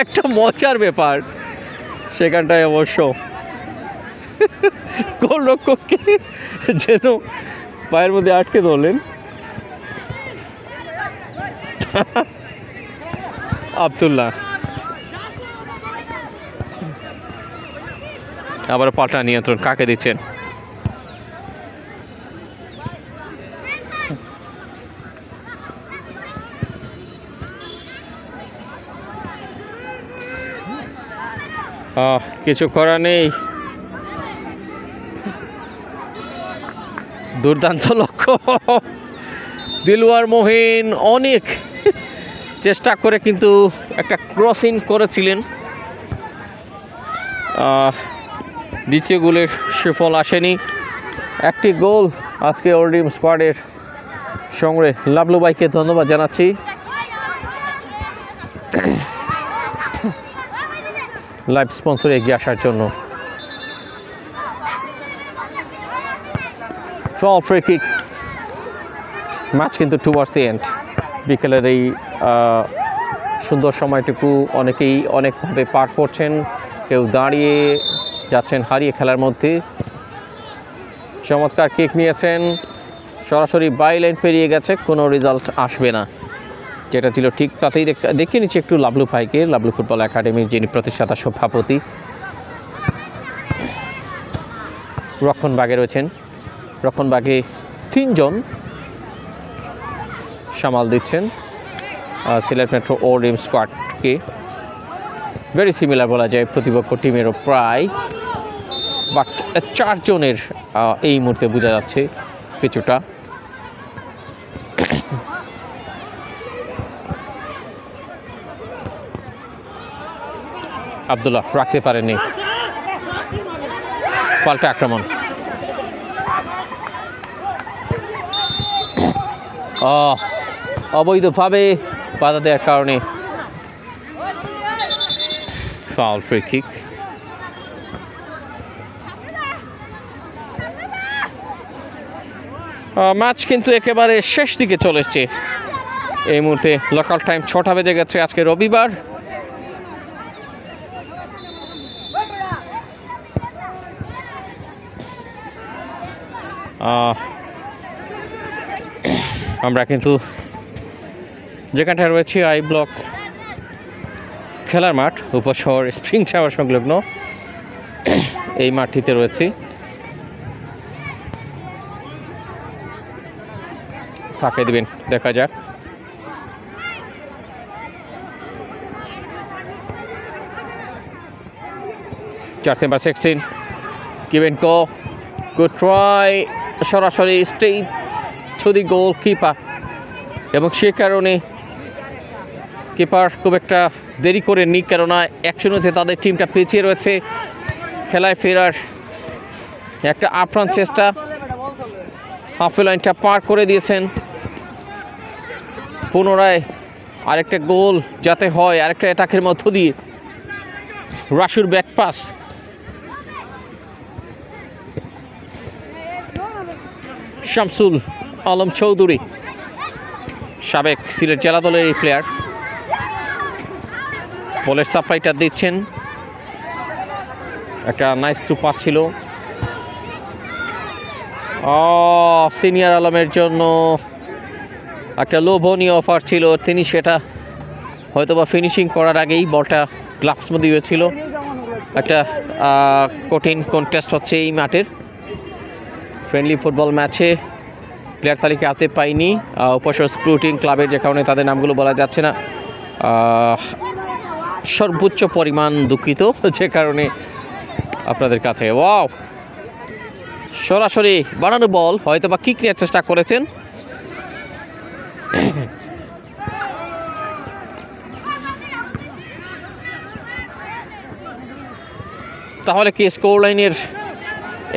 একটা মজার ব্যাপার সেখানটায় অবশ্য গোলরক্ষককে যেন পায়ের মধ্যে আটকে ধরলেন আব্দুল্লাহ। আবার পাল্টা নিয়ন্ত্রণ কাকে দিচ্ছেন? কিছু করার নেই। দুর্দান্ত লক্ষ্য, দিলওয়ার মহিন অনেক চেষ্টা করে কিন্তু একটা ক্রসিং করেছিলেন। দ্বিতীয় গোলের সুফল আসেনি। একটি গোল আজকে ওল্ড টিম স্কোয়াডের সঙ্গে লাভলু ভাইকে ধন্যবাদ জানাচ্ছি। লাইভ স্পন্সরে এগিয়ে আসার জন্য। ফ্রি কিক, ম্যাচ কিন্তু টুয়ার্ডস দি এন্ড। বিকেলের এই সুন্দর সময়টুকু অনেকেই অনেকভাবে পার করছেন, কেউ দাঁড়িয়ে যাচ্ছেন হারিয়ে খেলার মধ্যে। চমৎকার কিক নিয়েছেন, সরাসরি বাই লাইন পেরিয়ে গেছে, কোনো রেজাল্ট আসবে না, যেটা ছিল ঠিক তাতেই দেখে নিচ্ছি একটু লাভলু ভাইকে, লাভলু ফুটবল একাডেমির যিনি প্রতিষ্ঠাতা সভাপতি। রক্ষণভাগে রয়েছেন, রক্ষণভাগে 3 জন সামাল দিচ্ছেন সিলেট মেট্রো ওল্ড টিম স্কোয়াডকে। ভেরি সিমিলার বলা যায় প্রতিপক্ষ টিমেরও প্রায়, বাট 4 জনের এই মুহূর্তে বোঝা যাচ্ছে কিছুটা। আব্দুল্লাহ রাখতে পারেননি, পাল্টা আক্রমণ। অবৈধভাবে বাধা দেওয়ার কারণে ফাউল, ফ্রি কিক। ম্যাচ কিন্তু একেবারে শেষ দিকে চলে এসছে এই মুহূর্তে। লোকাল টাইম 6টা বেজে গেছে আজকে রবিবার। আমরা কিন্তু যেখানটায় রয়েছি আই ব্লক খেলার মাঠ, উপশহর স্প্রিং টাওয়ার সংলগ্ন এই মাঠটিতে রয়েছি। কাকে দিবেন দেখা যাক। জার্সি নাম্বার 16 কিভেনকো, গুড ট্রাই, সরাসরি straight to the goalkeeper, এবং সে কারণে কিপার খুব একটা দেরি করেননি, কেননা 1-0-তে তাদের টিমটা পিছিয়ে রয়েছে। খেলায় ফেরার একটা আপ্রাণ চেষ্টা, হাফ লাইনটা পার করে দিয়েছেন। পুনরায় আরেকটা গোল যাতে হয়, আরেকটা অ্যাটাকের মধ্য দিয়ে। রাসুর ব্যাক পাস, শামসুল আলম চৌধুরী, সাবেক সিলেট জেলা দলের এই প্লেয়ার, বলের সাপ্লাইটা দিচ্ছেন। একটা নাইস থ্রু পাস ছিল সিনিয়র আলমের জন্য, একটা লোভনীয় অফার ছিল, তিনি সেটা হয়তোবা ফিনিশিং করার আগেই বলটা গ্লাভস মধ্যে হয়েছিল। একটা কঠিন কন্টেস্ট হচ্ছে এই মাঠের। ফ্রেন্ডলি ফুটবল ম্যাচে প্লেয়ার তালিকা হাতে পাইনি উপশহর স্পোর্টিং ক্লাবের, যে কারণে তাদের নামগুলো বলা যাচ্ছে না। সর্বোচ্চ পরিমাণ দুঃখিত, যে কারণে আপনাদের কাছে। ওয়াও, সরাসরি বানানো বল, হয়তো বা কিক নেওয়ার চেষ্টা করেছেন। তাহলে কি স্কোর লাইনের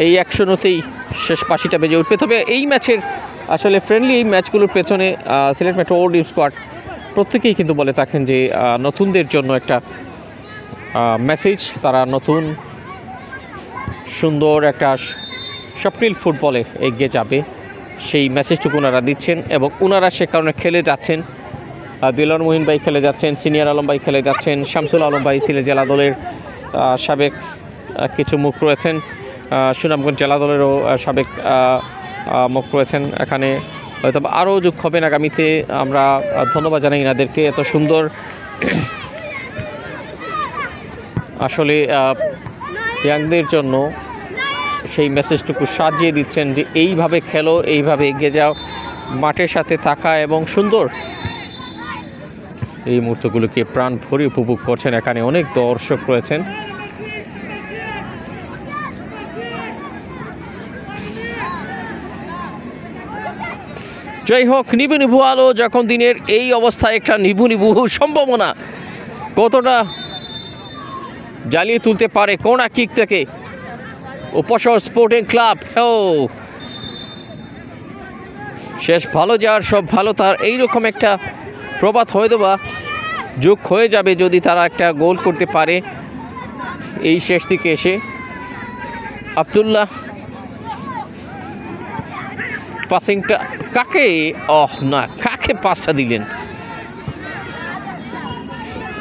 এই 1-0-তেই শেষ পাশিটা বেজে উঠবে? তবে এই ম্যাচের আসলে ফ্রেন্ডলি এই ম্যাচগুলোর পেছনে Sylhet metro old team squad প্রত্যেকেই কিন্তু বলে থাকেন যে নতুনদের জন্য একটা মেসেজ, তারা নতুন সুন্দর একটা স্বপ্নিল ফুটবলে এগিয়ে যাবে, সেই মেসেজটুকু ওনারা দিচ্ছেন এবং ওনারা সে কারণে খেলে যাচ্ছেন। দিলওয়ার মহিন ভাই খেলে যাচ্ছেন, সিনিয়র আলম ভাই খেলে যাচ্ছেন, শামসুল আলম ভাই সিলেট জেলা দলের সাবেক কিছু মুখ রয়েছেন, সুনামগঞ্জ জেলা দলেরও সাবেক মুখ রয়েছেন। এখানে হয়তো আরও যোগ হবেন আগামীতে। আমরা ধন্যবাদ জানাই এনাদেরকে, এত সুন্দর আসলে ইয়াংদের জন্য সেই মেসেজটুকু সাজিয়ে দিচ্ছেন যে এইভাবে খেলো, এইভাবে এগিয়ে যাও, মাঠের সাথে থাকা এবং সুন্দর এই মুহূর্তগুলোকে প্রাণ ভরে উপভোগ করছেন। এখানে অনেক দর্শক রয়েছেন, যাই হোক, নিভু নিভু আলো যখন দিনের এই অবস্থায় একটা নিভু নিভু সম্ভাবনা কতটা জ্বালিয়ে তুলতে পারে কর্নার কিক থেকে উপসর স্পোর্টিং ক্লাব। শেষ ভালো যাওয়ার সব ভালো তার, এইরকম একটা প্রবাদ হয়তো বা যোগ হয়ে যাবে যদি তারা একটা গোল করতে পারে এই শেষ দিকে এসে। আব্দুল্লাহ পাসিংটা কাকে কাকে পাসটা দিলেন?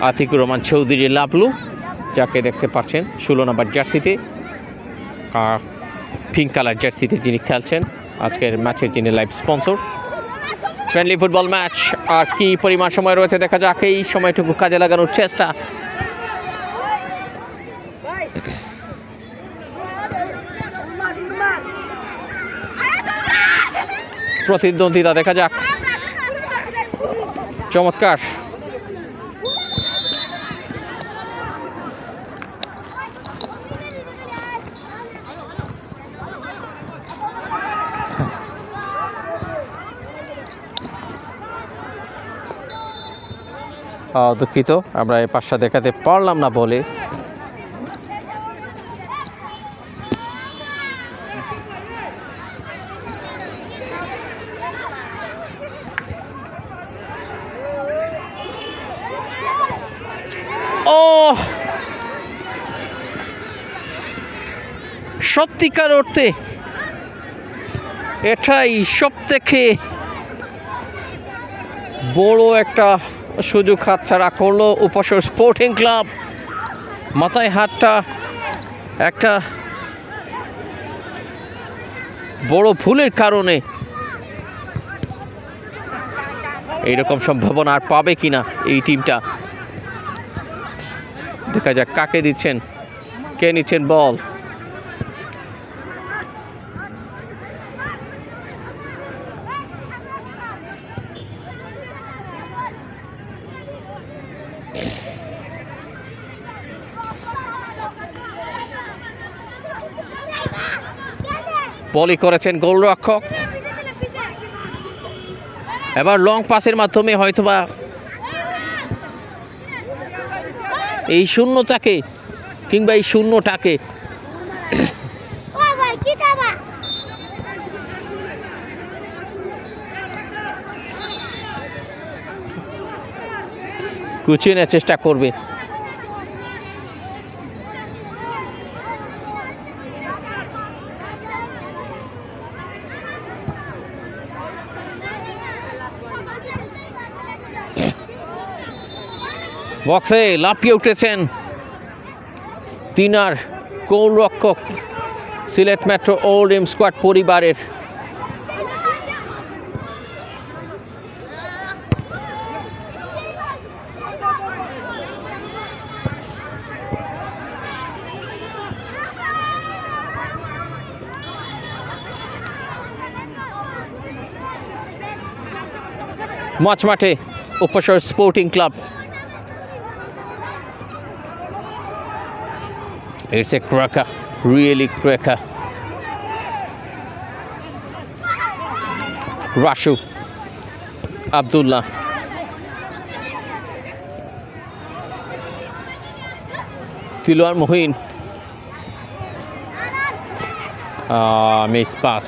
আতিকুর রহমান চৌধুরী লাভলু, যাকে দেখতে পাচ্ছেন 16 নম্বর জার্সিতে, পিঙ্ক কালার জার্সিতে যিনি খেলছেন, আজকের ম্যাচের যিনি live sponsor. Friendly football match, আর কি পরিমাণ সময় রয়েছে দেখা যাক, এই সময়টুকু কাজে লাগানোর চেষ্টা। প্রতিদ্বন্দ্বিতা দেখা যাক, চমৎকার। দুঃখিত, আমরা এই পাশটা দেখাতে পারলাম না বলে। সত্যিকার অর্থে এটাই সব থেকে বড় একটা সুযোগ হাতছাড়া করলো উপসর স্পোর্টিং ক্লাব। মাথায় হাতটা একটা বড় ভুলের কারণে এইরকম সম্ভাবনা আর পাবে কিনা এই টিমটা, দেখা যাক কাকে দিচ্ছেন, কে নিচ্ছেন বল। বলই করেছেন গোলরক্ষক, এবার লং পাসের মাধ্যমে হয়তোবা এই শূন্যতাকে কিংবা এই শূন্যটাকে গুছিয়ে নেওয়ার চেষ্টা করবে। বক্সে লাফিয়ে উঠেছেন তিনার গোলরক্ষক সিলেট মেট্রো ওল্ড এম স্কোয়াড পরিবারের। মাঝমাঠে Upashahar sporting club. It's a cracker, really cracker. Rashu, Abdullah, Tilwar Mohin, miss pass.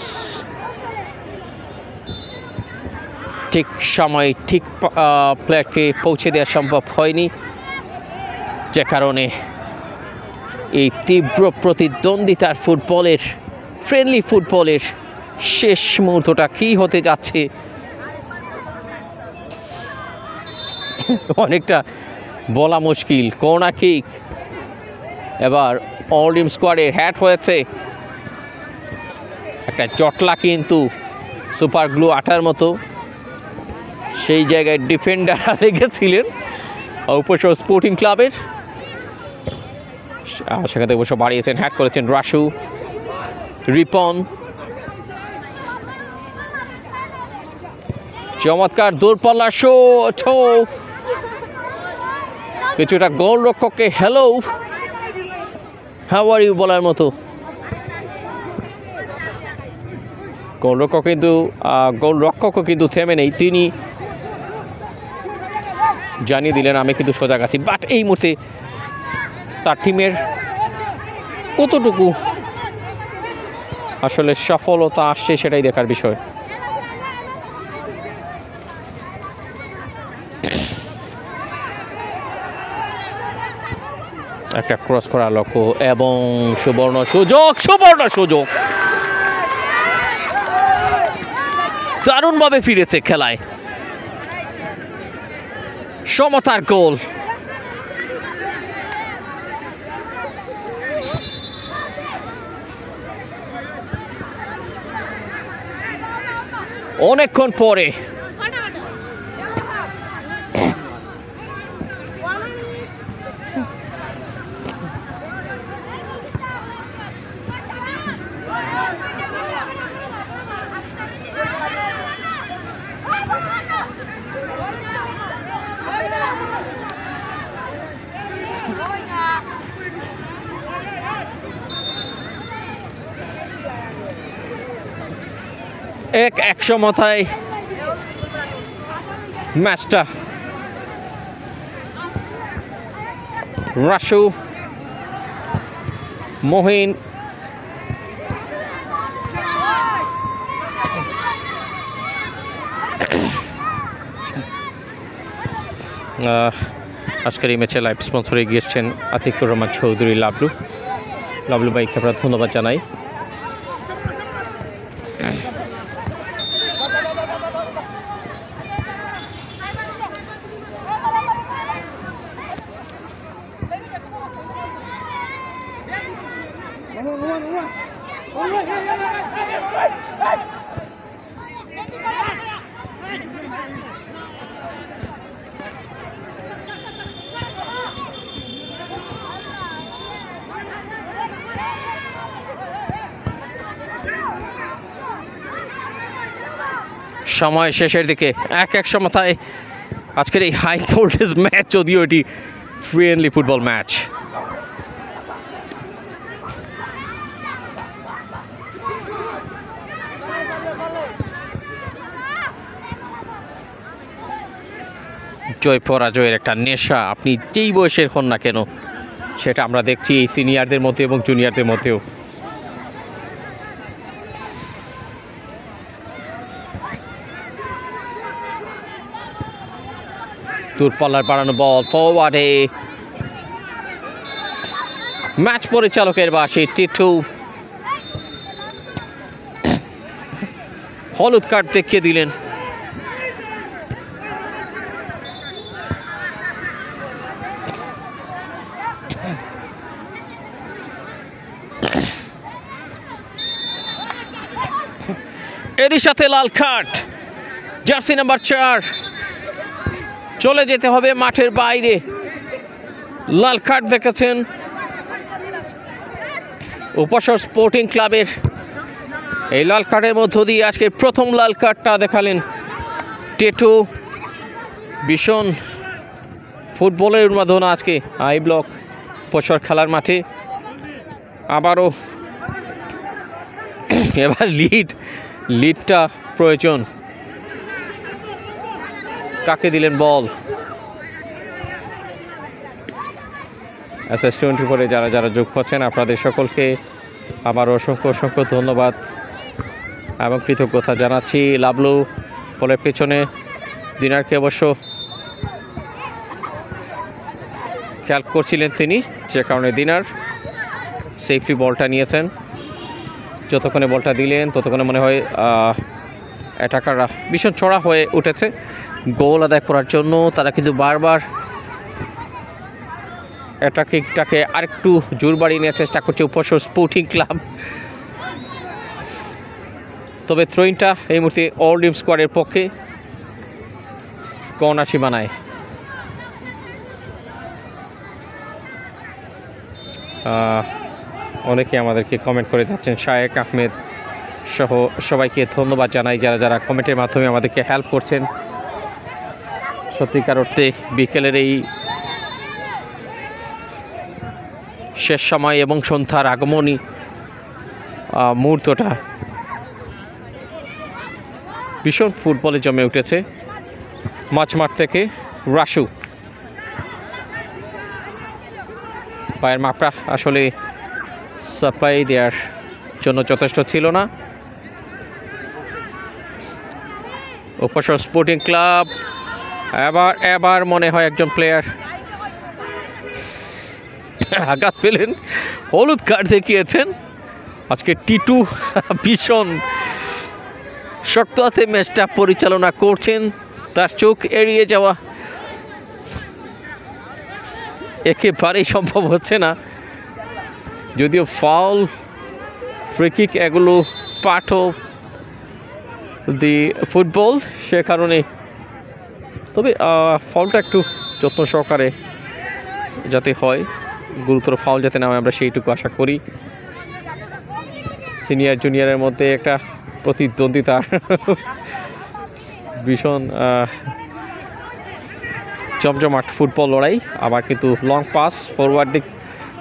ঠিক সময় ঠিক প্লেয়ারকে পৌঁছে দেওয়া সম্ভব হয়নি, যে কারণে এই তীব্র প্রতিদ্বন্দ্বিতার ফুটবলের, ফ্রেন্ডলি ফুটবলের শেষ মুহূর্তটা কী হতে যাচ্ছে অনেকটা বলা মুশকিল। কর্নার কিক, এবার ওল্ড এম স্কোয়াডের হ্যাট হয়েছে, একটা জটলা কিন্তু সুপার গ্লু আটার মতো, সেই জায়গায় ডিফেন্ডার লেগেছিলেন উপসর স্পোর্টিং ক্লাবের, সেখান থেকে অবশ্য বাড়িয়েছেন, হ্যাট করেছেন রাশু, রিপন, চমৎকার দূরপাল্লা শো, কিছুটা গোলরক্ষককে হ্যালো হাউ আর ইউ বলার মতো। গোলরক্ষকও কিন্তু থেমে নেই, তিনি জানিয়ে দিলেন আমি কিন্তু সজাগ আছি। বাট এই মুহূর্তে তার টিমের কতটুকু আসলে সফলতা আসছে সেটাই দেখার বিষয়। একটা ক্রস করার লক্ষ্য এবং সুবর্ণ সুযোগ দারুণভাবে ফিরেছে খেলায়, সমতার গোল। অনেকক্ষণ পরে এক সমতায় ম্যাচটা রাসু মহিন আজকের এই ম্যাচে লাইভ স্পন্সরে গিয়েছেন আতিকুর রহমান চৌধুরী লাবলু ভাইকে আমরা ধন্যবাদ জানাই। সময় শেষের দিকে এক সমতায় আজকের এই হাই ভোল্টেজ ম্যাচ, যদিও এটি ফ্রেন্ডলি ফুটবল ম্যাচ। জয় পরাজয়ের একটা নেশা আপনি যেই বয়সের হন না কেন, সেটা আমরা দেখছি এই সিনিয়রদের মধ্যে এবং জুনিয়রদের মধ্যেও। দূরপাল্লার বাড়ানো বল ফরওয়ার্ডে, ম্যাচ পরিচালকের বাসে টিটু হলুদ কার্ড দেখিয়ে দিলেন। এরই সাথে লাল কার্ড, জার্সি নাম্বার 4 চলে যেতে হবে মাঠের বাইরে। লাল কার্ড দেখেছেন উপসর স্পোর্টিং ক্লাবের। এই লাল কার্ডের মধ্য দিয়ে আজকে প্রথম লাল কার্ডটা দেখালেন টেটু। ভীষণ ফুটবলের উন্মাদনা আজকে আই ব্লক উপসর খেলার মাঠে। আবারও এবার লিডটা প্রয়োজন। কাকে দিলেন বল? SS24 যারা যোগ হচ্ছেন আপনাদের সকলকে আমার অসংখ্য ধন্যবাদ এবং কৃতজ্ঞতা জানাচ্ছি। লাবলু বলের পেছনে দিনারকে অবশ্য খেয়াল করছিলেন তিনি, যে কারণে দিনার সেফলি বলটা নিয়েছেন। যতক্ষণে বলটা দিলেন ততক্ষণে মনে হয় অ্যাটাকাররা ভীষণ চড়া হয়ে উঠেছে গোল আদায় করার জন্য। তারা কিন্তু বারবার অ্যাটাকিংটাকে আরেকটু জোর বাড়িয়ে নেওয়ার চেষ্টা করছে উপসর স্পোর্টিং ক্লাব। তবে থ্রোইনটা এই মুহূর্তে অল টিম স্কোয়াডের পক্ষে কর্নার সীমানায়। অনেকে আমাদেরকে কমেন্ট করে যাচ্ছেন, শায়েক আহমেদ সহ সবাইকে ধন্যবাদ জানাই যারা কমেন্টের মাধ্যমে আমাদেরকে হেল্প করছেন। সত্যিকার অর্থে বিকেলের এই শেষ সময় এবং সন্ধ্যার আগমনী মুহূর্তটা ভীষণ ফুটবলে জমে উঠেছে মাঝমাঠ থেকে রাসু পায়ের মাপটা আসলে সাপ্লাই দেওয়ার জন্য যথেষ্ট ছিল না। উপসর স্পোর্টিং ক্লাব এবার মনে হয় একজন প্লেয়ার আঘাত পেলেন, হলুদ কার্ড দেখিয়েছেন। আজকে টিটু ভীষণ শক্ত হাতে ম্যাচটা পরিচালনা করছেন, তার চোখ এড়িয়ে যাওয়া একেবারেই সম্ভব হচ্ছে না, যদিও ফাউল ফ্রি কিক এগুলো পার্ট অফ দি ফুটবল, সে কারণে তবে ফাউলটা একটু যত্ন সহকারে যাতে হয়, গুরুতর ফাউল যাতে না হয় আমরা সেইটুকু আশা করি। সিনিয়র জুনিয়রের মধ্যে একটা প্রতিদ্বন্দ্বিতা, ভীষণ জমজমাট ফুটবল লড়াই। আবার কিন্তু লং পাস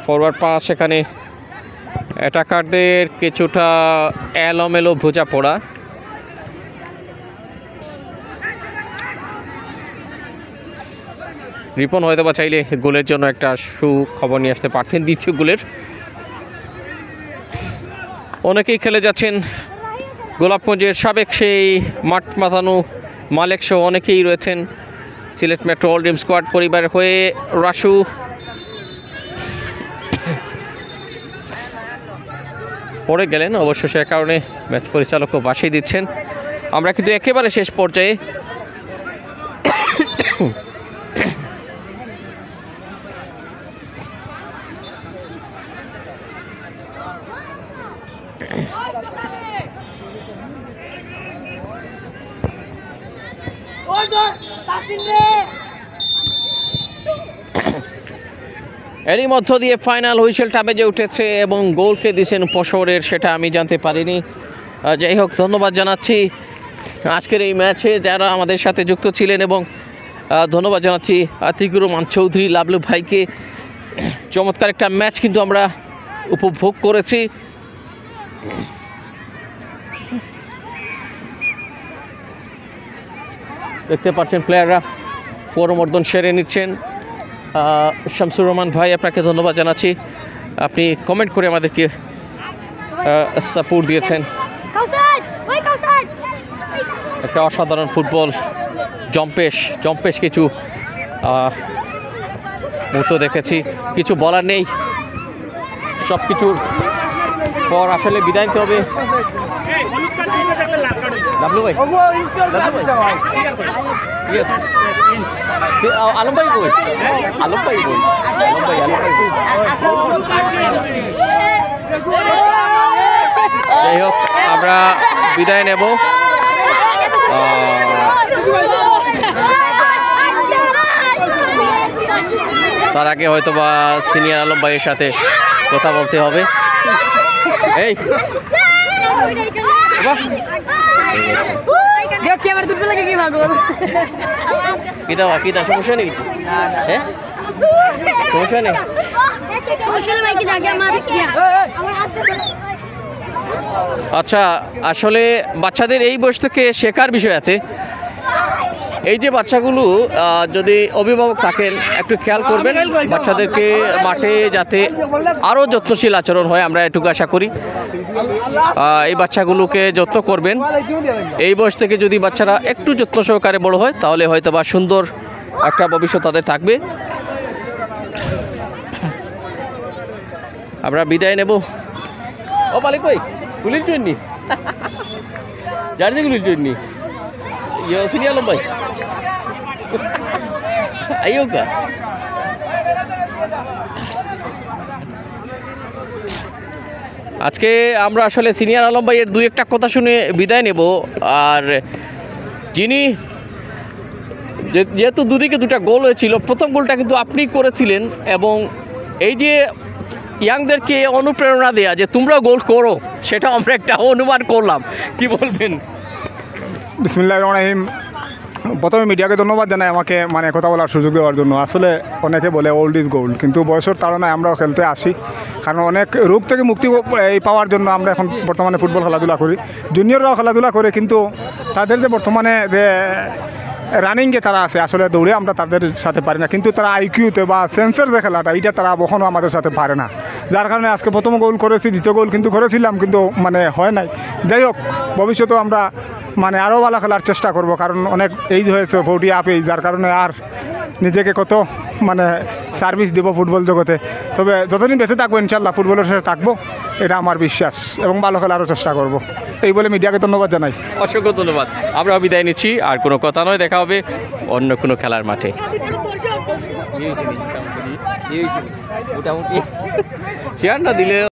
ফরওয়ার্ড পাস, সেখানে অ্যাটাকারদের কিছুটা এলোমেলো ভোজা পড়া। রিপন হয়তো বা চাইলে গোলের জন্য একটা সুখবর নিয়ে আসতে পারতেন দ্বিতীয় গোলের। অনেকেই খেলে যাচ্ছেন, গোলাপগঞ্জের সাবেক সেই মাঠ মাতানো মালেক সহ অনেকেই রয়েছেন Sylhet metro all dream squad পরিবারের হয়ে। রাসু পড়ে গেলেন, অবশ্য সে কারণে ম্যাচ পরিচালকও বাসিয়ে দিচ্ছেন। আমরা কিন্তু একেবারে শেষ পর্যায়ে এরই মধ্য দিয়ে ফাইনাল হুইসেলটা বেজে উঠেছে এবং গোলকে দিয়েছেন উপশহরের, সেটা আমি জানতে পারিনি। যাই হোক, ধন্যবাদ জানাচ্ছি আজকের এই ম্যাচে যারা আমাদের সাথে যুক্ত ছিলেন, এবং ধন্যবাদ জানাচ্ছি আতিকুর রহমান চৌধুরী লাবলু ভাইকে। চমৎকার একটা ম্যাচ কিন্তু আমরা উপভোগ করেছি। দেখতে পাচ্ছেন প্লেয়াররা করমর্দন সেরে নিচ্ছেন। শামসুর রহমান ভাই, আপনাকে ধন্যবাদ জানাচ্ছি, আপনি কমেন্ট করে আমাদেরকে সাপোর্ট দিয়েছেন। একটা অসাধারণ ফুটবল জম্পেশ কিছু মুহূর্ত দেখেছি, কিছু বলার নেই। সব কিছুর পর আসলে বিদায় নিতে হবে। আলম ভাই কই? আলম ভাই যাই হোক, আমরা বিদায় নেব। তার আগে হয়তো বা সিনিয়র আলম ভাইয়ের সাথে কথা বলতে হবে। এই কিতা সমস্যা নেই? হ্যাঁ, সমস্যা নেই। আচ্ছা, আসলে বাচ্চাদের এই বয়স থেকে শেখার বিষয় আছে। এই যে বাচ্চাগুলো, যদি অভিভাবক থাকেন একটু খেয়াল করবেন বাচ্চাদেরকে মাঠে, যাতে আরও যত্নশীল আচরণ হয়, আমরা এটুকু আশা করি। এই বাচ্চাগুলোকে যত্ন করবেন। এই বয়স থেকে যদি বাচ্চারা একটু যত্ন সহকারে বড় হয়, তাহলে হয়তো বা সুন্দর একটা ভবিষ্যৎ তাদের থাকবে। আমরা বিদায় নেব। ও মালিক কই? গুলির জন্য জানি, গুলির জন্য সিনিয়র আলম ভাই আইও কা। আজকে আমরা আসলে সিনিয়র আলম ভাইয়ের দুই একটা কথা শুনে বিদায় নেব। আর যিনি, যেহেতু দুদিকে দুটা গোল হয়েছিল, প্রথম গোলটা কিন্তু আপনি করেছিলেন, এবং এই যে ইয়াংদেরকে অনুপ্রেরণা দেয়া যে তোমরা গোল করো, সেটা আমরা একটা অনুমান করলাম, কি বলবেন? বিসমিল্লাহির রহমানির রহিম। প্রথমে মিডিয়াকে ধন্যবাদ জানাই আমাকে মানে কথা বলার সুযোগ দেওয়ার জন্য। আসলে অনেকে বলে ওল্ড ইজ গোল্ড, কিন্তু বয়সের তাড়নায় আমরাও খেলতে আসি, কারণ অনেক রোগ থেকে মুক্তি পাওয়ার জন্য আমরা এখন বর্তমানে ফুটবল খেলাধুলা করি। জুনিয়ররাও খেলাধুলা করে, কিন্তু তাদের যে বর্তমানে যে রানিংয়ে তারা আছে, আসলে দৌড়ে আমরা তাদের সাথে পারি না, কিন্তু তারা আইকিউতে বা সেন্সের যে খেলাটা এইটা তারা কখনও আমাদের সাথে পারে না, যার কারণে আজকে প্রথম গোল করেছি, দ্বিতীয় গোল কিন্তু করেছিলাম, কিন্তু মানে হয় নাই। যাই হোক, ভবিষ্যতেও আমরা মানে আরও ভালো খেলার চেষ্টা করব, কারণ অনেক এইজ হয়েছে, 40 আপ এইজ, যার কারণে আর নিজেকে কত মানে সার্ভিস দেবো ফুটবল জগতে। তবে যতদিন বেঁচে থাকবো ইনশাল্লাহ ফুটবলের সাথে থাকবো, এটা আমার বিশ্বাস, এবং ভালো খেলারও চেষ্টা করব। এই বলে মিডিয়াকে ধন্যবাদ জানাই। অসংখ্য ধন্যবাদ। আমরা বিদায় নিচ্ছি, আর কোনো কথা নয়, দেখা হবে অন্য কোনো খেলার মাঠে। মোটামুটি শেয়ার না দিলে